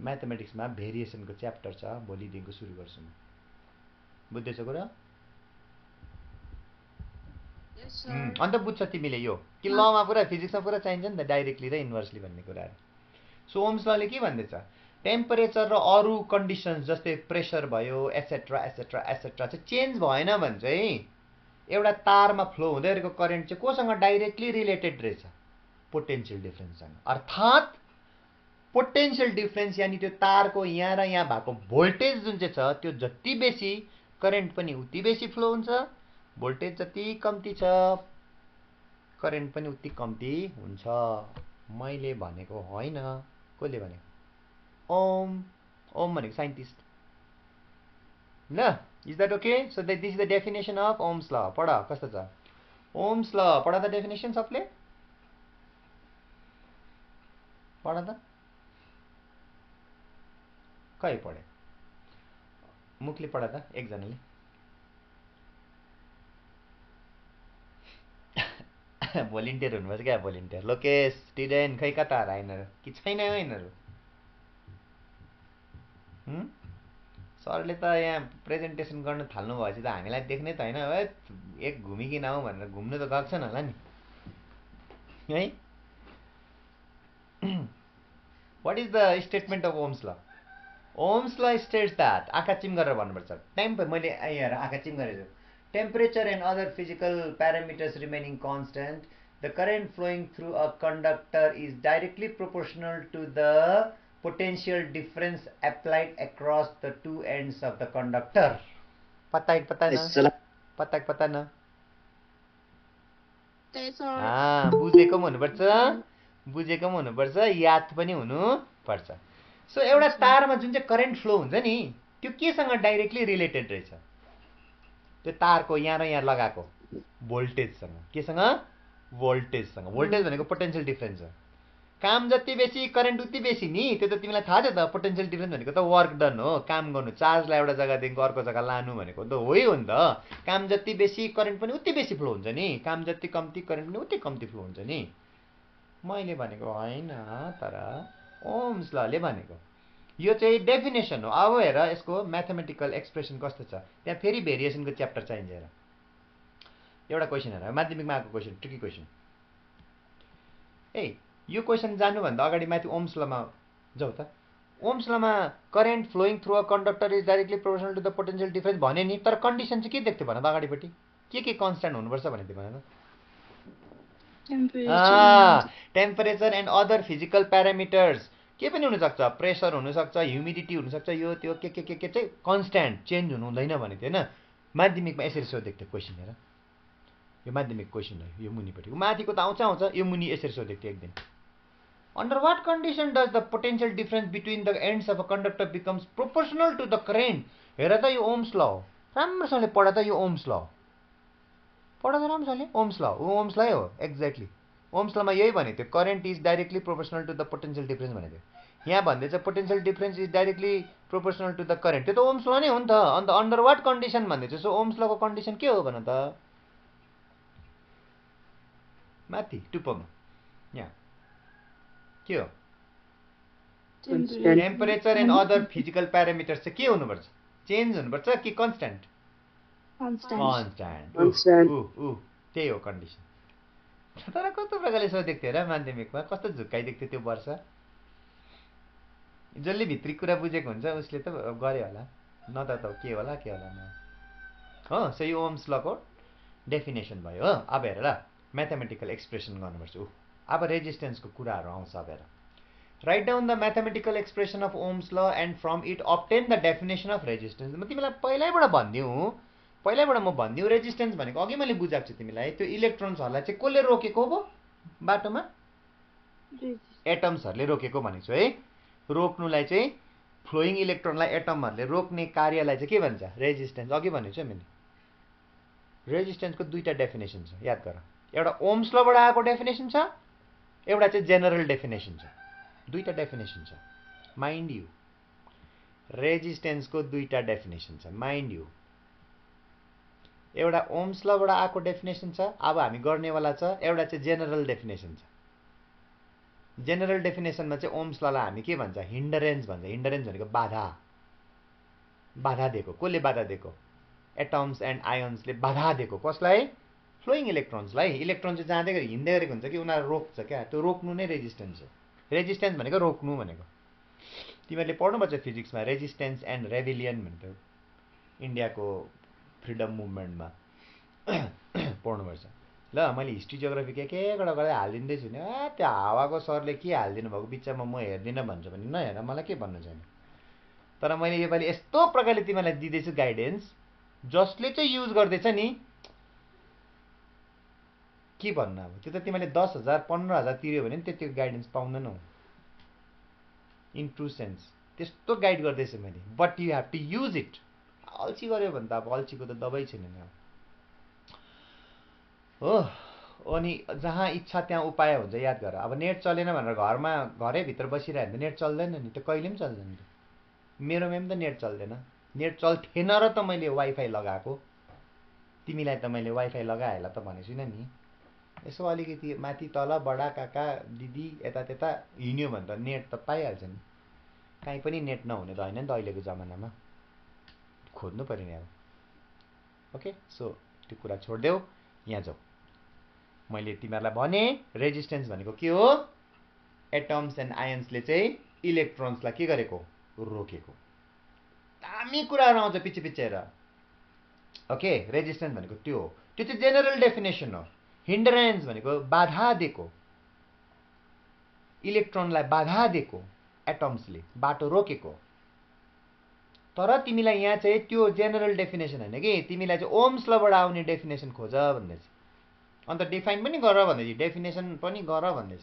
म्याथमेटिक्समा भेरिएसनको च्याप्टर छ, भोलिदेखिको सुरु गर्छु म। बुझ्दैछ कुरा? अन्त बुझ्छ तिमीले यो कि लमा पुरा फिजिक्समा पुरा चाहिन्छ नि त डाइरेक्टली र इन्भर्सली भन्ने कुराहरू। सो ओम्स लले के भन्दैछ? टेम्परेचर र अरू कन्डिसन्स जस्तै प्रेसर भयो एसेट्रा एसेट्रा एसेट्रा चाहिँ चेन्ज भएन भने चाहिँ एउटा तारमा फ्लो हुँदै गरेको करेन्ट चाहिँ कोसँग डाइरेक्टली रिलेटेड रहेछ? पोटेन्शियल डिफरेन्ससँग। अर्थात् पोटेन्शियल डिफरेन्स यानी त्यो तारको यहाँ र यहाँ भएको भोल्टेज जुन चाहिँ छ त्यो जति बेसी करेन्ट पनि उति बेसी फ्लो हुन्छ, भोल्टेज जति कम्ती छ करेन्ट पनि उति कम्ती हुन्छ। मैले भनेको होइन, कसले भनेको? ओम। ओम भनेको साइन्टिस्ट। ल, is that okay? So this is the definition of ohms ल। पढ कस्तो छ ओम्स ल, पढ त डेफिनेसन सबले पढ त। खै पढे? मुखले पढ त एकजनाले। भोलिन्टियर हुनुपर्छ क्या, भोलिन्टियर। लोकेश, स्टुडेन्ट, खै कता हरा यिनीहरू कि छैन यिनीहरू? सरले त यहाँ प्रेजेन्टेसन गर्न थाल्नु भएपछि त हामीलाई देख्नै त होइन, एक घुमिकन आउँ भनेर घुम्नु त गएको छन् होला नि है। What is the statement of ohms law? Ohm's law states that, आँखा चिम गरेर भन्नुपर्छ। मैले यहाँ आँखा चिम गरेको छु। Temperature and other physical parameters remaining constant, the current flowing through a conductor is directly proportional to the potential difference applied across the two ends of the conductor. पता न? बुझेको पनि हुनुपर्छ, याद पनि हुनुपर्छ। सो एउटा तारमा जुन चाहिँ करेन्ट फ्लो हुन्छ नि त्यो केसँग डाइरेक्टली रिलेटेड रहेछ? त्यो तारको यहाँ र यहाँ लगाएको भोल्टेजसँग। केसँग? भोल्टेजसँग। भोल्टेज भनेको पोटेन्शियल डिफरेन्स हो। काम जति बेसी करेन्ट उति बेसी नि, त्यो त तिमीलाई थाहा छ त। पोटेन्शियल डिफरेन्स भनेको त वर्क डन हो, काम गर्नु, चार्जलाई एउटा जग्गादेखिको अर्को जग्गा लानु भनेको त हो नि त। काम जति बेसी करेन्ट पनि उति बेसी फ्लो हुन्छ नि, काम जति कम्ती करेन्ट पनि उति कम्ती फ्लो हुन्छ नि। मैले भनेको होइन, तर ओम्स लले भनेको। यो चाहिँ डेफिनेसन हो। अब हेर यसको म्याथमेटिकल एक्सप्रेसन कस्तो छ, त्यहाँ फेरि भेरिएसनको च्याप्टर चाहिन्छ। हेर एउटा क्वेसन हेर, माध्यमिकमा आएको क्वेसन, ट्रिकी क्वेसन। यो क्वेसन जानुभन्दा अगाडि माथि ओम्स लमा जाऊ त। ओम्स लमा current flowing through a conductor is directly proportional to the potential difference भने नि, तर कन्डिसन चाहिँ के देख्थ्यो भन त अगाडिपट्टि? के कन्स्ट्यान्ट हुनुपर्छ भनेको थियो भन त? Temperature and other physical parameters, के पनि हुनसक्छ, प्रेसर हुनसक्छ, ह्युमिडिटी हुनसक्छ, यो त्यो के चाहिँ कन्स्ट्यान्ट चेन्ज हुनु हुँदैन भनेको थियो होइन। माध्यमिकमा यसरी सोधेको थियो क्वेसन। हेर यो माध्यमिक क्वेसन हो, यो मुनिपट्टिको। माथिको त आउँछ, यो मुनि यसरी सोधेको थियो एक दिन। Under what condition does the potential difference between the ends of a conductor becomes proportional to the current? हेर त यो ओम्स ल हो, राम्रोसँगले पढ त। यो ओम्स ल पढ त राम्रोसँगले। ओम्स ल ओम्स ल हो एक्ज्याक्टली। ओम्स लमा यही भनेको थियो, current is directly proportional to the potential difference भनेको थियो। यहाँ भन्दैछ potential difference is directly proportional to the current. त्यो त ओम्स ल नै हो नि त। अन्त अन्डर वाट कन्डिसन भन्दैछ। सो ओम्स लको कन्डिसन के हो भन त? माथि टुप्पोमा यहाँ के हो? Temperature and other physical parameters चाहिँ के हुनुपर्छ? चेन्ज हुनुपर्छ कि कन्स्ट्यान्ट? कन्स्ट्यान्ट। त्यही हो कन्डिसन। तर कस्तो प्रकारले सोधेको थियो र माध्यमिकमा, कस्तो झुक्काइदिएको थियो त्यो वर्ष। जसले भित्री कुरा बुझेको हुन्छ उसले त गरे होला, न त के होला न हो। सो यो ओम्स लको डेफिनेसन भयो हो। अब हेर ल, म्याथमेटिकल एक्सप्रेसन गर्नुपर्छ। अब रेजिस्टेन्सको कुराहरू आउँछ। अब हेर, write down the mathematical expression of ohms law and from it obtain the definition of resistance. म तिमीलाई पहिल्यैबाट म भनिदिउँ रेजिस्टेन्स भनेको अघि मैले बुझाएको छु तिमीलाई, त्यो इलेक्ट्रोन्सहरूलाई चाहिँ कसले रोकेको हो बाटोमा? एटम्सहरूले रोकेको भनेको छु है। रोक्नुलाई चाहिँ फ्लोइङ इलेक्ट्रोनलाई एटमहरूले रोक्ने कार्यलाई चाहिँ के भन्छ? रेजिस्टेन्स। अघि भनेको छु मैले। रेजिस्टेन्सको दुईटा डेफिनेसन छ, याद गर। एउटा ओम्स लबाट आएको डेफिनेसन छ, एउटा चाहिँ जेनरल डेफिनेसन छ। दुईटा डेफिनेसन छ, माइन्ड यु। रेजिस्टेन्सको दुईटा डेफिनेसन छ, माइन्ड यु। एउटा ओम्स लबाट आएको डेफिनेसन छ, अब हामी गर्नेवाला छ। एउटा चाहिँ जेनरल डेफिनेसन छ। जेनरल डेफिनेसनमा चाहिँ ओम्स ललाई हामी के भन्छ? हिन्डरेन्स भन्छ। हिन्डरेन्स भनेको बाधा, बाधा दिएको। कसले बाधा दिएको? एटम्स एन्ड आयोन्सले बाधा दिएको। कसलाई? फ्लोइङ इलेक्ट्रोन्सलाई। इलेक्ट्रोन चाहिँ जाँदै गरेको हिँड्दै गरेको हुन्छ कि उनीहरू रोक्छ क्या, त्यो रोक्नु नै रेजिस्टेन्स हो। रेजिस्टेन्स भनेको रोक्नु भनेको। तिमीहरूले पढ्नुपर्छ फिजिक्समा रेजिस्टेन्स एन्ड रेभिलियन भनेको, इन्डियाको फ्रिडम मुभमेन्टमा पढ्नुपर्छ। ल मैले हिस्ट्री जियोग्राफी के गर्दै हालिदिँदैछु नि। त्यो हावाको सरले के हालिदिनु भएको बिचमा म हेर्दिनँ भन्छु भने नहेर, मलाई के भन्नु छैन। तर मैले योपालि यस्तो प्रकारले तिमीलाई दिँदैछु गाइडेन्स, जसले चाहिँ युज गर्दैछ नि, के भन्नु अब। त्यो त तिमीले 10,000 15,000 तिर्यो भने नि त्यो गाइडेन्स पाउँदैनौ। इन ट्रु सेन्स त्यस्तो गाइड गर्दैछु मैले, but you have to use it. अल्छी गऱ्यो भने त अब अल्छीको त दबाई छैन नि हो। अनि जहाँ इच्छा त्यहाँ उपाय हुन्छ, याद गर। अब नेट चलेन भनेर घरैभित्र बसिरह्यो भने त नेट चल्दैन नि, त्यो कहिले पनि चल्दैन। मेरोमा पनि त नेट चल्दैन। नेट चल्थेन र त मैले वाइफाई लगाएको। तिमीलाई त मैले वाइफाई लगाए होला त भनेको छुइनँ नि। यसो अलिकति माथि तल बडा काका दिदी यता त्यता हिँड्यो भने त नेट त पाइहाल्छ नि। काहीँ पनि नेट नहुने त होइन नि त अहिलेको जमानामा, खोज्नु पऱ्यो नि अब। ओके, सो त्यो कुरा छोडिदेऊ, यहाँ जाऊ। मैले तिमीहरूलाई भने रेजिस्टेन्स भनेको के हो? एटम्स एन्ड आयन्सले चाहिँ इलेक्ट्रोन्सलाई के गरेको? रोकेको। दामी कुराहरू आउँछ पछि हेर। ओके, रेजिस्टेन्स भनेको त्यो हो। त्यो चाहिँ जेनरल डेफिनेसन हो। हिन्डरेन्स भनेको बाधा दिएको, इलेक्ट्रोनलाई बाधा दिएको, एटम्सले बाटो रोकेको। तर तिमीलाई यहाँ चाहिँ त्यो जेनरल डेफिनेसन होइन कि, तिमीलाई चाहिँ ओम्स लबाट आउने डेफिनेसन खोज भन्दैछ। अन्त डिफाइन पनि गर भन्दैछ, डेफिनेसन पनि गर भन्दैछ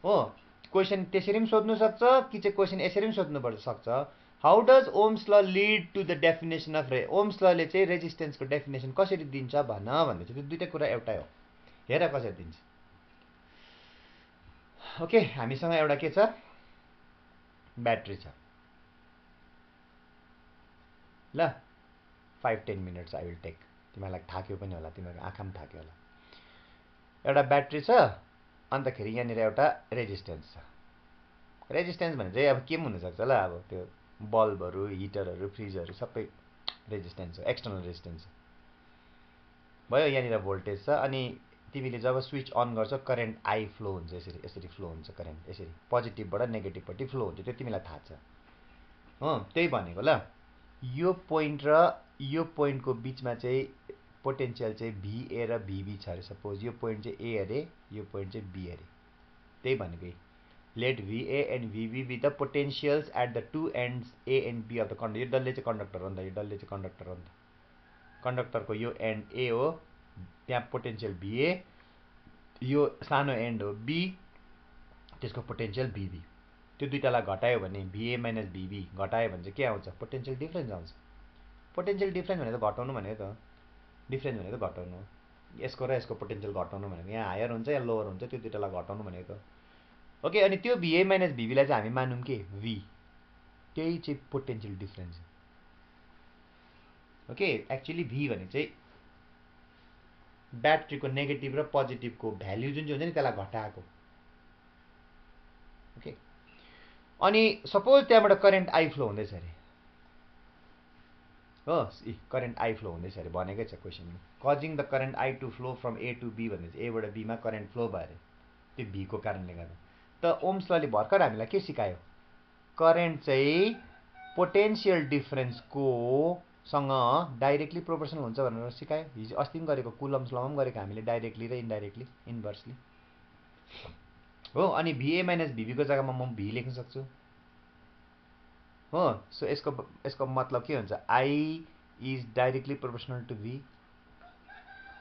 हो। क्वेसन त्यसरी पनि सोध्नु सक्छ कि चाहिँ क्वेसन यसरी पनि सोध्नु सक्छ। How does ohm's law lead to the definition of ohm's लले चाहिँ रेजिस्टेन्सको डेफिनेसन कसरी दिन्छ भन भन्दैछ। त्यो दुईटै कुरा एउटै हो, हेर कसरी दिन्छ। ओके, हामीसँग एउटा के छ? ब्याट्री छ। ल 5-10 मिनट्स आई विल टेक। तिमीलाई थाक्यो पनि होला, तिमीहरूको आँखा पनि थाक्यो होला। एउटा ब्याट्री छ, अन्तखेरि यहाँनिर एउटा रेजिस्टेन्स छ। रेजिस्टेन्स भने चाहिँ अब के पनि हुनसक्छ ल, अब त्यो बल्बहरू, हिटरहरू, फ्रिजहरू सबै रेजिस्टेन्स हो, एक्सटर्नल रेजिस्टेन्स हो भयो। यहाँनिर भोल्टेज छ, अनि तिमीले जब स्विच अन गर्छौ करेन्ट आई फ्लो हुन्छ, यसरी फ्लो हुन्छ करेन्ट, यसरी पोजिटिभबाट नेगेटिभपट्टि फ्लो हुन्छ। त्यो तिमीलाई थाहा छ हो। त्यही भनेको ल, यो पोइन्ट र यो पोइन्टको बिचमा चाहिँ पोटेन्सियल चाहिँ भिए र भिबी छ अरे। सपोज यो पोइन्ट चाहिँ ए अरे, यो पोइन्ट चाहिँ बी अरे। त्यही भनेको let VA and VB be the potentials at the two ends A and B of the conductor. यो डल्ले चाहिँ कन्डक्टर हो नि त, यो डल्ले चाहिँ कन्डक्टर हो नि त। कन्डक्टरको यो एन्ड ए हो, त्यहाँ पोटेन्सियल भिए, यो सानो एन्ड हो बी, त्यसको पोटेन्सियल भिबी। त्यो दुईटालाई घटायो भने भिए माइनस भिबी घटायो भने चाहिँ के आउँछ? पोटेन्सियल डिफ्रेन्स आउँछ। पोटेन्सियल डिफ्रेन्स भनेको त घटाउनु भनेको त, डिफ्रेन्स भनेको त घटाउनु। यसको र यसको पोटेन्सियल घटाउनु भनेको यहाँ हायर हुन्छ या लोवर हुन्छ, त्यो दुईटालाई घटाउनु भनेको त। ओके, अनि त्यो भिए माइनस भिबीलाई चाहिँ हामी मानौँ के? भी। त्यही चाहिँ पोटेन्सियल डिफ्रेन्स। ओके, एक्चुअली भी भने चाहिँ ब्याट्रीको नेगेटिभ र पोजिटिभको भ्याल्यु जुन चाहिँ हुन्छ नि त्यसलाई घटाएको। ओके, अनि सपोज त्यहाँबाट करेन्ट आई फ्लो हुँदैछ अरे, हो करेन्ट आई फ्लो हुँदैछ अरे भनेकै छ क्वेसनमा causing the current I to flow from A to B भन्ने चाहिँ एबाट बीमा करेन्ट फ्लो भयो अरे त्यो भीको कारणले गर्दा त ओम्स लले भर्खर हामीलाई के सिकायो करेन्ट चाहिँ पोटेन्सियल डिफरेन्सको सँग डाइरेक्टली प्रोपोर्सनल हुन्छ भनेर सिकायो हिजो अस्ति पनि गरेको कुलम्स लमा पनि गरेको हामीले डाइरेक्टली र इन्डाइरेक्टली इन्भर्सली हो अनि भिए माइनस भिबीको जग्गामा म भी लेख्न सक्छु हो सो यसको मतलब के हुन्छ I is directly proportional to V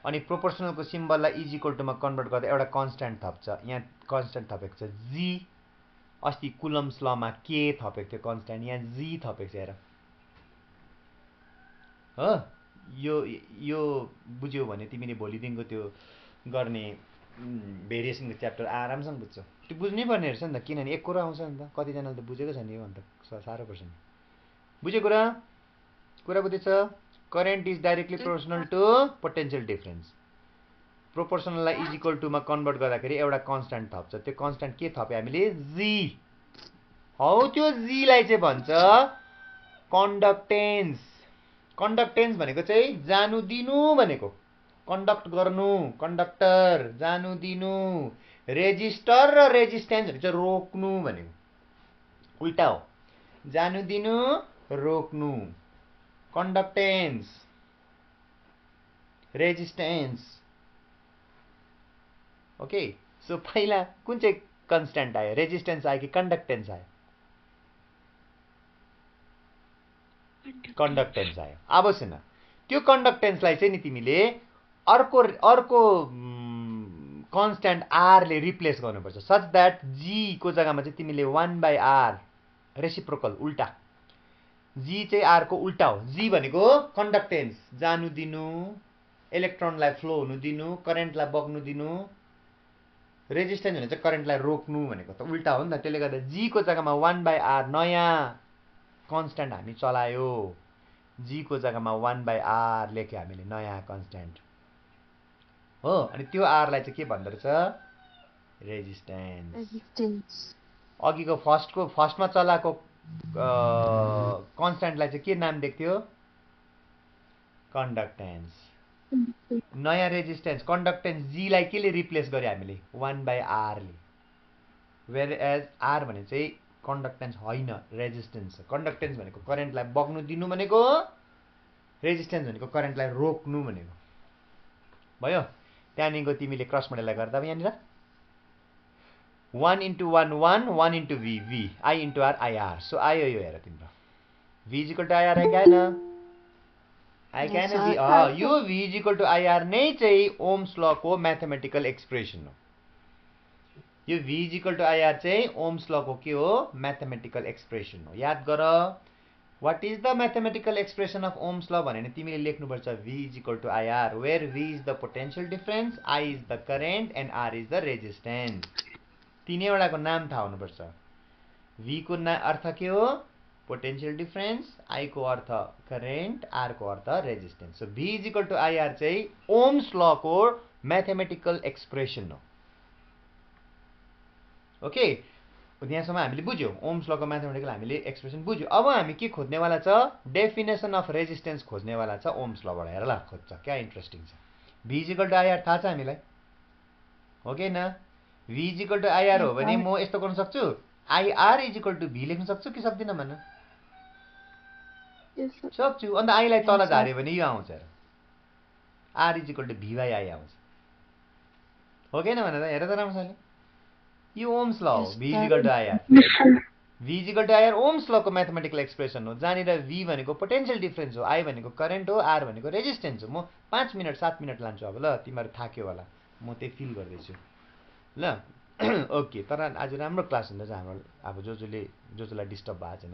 अनि प्रोपोर्सनलको सिम्बललाई इज इक्वल टुमा कन्भर्ट गर्दा एउटा कन्स्ट्यान्ट थप्छ यहाँ कन्स्ट्यान्ट थपेको छ जी अस्ति कुलम्स लमा के थपेको थियो कन्स्ट्यान्ट यहाँ जी थपेको छ हेर हो यो बुझ्यौ भने तिमीले भोलिदेखिको त्यो गर्ने भेरिएसनको च्याप्टर आरामसँग बुझ्छौ त्यो बुझ्नै पर्ने रहेछ नि त किनभने एक कुरा आउँछ नि त कतिजनाले त बुझेको छ नि यो अन्त साह्रो पर्छ नि बुझ्यो कुरा बुझेछ current is directly proportional to potential difference प्रोपोर्सनललाई इज इक्वल टुमा कन्भर्ट गर्दाखेरि एउटा कन्स्ट्यान्ट थप्छ त्यो कन्स्ट्यान्ट के थप्यो हामीले जी हौ त्यो जीलाई चाहिँ भन्छ कन्डक्टेन्स कन्डक्टेन्स भनेको चाहिँ जानु दिनु भनेको कन्डक्ट गर्नु कन्डक्टर जानु दिनु रेजिस्टर र रेजिस्टेन्स भनेको चाहिँ रोक्नु भनेको उल्टा हो जानु दिनु रोक्नु कन्डक्टेन्स रेजिस्टेन्स ओके सो पहिला कुन चाहिँ कन्स्ट्यान्ट आयो रेजिस्टेन्स आयो कि कन्डक्टेन्स आयो कन्डक्टेन्स आयो अब सुन त्यो कन्डक्टेन्सलाई चाहिँ नि तिमीले अर्को कन्स्ट्यान्ट आरले रिप्लेस गर्नुपर्छ सच द्याट जी को जग्गामा चाहिँ तिमीले 1/r रेसिप्रोकल उल्टा जी चाहिँ आर को उल्टा हो जी भनेको कन्डक्टेन्स जानु दिनु इलेक्ट्रोनलाई फ्लो हुनु दिनु करेन्टलाई बग्नु दिनु रेजिस्टेन्स भने चाहिँ करेन्टलाई रोक्नु भनेको त उल्टा हो नि त त्यसले गर्दा जी को जग्गामा 1/r नयाँ कन्स्ट्यान्ट हामी चलायो जी को जग्गामा 1/r लेख्यो हामीले नयाँ कन्स्ट्यान्ट हो अनि त्यो आरलाई चाहिँ के भन्दो रहेछ रेजिस्टेन्स अघिको फर्स्टमा चलाएको कन्स्ट्यान्टलाई चाहिँ के नाम दिएको कन्डक्टेन्स नयाँ रेजिस्टेन्स कन्डक्टेन्स जी लाई केले रिप्लेस गर्यो हामीले 1/r ले वेयर एज आर भने चाहिँ कन्डक्टेन्स होइन रेजिस्टेन्स कन्डक्टेन्स भनेको करेन्टलाई बग्नु दिनु भनेको रेजिस्टेन्स भनेको करेन्टलाई रोक्नु भनेको भयो त्यहाँदेखिको तिमीले क्रस मोडेललाई गर्दा यहाँनिर 1 × 1 1 1 × v v i × r i r so आयो यो हेर तिम्रो v = i r आइकेन यो v = i r नै चाहिँ ओम्स लको म्याथमेटिकल एक्सप्रेसन हो यो v = i r चाहिँ ओम्स लको के हो म्याथमेटिकल एक्सप्रेसन हो याद गर what is the mathematical expression of ohms law भने तिमीले लेख्नुपर्छ v = i r where v is the potential difference i is the current and r is the resistance तीनैवटाको नाम थाहा हुनुपर्छ v को अर्थ के हो पोटेन्शियल डिफरेन्स i को अर्थ करेन्ट r को अर्थ resistance so v = i r चाहिँ ओम्स ल को म्याथमेटिकल एक्सप्रेसन हो ओके यहाँसम्म हामीले बुझ्यौ ओम्स लको म्याथमेटिकल हामीले एक्सप्रेसन बुझ्यौ अब हामी के खोज्नेवाला छ डेफिनेसन अफ रेजिस्टेन्स खोज्नेवाला छ ओम्स लबाट हेर ल खोज्छ क्या इन्ट्रेस्टिङ छ v = i r थाहा छ हामीलाई हो कि न v = i r हो भने म यस्तो गर्न सक्छु i r = v लेख्न सक्छु कि सक्दिनँ भन सक्छु अन्त i लाई तल झार्यो भने यो आउँछ हेर r = v/i आउँछ हो कि न भन त हेर त राम्रोसँगले यो ओम्स ल हो v = i r v = i r Ohm's लको म्याथमेटिकल एक्सप्रेसन हो जहाँनिर v भनेको पोटेन्शियल डिफरेन्स हो i भनेको करेन्ट हो r भनेको रेजिस्टेन्स हो म 5 मिनट 7 मिनट लान्छु अब ल तिमीहरू थाक्यो होला म त्यही फिल गर्दैछु ल ओके तर आज राम्रो क्लास हुँदैछ हाम्रो अब जसलाई डिस्टर्ब भएको छैन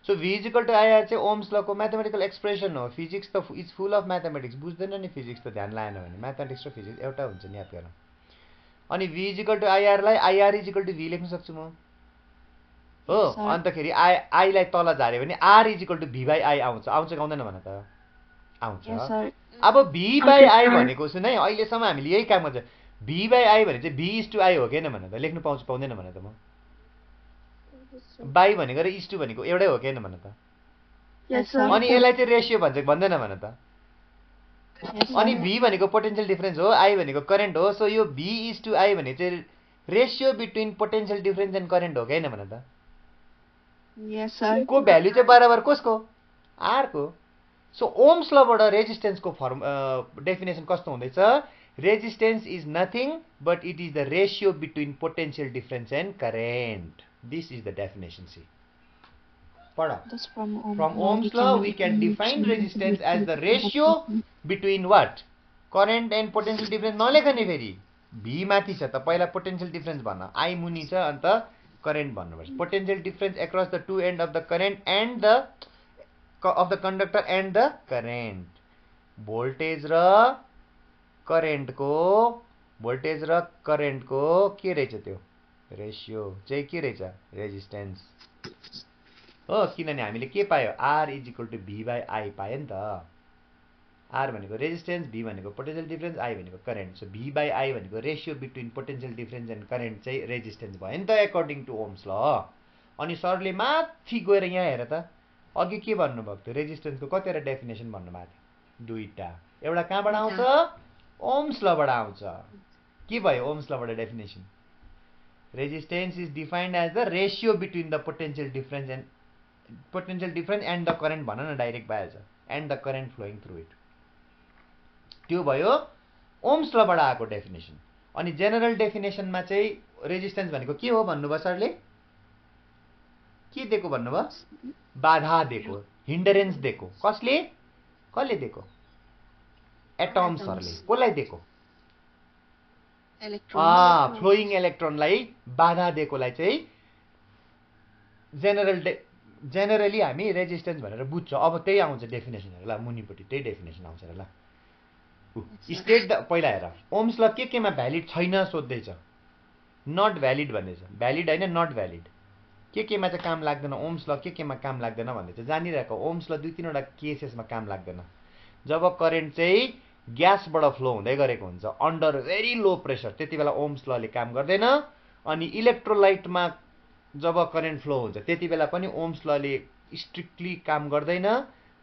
सो v = i r चाहिँ ओम्स लको म्याथमेटिकल एक्सप्रेसन हो फिजिक्स त इज फुल अफ म्याथमेटिक्स बुझ्दैन नि फिजिक्स त ध्यान लाएन भने म्याथमेटिक्स र फिजिक्स एउटा हुन्छ नि याद गर अनि v = i r लाई i r = v लेख्न सक्छु म हो अन्तखेरि i लाई तल झार्यो भने r = v/i आउँछ कि आउँदैन भन त आउँछ अब v/i भनेको सुन है अहिलेसम्म हामीले यही काम गर्छ v/i भने चाहिँ v/i हो किन भन त लेख्नु पाउँदैन भन त म बाई भनेको र इस टु भनेको एउटै हो किन भन त Yes, sir. अनि यसलाई चाहिँ रेशियो भन्छ कि भन्दैन भन त Yes, sir. अनि v भनेको पोटेन्शियल डिफरेन्स हो i भनेको करेन्ट हो सो यो v/i भने चाहिँ ratio between potential difference and current हो कि हैन भन त Yes, sir. को भ्यालु चाहिँ बराबर कसको r को सो ओम्स लबाट रेजिस्टेन्सको फर्म डेफिनेसन कस्तो हुँदैछ resistance is nothing but it is the ratio between potential difference and current this is the definition see पढ That's from From Ohm's law, we can define resistance as the ratio between what? Current and potential difference नलेखने फेरि V माथि छ त पहिला potential difference भन्न I मुनि छ अन्त current भन्नुपर्छ potential difference across the two end of the current and the of the conductor and the current voltage र current को के रहेछ त्यो रेशियो चाहिँ के रहेछ रेजिस्टेन्स हो किनभने हामीले के पायो R = V/I पायो नि त R भनेको रेजिस्टेन्स V भनेको पोटेन्शियल डिफरेन्स I भनेको करेन्ट सो V/I भनेको ratio between potential difference and current चाहिँ रेजिस्टेन्स भयो नि त एकर्डिङ टु ओम्स ल अनि सरले माथि गएर यहाँ हेर त अघि के भन्नुभएको थियो रेजिस्टेन्सको कतिवटा डेफिनेसन भन्नुभएको थियो दुईटा एउटा कहाँबाट आउँछ ओम्स लबाट आउँछ के भयो ओम्स लबाट definition resistance is defined as the ratio between the potential difference and the current भन न डाइरेक्ट भइहाल्छ and the current flowing through it त्यो भयो ओम्स लबाट आएको डेफिनेसन अनि जेनरल डेफिनेसनमा चाहिँ रेजिस्टेन्स भनेको के हो भन्नुभयो सरले के दिएको भन्नुभयो बाधा दिएको हिन्डरेन्स दिएको कसले एटम्सहरुले कसलाई दिएको फ्लोइङ इलेक्ट्रोनलाई बाधा दिएकोलाई चाहिँ जेनरली हामी रेजिस्टेन्स भनेर बुझ्छौँ अब त्यही आउँछ डेफिनेसनहरु ल मुनिपट्टि त्यही डेफिनेसन आउँछ र ल स्टेट पहिला हेर ओम्स ल केमा भ्यालिड छैन सोध्दैछ नट भ्यालिड भन्दैछ भ्यालिड हैन नट भ्यालिड केमा चाहिँ काम लाग्दैन ओम्स ल केमा काम लाग्दैन भन्दैछ जानिरहेको ओम्स ल दुई तीनवटा केसेसमा काम लाग्दैन जब करेन्ट चाहिँ ग्यासबाट फ्लो हुँदै गरेको हुन्छ अन्डर भेरी लो प्रेसर त्यति बेला ओम्स लले काम गर्दैन अनि इलेक्ट्रोलाइटमा जब करेन्ट फ्लो हुन्छ त्यति बेला पनि ओम्स लले स्ट्रिक्टली काम गर्दैन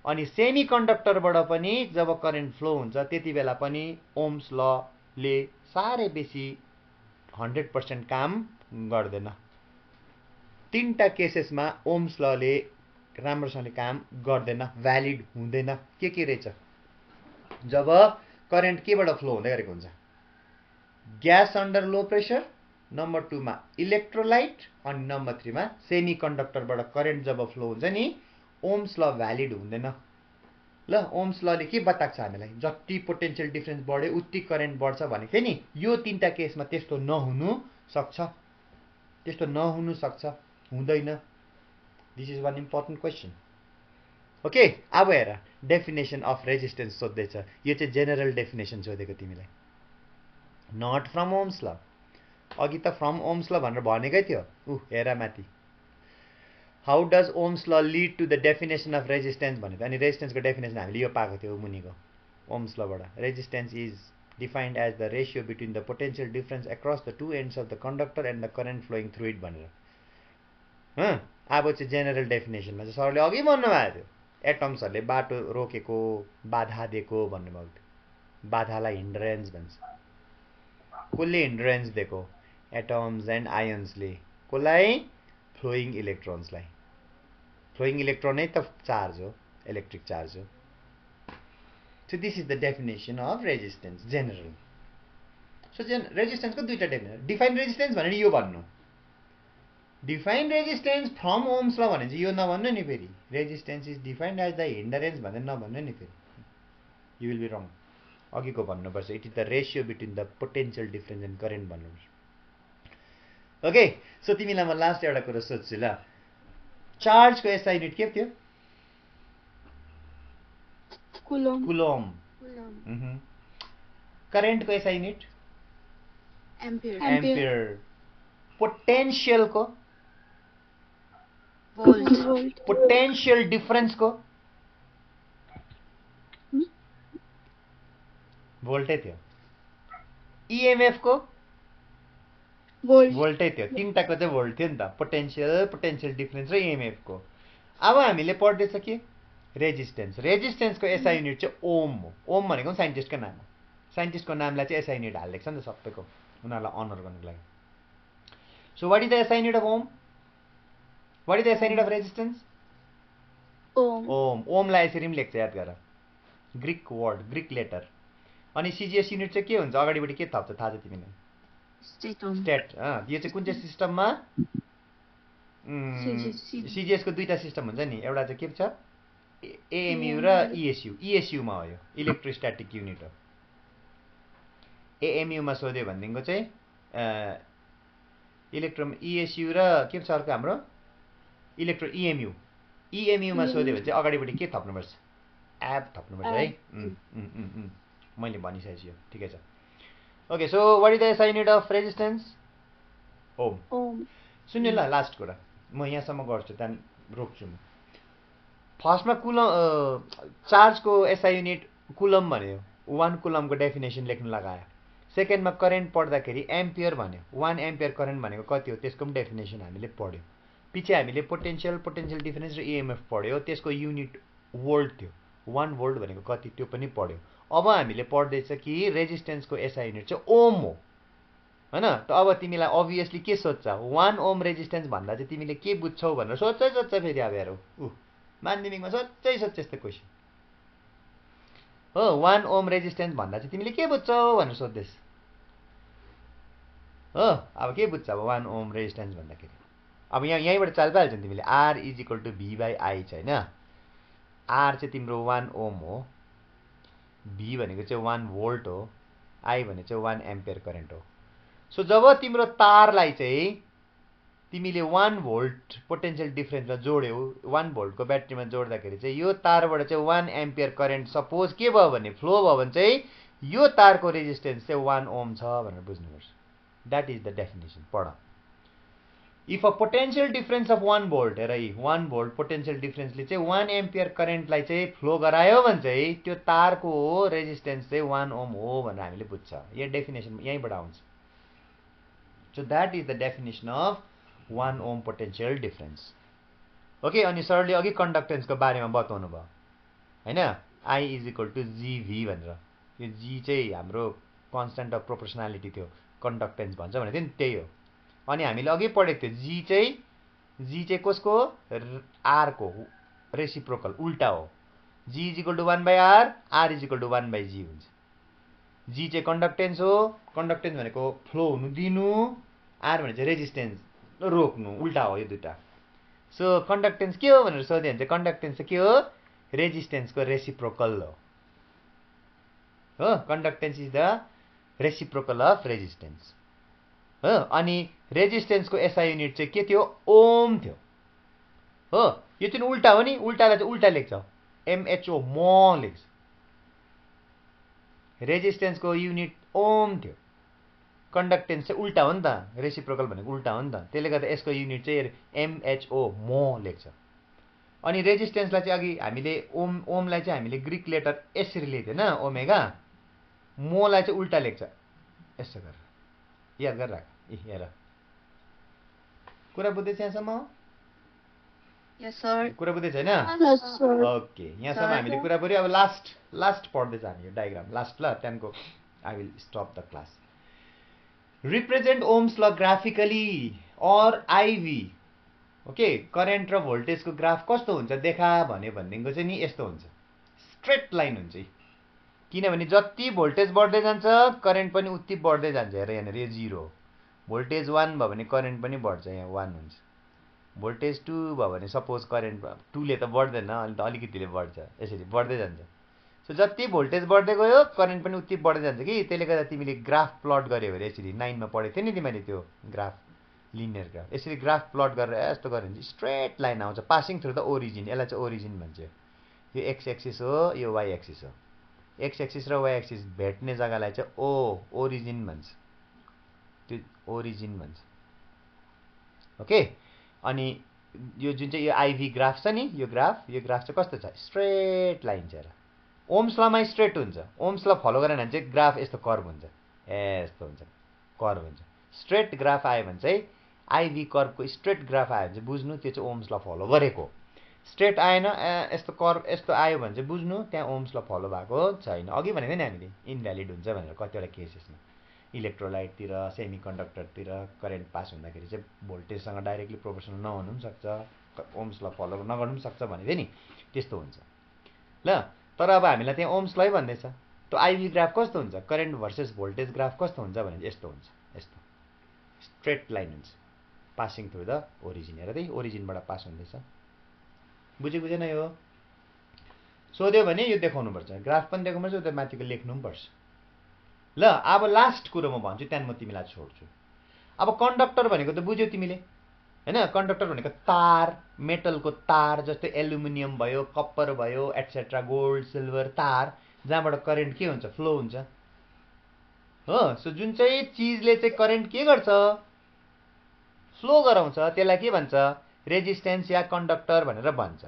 अनि सेमी कन्डक्टरबाट पनि जब करेन्ट फ्लो हुन्छ त्यति बेला पनि ओम्स लले साह्रै बेसी 100% काम गर्दैन तीनटा केसेसमा ओम्स लले राम्रोसँगले काम गर्दैन भ्यालिड हुँदैन के रहेछ जब करेन्ट केबाट फ्लो हुँदै गरेको हुन्छ gas under low pressure number 2 मा इलेक्ट्रोलाइट अनि नम्बर 3 मा सेमी कन्डक्टरबाट करेन्ट जब फ्लो हुन्छ नि ओम्स ल भ्यालिड हुँदैन ल ओम्स लले के बताएको छ हामीलाई जति पोटेन्शियल डिफरेन्स बढ्यो उति करेन्ट बढ्छ भनेको थियो नि यो तीनटा केसमा त्यस्तो नहुनु सक्छ हुँदैन this is one important question okay अब हेर डेफिनेसन अफ रेजिस्टेन्स सोध्दैछ यो चाहिँ जेनरल डेफिनेसन सोधेको तिमीलाई नट फ्रम ओम्स ल अघि त फ्रम ओम्स ल भनेर भनेकै थियो हेर माथि how does ohm's law lead to the definition of resistance भनेको अनि रेजिस्टेन्सको डेफिनेसन हामीले यो पाएको थियो मुनिको ओम्स लबाट resistance is defined as the ratio between the potential difference across the two ends of the conductor and the current flowing through it भनेर अब चाहिँ जेनरल डेफिनेसनमा चाहिँ सरले अघि भन्नुभएको थियो एटम्सहरूले बाटो रोकेको बाधा दिएको भन्नुभएको थियो बाधालाई हिन्डरेन्स भन्छ कसले हिन्डरेन्स दिएको एटम्स एन्ड आयन्सले कसलाई फ्लोइङ इलेक्ट्रोन्सलाई फ्लोइङ इलेक्ट्रोन नै त चार्ज हो इलेक्ट्रिक चार्ज हो so this is the definition of resistance general so रेजिस्टेन्सको दुईटा डेफिनेसन डिफाइन रेजिस्टेन्स भनेर यो भन्नु define resistance from ohms law भने चाहिँ यो नभन्नु नि फेरि resistance is defined as the hindrance भनेर नभन्नु नि फेरि यु विल बी रङ अघिको भन्नुपर्छ it is the ratio between the potential difference and current भन्नुपर्छ ओके सो तिमीलाई म लास्ट एउटा कुरा सोध्छु ल चार्जको एसआई युनिट के थियो कुलोम करेन्टको एसआई युनिट एम्पियर पोटेन्शियलको पोटेन्शियल डिफरेन्सको भोल्टै थियो इएमएफको भोल्टै थियो तीनटाको चाहिँ भोल्ट थियो नि त पोटेन्शियल डिफरेन्स र इएमएफको अब हामीले पढ्दैछ के रेजिस्टेन्स रेजिस्टेन्सको एसआई युनिट चाहिँ ओम हो ओम भनेको साइन्टिस्टको नाम हो साइन्टिस्टको नामलाई चाहिँ एसआई युनिट हालिदिएको छ नि त सबैको उनीहरूलाई अनर गर्नको लागि so what is the SI unit of ohm what is the SI unit of resistance Ohm. Ohm ओमलाई यसरी पनि लेख्छ याद गर ग्रिक वर्ड ग्रिक लेटर अनि सिजिएस युनिट चाहिँ के हुन्छ अगाडिबाट के थप्छ थाहा छ तिमीलाई State ohm. स्टेट यो चाहिँ कुन चाहिँ सिस्टममा सिजिएसको दुईटा सिस्टम हुन्छ नि एउटा चाहिँ के छ एएमयु र इएसयु इएसयुमा हो यो इलेक्ट्रोस्ट्याटिक युनिट हो एएमयुमा सोध्यो भनेदेखिको चाहिँ इएसयु र के छ अर्को हाम्रो इएमयु इएमयुमा सोध्यो भने चाहिँ अगाडिपट्टि के थप्नुपर्छ एप थप्नुपर्छ है मैले भनिसकेछु यो ठिकै छ okay so what is the SI unit of resistance ohm Ohm. सुन्नु ल लास्ट कुरा म यहाँसम्म गर्छु त्यहाँदेखि रोक्छु म फर्स्टमा कुलम चार्जको एसआई युनिट कुलम भन्यो 1 कुलमको डेफिनेसन लेख्नु लगायो सेकेन्डमा करेन्ट पढ्दाखेरि एम्पियर भन्यो 1 एम्पियर करेन्ट भनेको कति हो त्यसको पनि डेफिनेसन हामीले पढ्यो पछि हामीले पोटेन्सियल डिफरेन्स र इएमएफ पढ्यो त्यसको युनिट भोल्ट थियो 1 भोल्ट भनेको कति त्यो पनि पढ्यो अब हामीले पढ्दैछ कि रेजिस्टेन्सको एसआई युनिट चाहिँ ओम हो हैन त अब तिमीलाई अभियसली के सोध्छ 1 ओम रेजिस्टेन्स भन्दा चाहिँ तिमीले के बुझ्छौ भनेर सोध्छ फेरि अब हेरौ माध्यमिकमा सोध्छ यस्तो क्वेसन हो 1 ओम रेजिस्टेन्स भन्दा चाहिँ तिमीले के बुझ्छौ भनेर सोध्दैछ हो अब के बुझ्छ अब 1 ओम रेजिस्टेन्स भन्दाखेरि अब यहीँबाट चाल पाइहाल्छ नि तिमीले R is equal to V by I छ होइन आर चाहिँ तिम्रो 1 ओम हो भी भनेको चाहिँ 1 भोल्ट हो आई भने चाहिँ 1 एम्पियर करेन्ट हो सो जब तिम्रो तारलाई चाहिँ तिमीले 1 भोल्ट पोटेन्सियल डिफरेन्समा जोड्यौ 1 भोल्टको ब्याट्रीमा जोड्दाखेरि चाहिँ यो तारबाट चाहिँ 1 एम्पियर करेन्ट सपोज के भयो भने फ्लो भयो भने चाहिँ यो तारको रेजिस्टेन्स चाहिँ 1 ओम छ भनेर बुझ्नुपर्छ द्याट इज द डेफिनेसन पढ if a potential difference of 1 volt हेर 1 भोल्ट पोटेन्सियल डिफरेन्सले चाहिँ 1 एम्पियर करेन्टलाई चाहिँ फ्लो गरायो भने चाहिँ त्यो तारको रेजिस्टेन्स चाहिँ 1 ओम हो भनेर हामीले बुझ्छ यो डेफिनेसन यहीँबाट आउँछ so that is the definition of 1 ohm potential difference okay अनि सरले अघि कन्डक्टेन्सको बारेमा बताउनु भयो हैन I is equal to GV भनेर यो जी चाहिँ हाम्रो कन्स्ट्यान्ट अफ प्रोपोर्सनालिटी थियो कन्डक्टेन्स भन्छ भनेको थियो नि त्यही हो अनि हामीले अघि पढेको थियो जी चाहिँ कसको आर को रेसिप्रोकल उल्टा हो G is equal to 1 by R is equal to 1 by G हुन्छ जी चाहिँ कन्डक्टेन्स हो कन्डक्टेन्स भनेको फ्लो हुनु दिनु आर भने चाहिँ रेजिस्टेन्स रोक्नु उल्टा हो यो दुईटा सो कन्डक्टेन्स के हो भनेर सोध्यो भने चाहिँ कन्डक्टेन्स चाहिँ के हो रेजिस्टेन्सको रेसिप्रोकल हो conductance is the reciprocal of resistance हो अनि रेजिस्टेन्सको एसआई युनिट चाहिँ के थियो ओम थियो हो यो चाहिँ उल्टा हो नि उल्टालाई चाहिँ उल्टा लेख्छ एमएचओ म लेख्छ रेजिस्टेन्सको युनिट ओम थियो कन्डक्टेन्स चाहिँ उल्टा हो नि त रेसिप्रोकल भनेको उल्टा हो नि त त्यसले गर्दा यसको युनिट चाहिँ एमएचओ म लेख्छ अनि रेजिस्टेन्सलाई चाहिँ अघि हामीले ओमलाई चाहिँ हामीले ग्रिक लेटर यसरी लेख्दैन ओमेगा मोलाई चाहिँ उल्टा लेख्छ यसो गरेर याद गरेर राख हेर कुरा बुझ्दैछ यहाँसम्म Yes, sir. कुरा बुझ्दैछ होइन Yes, sir. ओके यहाँसम्म हामीले कुरा पऱ्यो अब लास्ट पढ्दै जाने यो डायग्राम लास्ट ल त्यहाँको I will stop the class represent ohm's law graphically or IV okay current र भोल्टेजको ग्राफ कस्तो हुन्छ देखा भन्यो भनेदेखिको चाहिँ नि यस्तो हुन्छ स्ट्रेट लाइन हुन्छ किनभने जति भोल्टेज बढ्दै जान्छ करेन्ट पनि उति बढ्दै जान्छ हेर यहाँनिर यो 0 भोल्टेज 1 भयो भने करेन्ट पनि बढ्छ यहाँ 1 हुन्छ भोल्टेज 2 भयो भने सपोज करेन्ट 2 ले त बढ्दैन अनि त अलिकतिले बढ्छ यसरी बढ्दै जान्छ सो जति भोल्टेज बढ्दै गयो करेन्ट पनि उति बढ्दै जान्छ कि त्यसले गर्दा तिमीले ग्राफ प्लट गर्यो भने यसरी 9 मा पढेको थियो नि तिमीले त्यो ग्राफ लिनियर ग्राफ यसरी ग्राफ प्लट गरेर यस्तो गर्यो भने स्ट्रेट लाइन आउँछ पासिङ थ्रु द ओरिजिन यसलाई चाहिँ ओरिजिन भन्छ यो एक्स एक्सिस हो यो वाइ एक्सिस हो एक्स एक्सिस र वाइ एक्सिस भेट्ने जग्गालाई चाहिँ ओरिजिन भन्छ त्यो ओरिजिन भन्छ ओके अनि यो जुन चाहिँ यो आइभी ग्राफ छ नि यो ग्राफ चाहिँ कस्तो छ स्ट्रेट लाइन छ र ओम्स लमा स्ट्रेट हुन्छ ओम्स ल फलो गरेन भने चाहिँ ग्राफ यस्तो कर्भ हुन्छ यस्तो हुन्छ कर्भ हुन्छ स्ट्रेट ग्राफ आयो भने चाहिँ आइभी कर्भको स्ट्रेट ग्राफ आयो भने चाहिँ बुझ्नु त्यो चाहिँ ओम्स ल फलो गरेको स्ट्रेट आएन यस्तो कर्भ यस्तो आयो भने चाहिँ बुझ्नु त्यहाँ ओम्स ल फलो भएको छैन। अघि भनेको नि हामीले इनभ्यालिड हुन्छ भनेर कतिवटा केसेसमा इलेक्ट्रोलाइटतिर सेमी कन्डक्टरतिर करेन्ट पास हुँदाखेरि चाहिँ भोल्टेजसँग डाइरेक्टली प्रोपोर्सनल नहुनु पनि सक्छ, ओम्स ल फलो नगर्नु पनि सक्छ भनेको नि, त्यस्तो हुन्छ ल। तर अब हामीलाई त्यहाँ ओम्स ल भन्दैछ, त्यो आइभी ग्राफ कस्तो हुन्छ, करेन्ट भर्सेस भोल्टेज ग्राफ कस्तो हुन्छ भने यस्तो हुन्छ, यस्तो स्ट्रेट लाइन हुन्छ पासिङ थ्रु द ओरिजिन। हेर त्यही ओरिजिनबाट पास हुँदैछ, बुझेन यो? सोध्यो भने यो देखाउनुपर्छ, ग्राफ पनि देखाउनुपर्छ, त्यो माथिको लेख्नु पनि पर्छ ल। अब लास्ट कुरो म भन्छु, त्यहाँदेखि म तिमीलाई छोड्छु। अब कन्डक्टर भनेको त बुझ्यौ तिमीले हैन? कन्डक्टर भनेको तार, मेटलको तार, जस्तै एल्युमिनियम भयो, कप्पर भयो, एटसेट्रा, गोल्ड सिल्भर तार, जहाँबाट करेन्ट के हुन्छ, फ्लो हुन्छ हो। सो जुन चाहिँ चिजले चाहिँ करेन्ट के गर्छ, फ्लो गराउँछ, त्यसलाई के भन्छ, रेजिस्टेन्स या कन्डक्टर भनेर भन्छ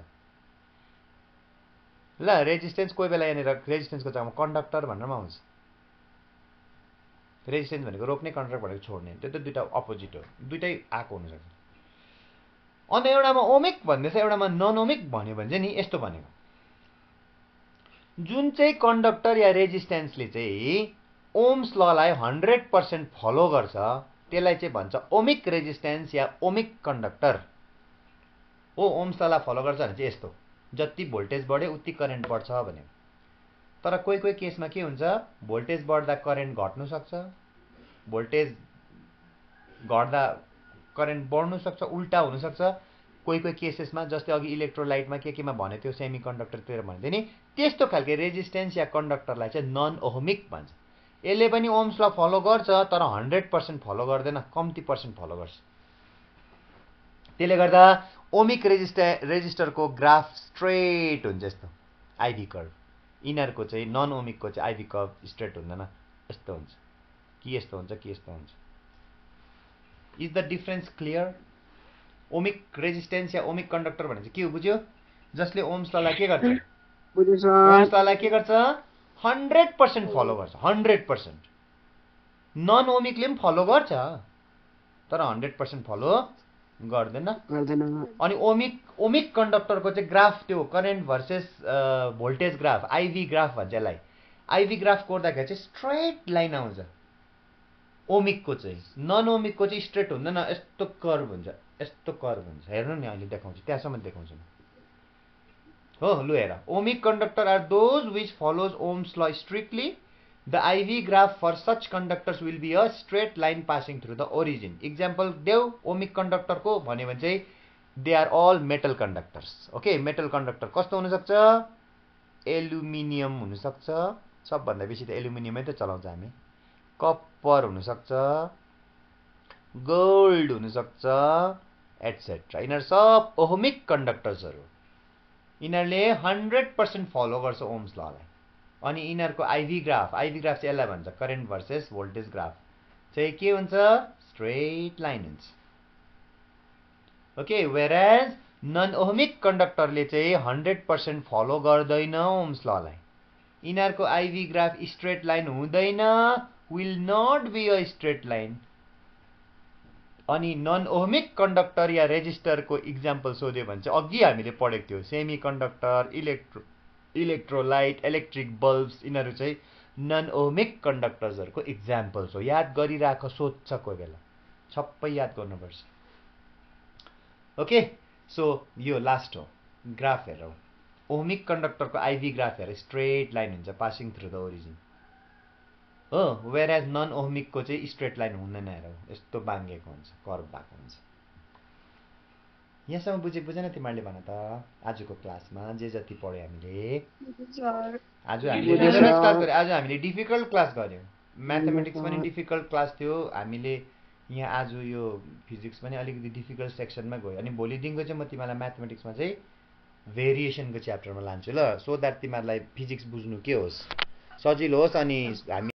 ल। रेजिस्टेन्स कोही बेला यहाँनिर रेजिस्टेन्सको जग्गामा कन्डक्टर भनेरमा आउँछ। रेजिस्टेन्स भनेको रोक्ने, कन्डक्टर भनेको छोड्ने, त्यो त दुईटा अपोजिट हो, दुईटै आएको हुनसक्छ। अन्त एउटामा ओमिक भन्दैछ, एउटामा नन ओमिक भन्यो भने चाहिँ नि यस्तो भनेको, जुन चाहिँ कन्डक्टर या रेजिस्टेन्सले चाहिँ ओम्स ललाई 100% फलो गर्छ त्यसलाई चाहिँ भन्छ ओमिक रेजिस्टेन्स या ओमिक कन्डक्टर हो। ओम्स ललाई फलो गर्छ भने चाहिँ यस्तो, जति भोल्टेज बढ्यो उति करेन्ट बढ्छ भन्यो। तर कोही कोही केसमा के हुन्छ, भोल्टेज बढ्दा करेन्ट घट्नु सक्छ, भोल्टेज घट्दा करेन्ट बढ्नु सक्छ, उल्टा हुनसक्छ कोही कोही केसेसमा। जस्तै अघि इलेक्ट्रोलाइटमा केमा भने थियो, सेमी कन्डक्टरतिर भन्थ्यो नि, त्यस्तो खालके रेजिस्टेन्स या कन्डक्टरलाई चाहिँ नन ओहमिक भन्छ। यसले पनि ओम्स ल फलो गर्छ तर 100% फलो गर्दैन, कम्ती पर्सेन्ट फलो गर्छ। त्यसले गर्दा ओमिक रेजिस्टरको ग्राफ स्ट्रेट हुन्छ यस्तो, आइभी कर्भ। यिनीहरूको चाहिँ नन ओमिकको चाहिँ आइभी कर्भ स्ट्रेट हुँदैन, यस्तो हुन्छ कि यस्तो हुन्छ कि यस्तो हुन्छ। Is the difference clear? Ohmic resistance yeah ohmic conductor भने चाहिँ के हो, बुझ्यो? जसले ओम्स ललाई के गर्छ, ओम्स ललाई के गर्छ, 100% फलो गर्छ, 100%। नन ओमिकले पनि फलो गर्छ तर 100% फलो गर्दैन। अनि ओमिक कन्डक्टरको चाहिँ ग्राफ, त्यो current versus voltage graph, Ivy graph भन्छ यसलाई। आइभी ग्राफ कोर्दाखेरि चाहिँ स्ट्रेट लाइन आउँछ ओमिकको चाहिँ, नन ओमिकको चाहिँ स्ट्रेट हुँदैन, यस्तो कर्भ हुन्छ, यस्तो कर्भ हुन्छ। हेर्नु नि अहिले देखाउँछु, त्यहाँसम्म देखाउँछु हो। लु हेर, ohmic conductor are those which follows ohm's law strictly. The IV graph for such conductors will be a straight line passing through the origin. Example देऊ ओमिक कन्डक्टरको भन्यो भने चाहिँ they are all metal conductors. Okay, metal conductor कस्तो हुनसक्छ, aluminium हुनसक्छ, सबभन्दा बेसी त एल्युमिनियमै त चलाउँछ हामी। कप्पर हुनसक्छ, गोल्ड हुनसक्छ, एटसेट्रा। यिनीहरू सब ओहमिक कन्डक्टर्सहरू। यिनीहरूले 100% फलो गर्छ ओम्स ललाई। अनि यिनीहरूको आइभी ग्राफ चाहिँ यसलाई भन्छ करेन्ट भर्सेस भोल्टेज ग्राफ चाहिँ के हुन्छ, स्ट्रेट लाइन हुन्छ। ओके, वेयरएज नन ओहमिक कन्डक्टरले चाहिँ 100% फलो गर्दैन ओम्स ललाई। यिनीहरूको आइभी ग्राफ स्ट्रेट लाइन हुँदैन, will not be a straight line. अनि नन ओहमिक कन्डक्टर या रेजिस्टरको इक्जाम्पल सोध्यो भने चाहिँ अघि हामीले पढेको थियो, semiconductor, electrolyte, electric bulbs, यिनीहरू चाहिँ नन ओहमिक कन्डक्टर्सहरूको इक्जाम्पल्स हो। याद गरिराख, सोध्छ कोही बेला, सबै याद गर्नुपर्छ। ओके, सो यो लास्ट हो, ग्राफ हेरौँ। ओहमिक कन्डक्टरको आइभी ग्राफ हेर, स्ट्रेट लाइन हुन्छ पासिङ थ्रु द ओरिजिन हो। वेयरएज नन ओहमिकको चाहिँ स्ट्रेट लाइन हुँदैन, हेरौँ यस्तो बाङ्गेको हुन्छ, कर्भ भएको हुन्छ। यहाँसम्म बुझेन तिमीहरूले भन त? आजको क्लासमा जे जति पढ्यो हामीले, आज हामीले डिफिकल्ट क्लास गऱ्यौँ। म्याथमेटिक्स पनि डिफिकल्ट क्लास थियो हामीले यहाँ। आज यो फिजिक्स पनि अलिकति डिफिकल्ट सेक्सनमा गयो। अनि भोलिदेखिको चाहिँ म तिमीलाई म्याथमेटिक्समा चाहिँ भेरिएसनको च्याप्टरमा लान्छु ल, सो द्याट तिमीहरूलाई फिजिक्स बुझ्नु के होस्, सजिलो होस्। अनि हामी